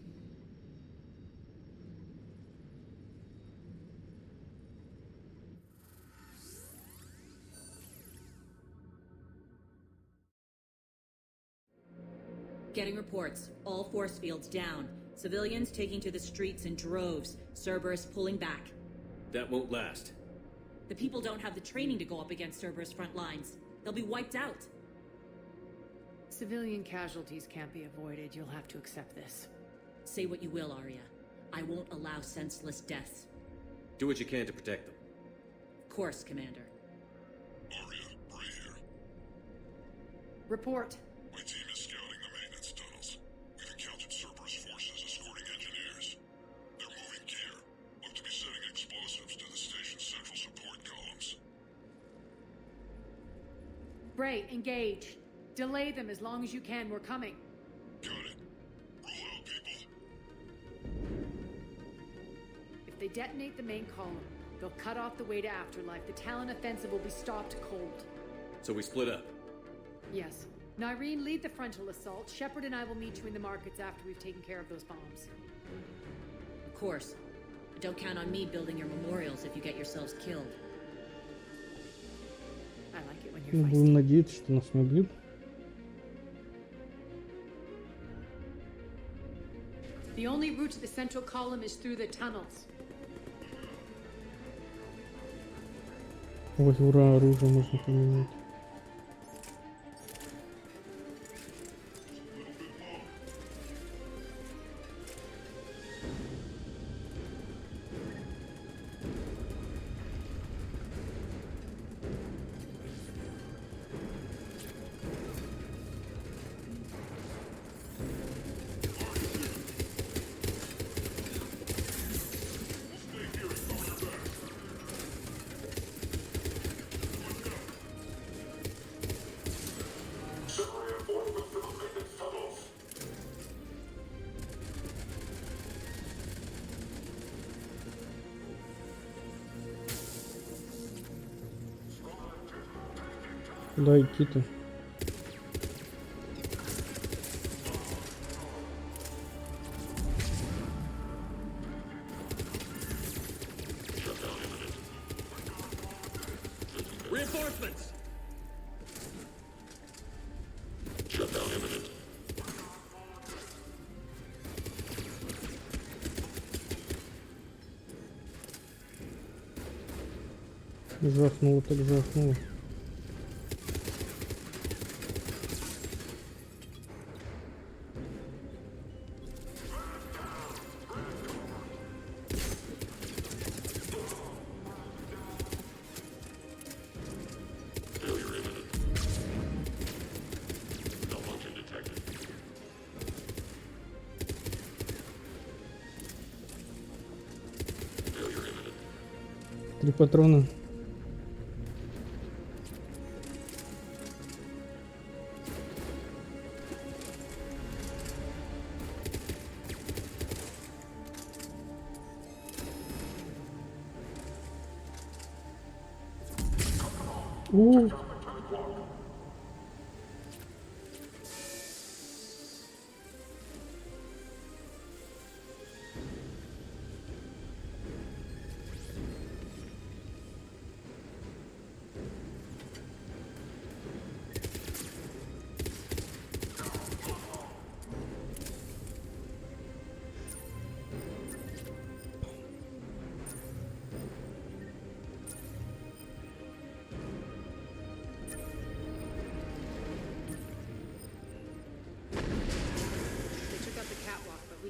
Getting reports. All force fields down. Civilians taking to the streets in droves. Cerberus pulling back. That won't last. The people don't have the training to go up against Cerberus front lines. They'll be wiped out. Civilian casualties can't be avoided. You'll have to accept this. Say what you will, Arya. I won't allow senseless deaths. Do what you can to protect them. Of course, Commander. Arya, Bray here. Report. My team is scouting the maintenance tunnels. We've encountered Cerberus forces escorting engineers. They're moving gear. Look to be setting explosives to the station's central support columns. Bray, engage. Delay them as long as you can. We're coming. Got it. Roll out, people. If they detonate the main column, they'll cut off the way to Afterlife. The Talon offensive will be stopped cold. So we split up. Yes. Nyreen, lead the frontal assault. Shepard and I will meet you in the markets after we've taken care of those bombs. Of course. But don't count on me building your memorials if you get yourselves killed. I like it when you're Ну, feisty. будем надеяться, что нас не убьют. The only route to the central column is through the tunnels. Ой, ура, оружие можно поменять. Куда идти-то? Reinforcements! Жахнуло, так жахнуло. Три патрона.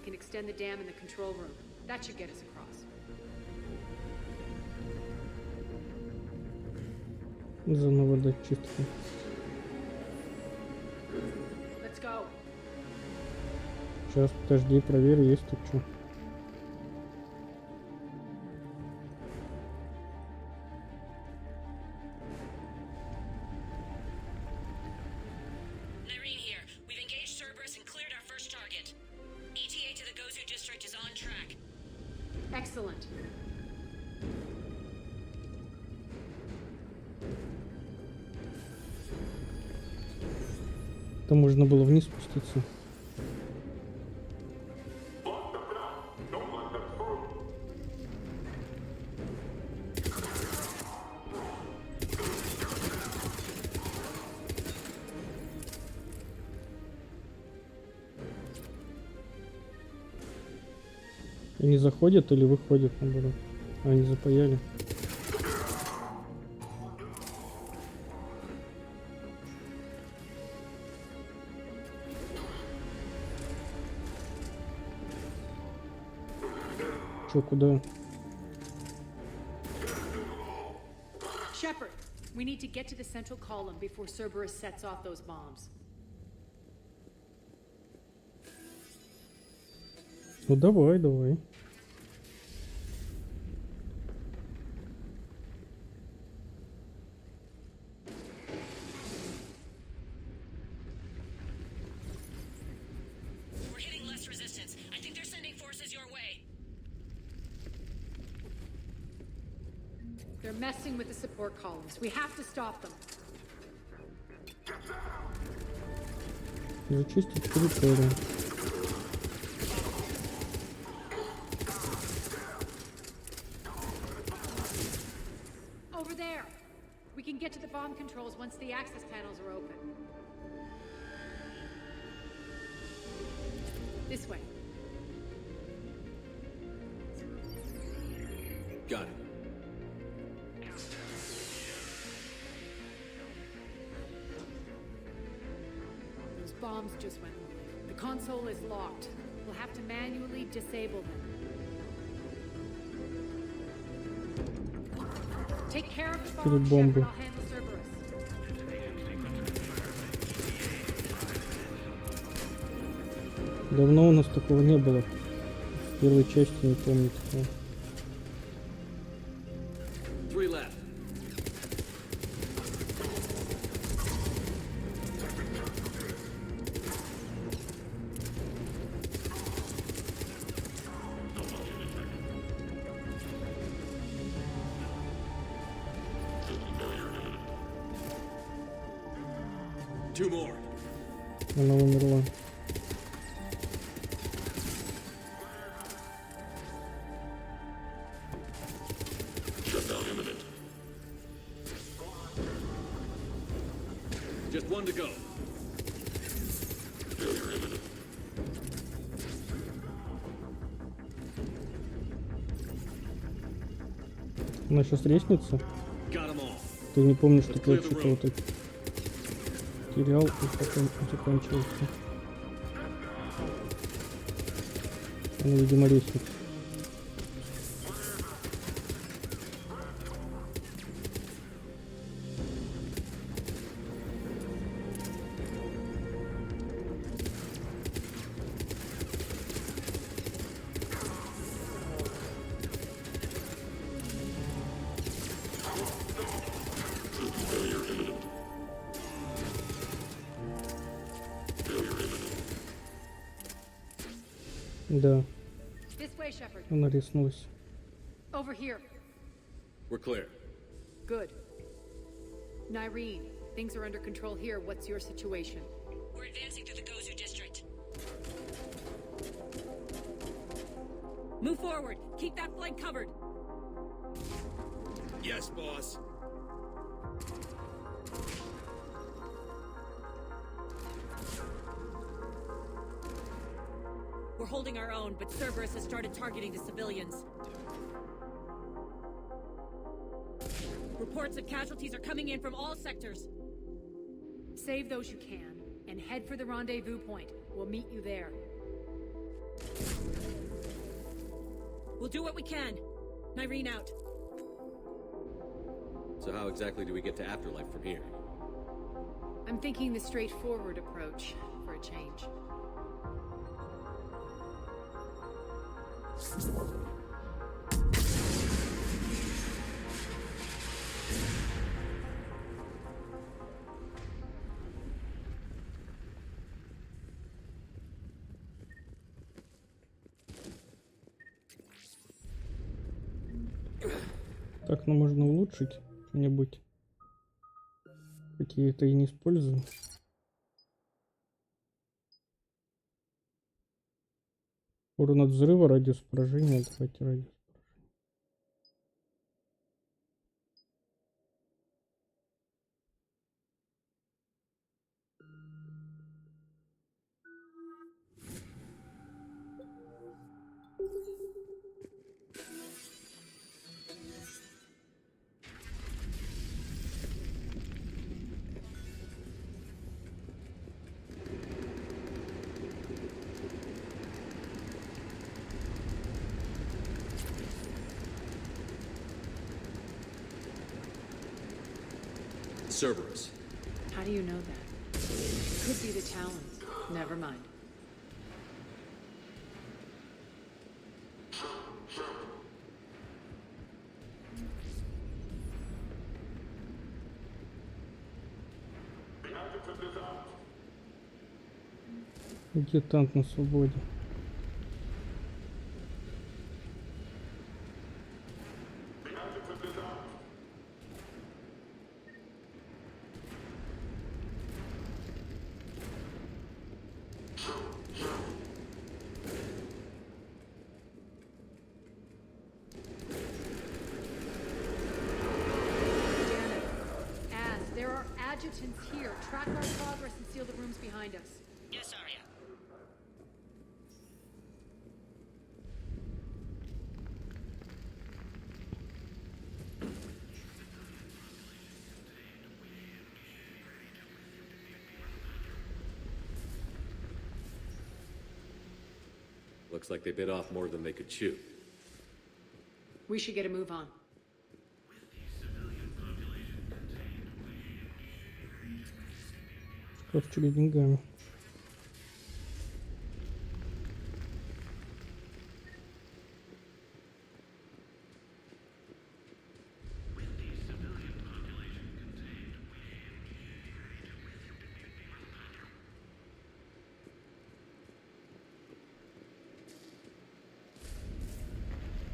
Extend the dam in the control room. That should get us across. Заново дать чистку. Let's go. Сейчас, подожди, проверь, есть тут что. Excellent. Там можно было вниз спуститься. Они заходят или выходят, наоборот? Они запаяли. Чё, куда? Shepard, we need to get to the central column before Cerberus sets off those bombs. Ну давай, давай. We're hitting less resistance. I think they're sending forces your way. They're messing with the support columns. We have to stop them. Зачистить территорию. Over there. We can get to the bomb controls once the access panels are open. This way. Got it. Those bombs just went live. The console is locked. We'll have to manually disable them. Take care of the bomb, Shepard. I'll handle Cerberus. Давно у нас такого не было. В первой части не помню такого. 3 left. Two more. Она умерла. Just one to go. Она сейчас резнится. Got 'em all. Ты не помнишь, что я что-то вот это терял и потом закончился. Она, видимо, резнится. Да. This way, Shepard. Она риснулась. Over here. We're clear. Good. Nyreen, things are under control here. What's your situation? We're advancing through the Gozu district. Move forward. Keep that flank covered. Yes, boss. We're holding our own, but Cerberus has started targeting the civilians. Reports of casualties are coming in from all sectors. Save those you can, and head for the rendezvous point. We'll meet you there. We'll do what we can. Nyreen out. So how exactly do we get to Afterlife from here? I'm thinking the straightforward approach for a change. Так, ну можно улучшить что-нибудь. Какие-то и не использую. Урон от взрыва, радиус поражения. Давайте радиус. Cerberus. How do you know that? Could be the Talons. Never mind. Дилетант на свободе. Adjutants here. Track our progress and seal the rooms behind us. Yes, Arya. Looks like they bit off more than they could chew. We should get a move on. Шкафчик с деньгами.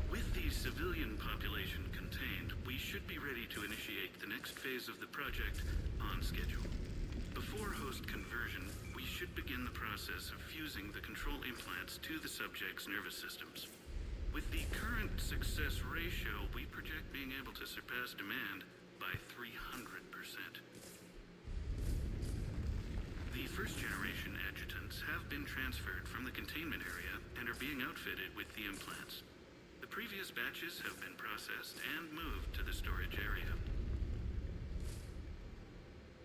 With the civilian population contained, we should be ready to initiate the next phase of the project on schedule. Before host conversion, we should begin the process of fusing the control implants to the subject's nervous systems. With the current success ratio, we project being able to surpass demand by 300%. The first-generation adjutants have been transferred from the containment area and are being outfitted with the implants. The previous batches have been processed and moved to the storage area.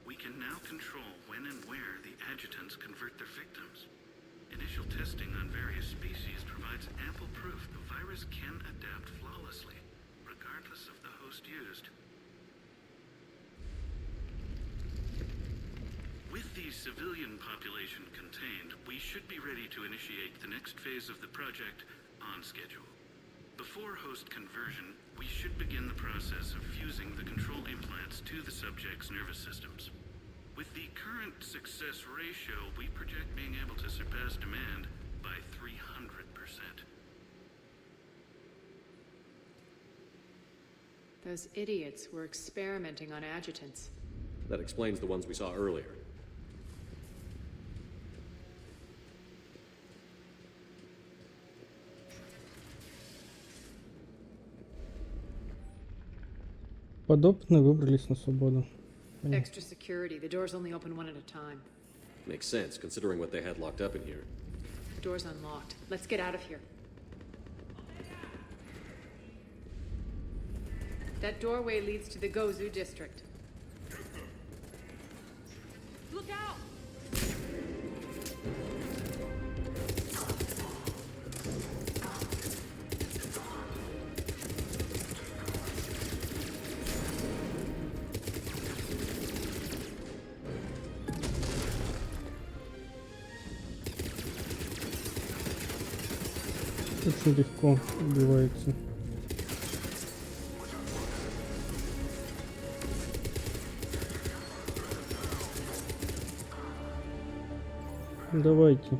We can now control when and where the adjutants convert their victims. Initial testing on various species provides ample proof the virus can adapt flawlessly, regardless of the host used. With the civilian population contained, we should be ready to initiate the next phase of the project on schedule. Before host conversion, we should begin the process of fusing the control implants to the subject's nervous systems. With the current success ratio, we project being able to surpass demand by 300%. Those idiots were experimenting on adjutants. That explains the ones we saw earlier. Подопытные выбрались на свободу. Extra security. The doors only open one at a time. Makes sense, considering what they had locked up in here. Door's unlocked. Let's get out of here. That doorway leads to the Gozu district. Look out! Очень легко убивается. Давайте.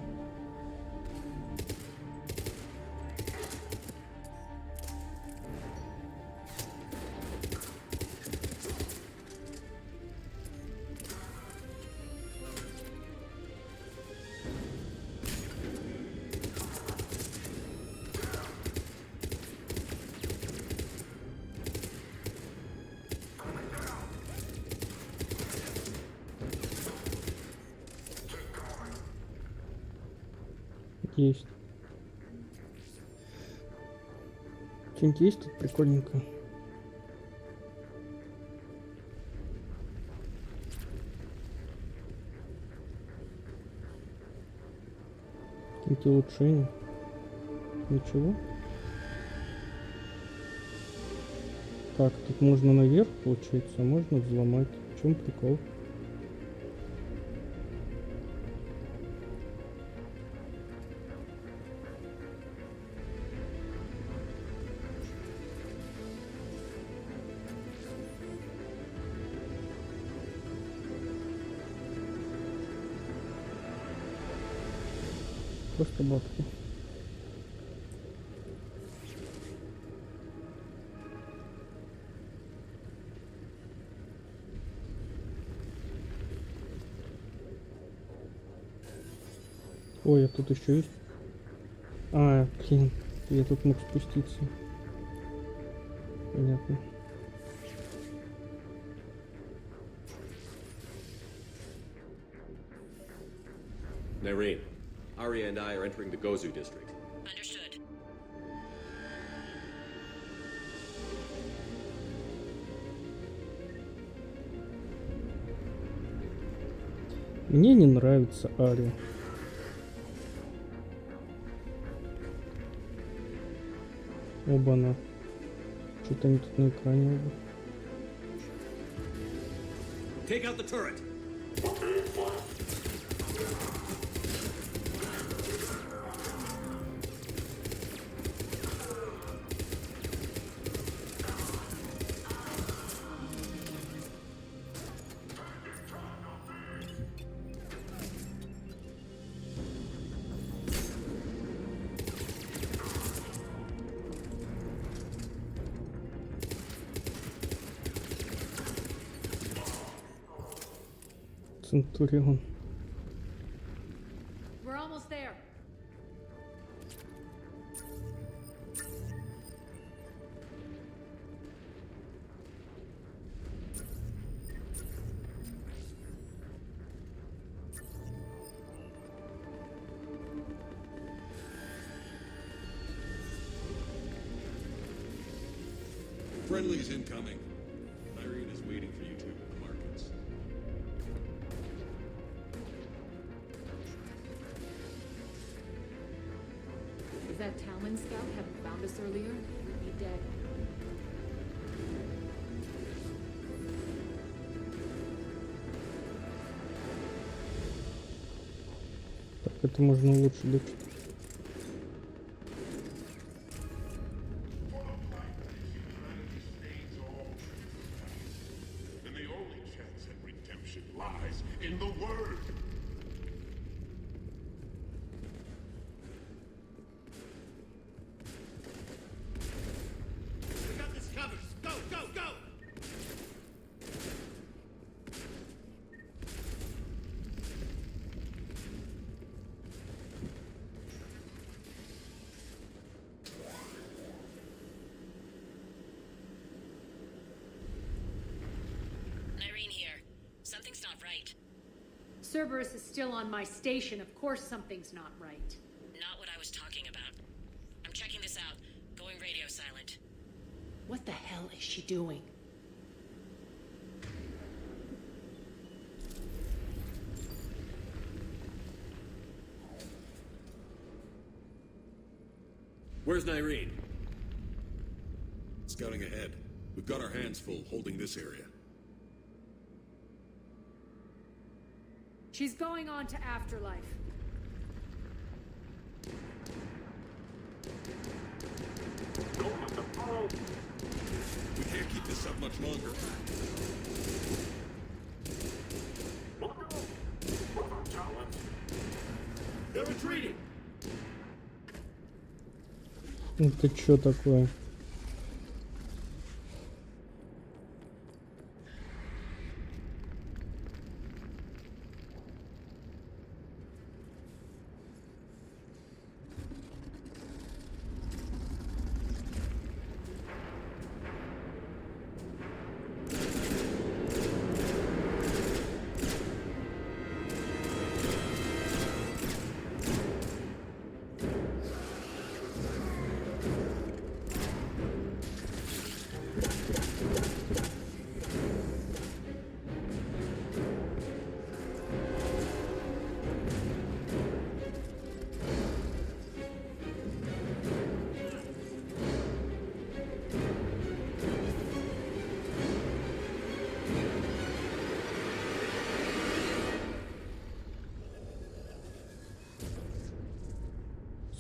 Есть. Что-нибудь есть тут прикольненько? Какие улучшения? Ничего. Так, тут можно наверх, получается, можно взломать. В чем прикол? Просто бабки. Ой, а тут еще есть. А, блин, я тут мог спуститься. Понятно. Nairine, Arya and I are entering the Gozu district. Understood. Мне не нравится Ария. Оба-на. Что-то они тут на экране оба. Take out the turret. Центурион. We're almost there. Friendly's incoming. Irene is waiting for you two at the markets. Is that Talon scout hadn't found us earlier? We'd be dead. Так, это можно улучшить. In the word. We got this covered. Go, go, go! Irene here. Something's not right. Cerberus is still on my station. Of course something's not right. Not what I was talking about. I'm checking this out. Going radio silent. What the hell is she doing? Where's Irene? Scouting ahead. We've got our hands full holding this area. She's going on to Afterlife. We can't keep this up much longer. They're retreating. Это что такое?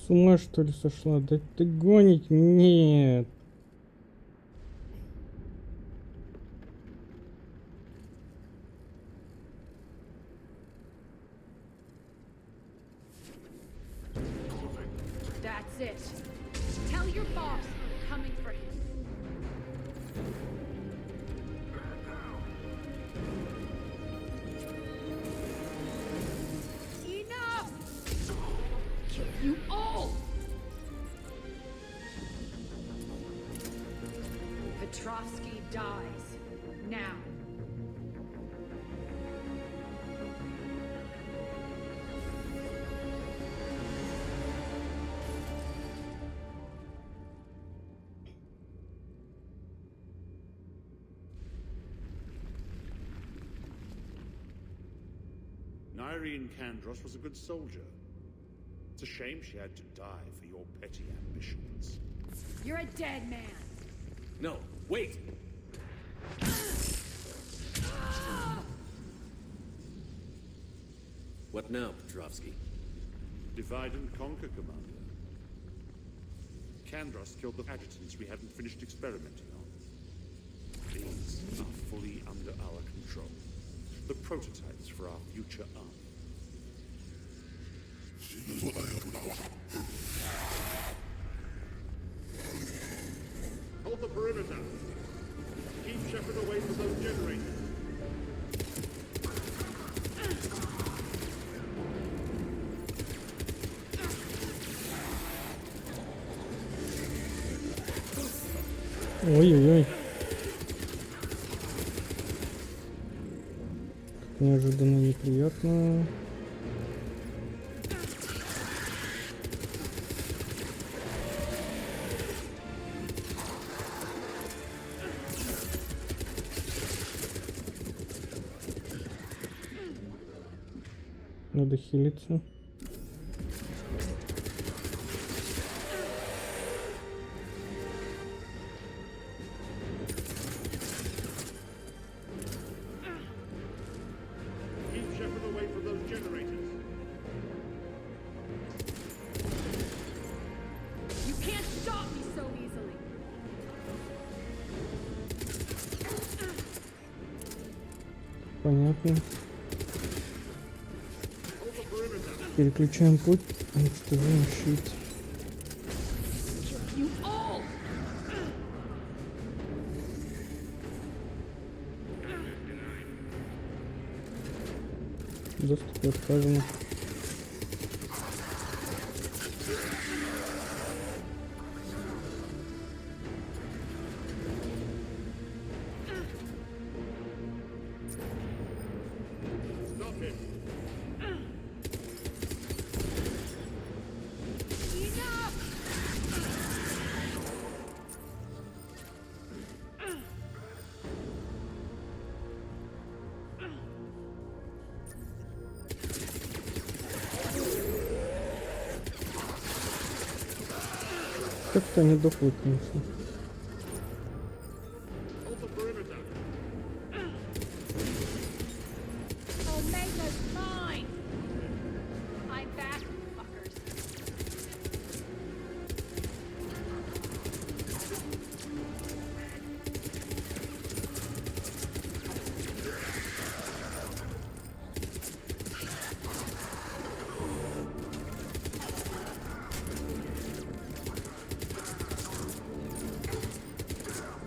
С ума что ли сошла? Да ты гонить? Нет. That's it. Tell your boss I'm coming for him. Enough! Kill you all! Petrovsky dies. Now. Irene Kandros was a good soldier. It's a shame she had to die for your petty ambitions. You're a dead man. No, wait! What now, Petrovsky? Divide and conquer, Commander. Kandros killed the adjutants we hadn't finished experimenting on. These are fully under our control. The prototypes for our future army. Hold the perimeter. Keep Shepard away from those generators. Ой-ой-ой. Неожиданно неприятно. Надо хилиться. Понятно. Переключаем путь, уничтожаем щит. Доступ отказано. Как-то не дохлый, конечно.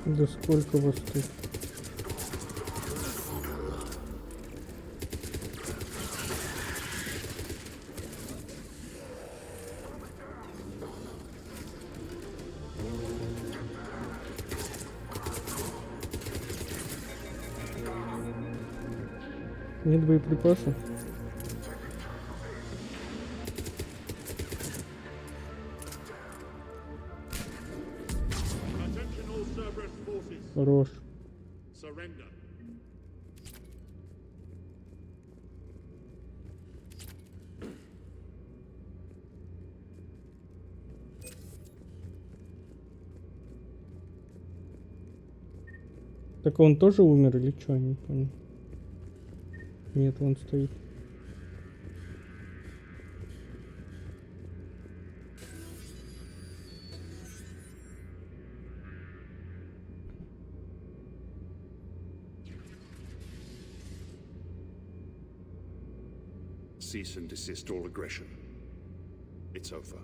Да сколько вас тут? Нет боеприпасов? Хорош. Так он тоже умер или что? Не понял. Нет, он стоит. Cease and desist all aggression. It's over.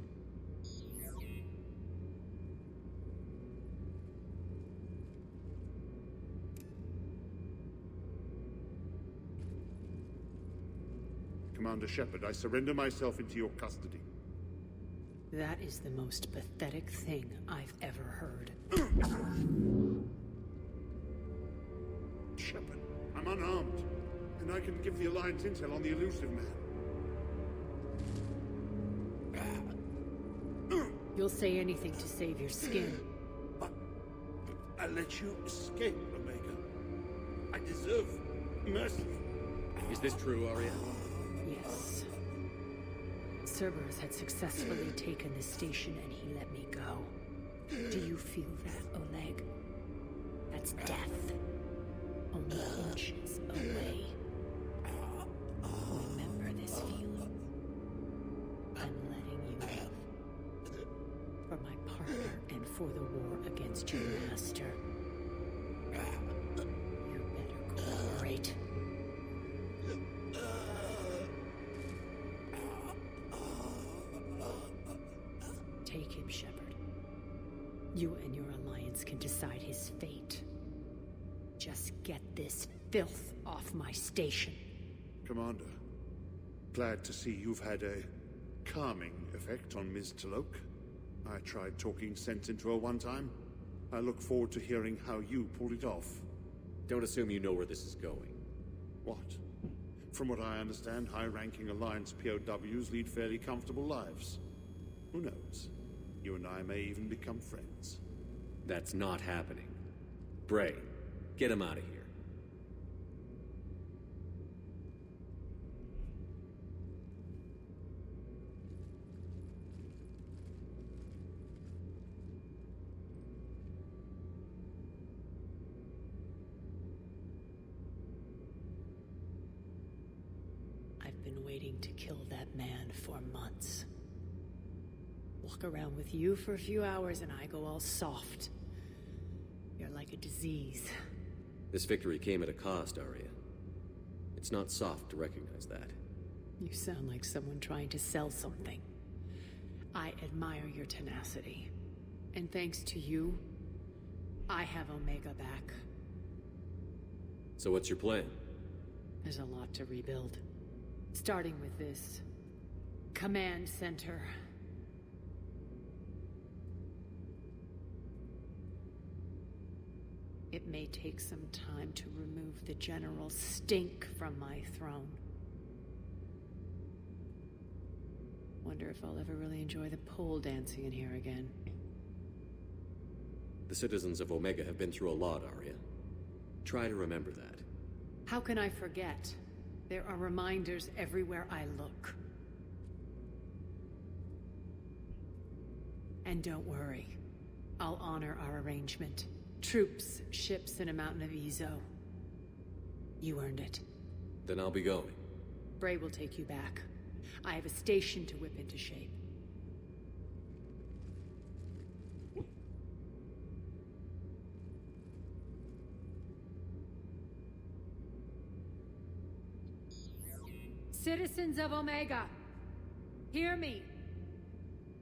Commander Shepard, I surrender myself into your custody. That is the most pathetic thing I've ever heard. Shepard, I'm unarmed, and I can give the Alliance intel on the elusive man. You'll say anything to save your skin. I let you escape, Omega. I deserve mercy. Is this true, Arya? Yes. Cerberus had successfully taken the station and he let me go. Do you feel that, Oleg? That's death. Only inches away. Remember this feeling. I'm letting you live. For my partner and for the war against your master. You better cooperate. Take him, Shepard. You and your alliance can decide his fate. Just get this filth off my station. Commander, glad to see you've had a calming effect on Ms. Talok. I tried talking sense into her one time. I look forward to hearing how you pulled it off. Don't assume you know where this is going. What? From what I understand, high-ranking Alliance POWs lead fairly comfortable lives. Who knows? You and I may even become friends. That's not happening. Bray, get him out of here. I've been waiting to kill that man for months. Walk around with you for a few hours and I go all soft. You're like a disease. This victory came at a cost, Arya. It's not soft to recognize that. You sound like someone trying to sell something. I admire your tenacity. And thanks to you, I have Omega back. So what's your plan? There's a lot to rebuild. Starting with this command center. It may take some time to remove the general stink from my throne. Wonder if I'll ever really enjoy the pole dancing in here again. The citizens of Omega have been through a lot, Arya. Try to remember that. How can I forget? There are reminders everywhere I look. And don't worry, I'll honor our arrangement. Troops, ships, and a mountain of Ezo. You earned it. Then I'll be going. Bray will take you back. I have a station to whip into shape. Citizens of Omega, hear me.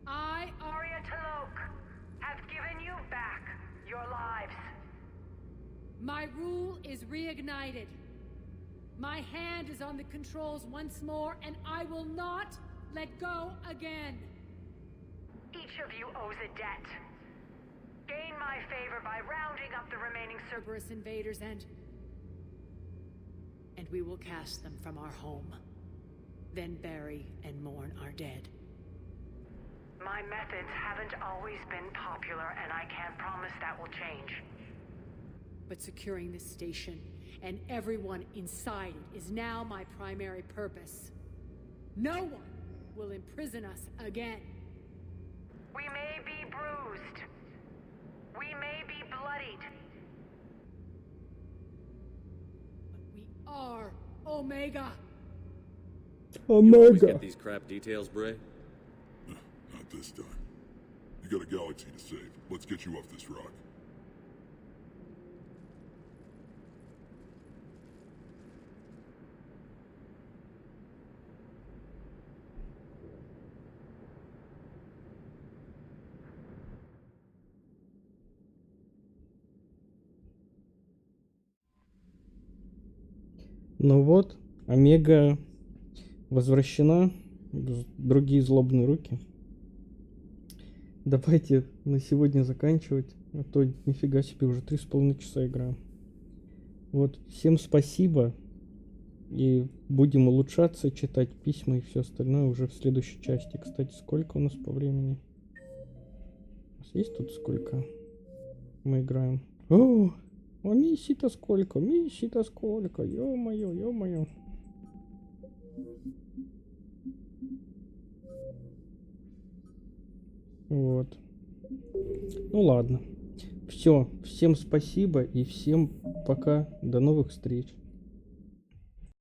I, Arya Talok, have given you back your lives. My rule is reignited. My hand is on the controls once more, and I will not let go again. Each of you owes a debt. Gain my favor by rounding up the remaining Cerberus invaders and we will cast them from our home. Then bury and mourn our dead. My methods haven't always been popular, and I can't promise that will change. But securing this station and everyone inside it is now my primary purpose. No one will imprison us again. We may be bruised. We may be bloodied. But we are Omega. You always get these crap details, Bray? Not this time. You got a galaxy to save. Let's get you off this rock. Ну вот, Омега возвращена в другие злобные руки. Давайте на сегодня заканчивать, а то нифига себе, уже 3,5 часа играем. Вот, всем спасибо, и будем улучшаться, читать письма и все остальное уже в следующей части. Кстати, сколько у нас по времени? У нас есть тут сколько мы играем? А миссий-то сколько? Миссий-то сколько? Ё-моё, ё-моё. Вот. Ну ладно. Все. Всем спасибо и всем пока. До новых встреч.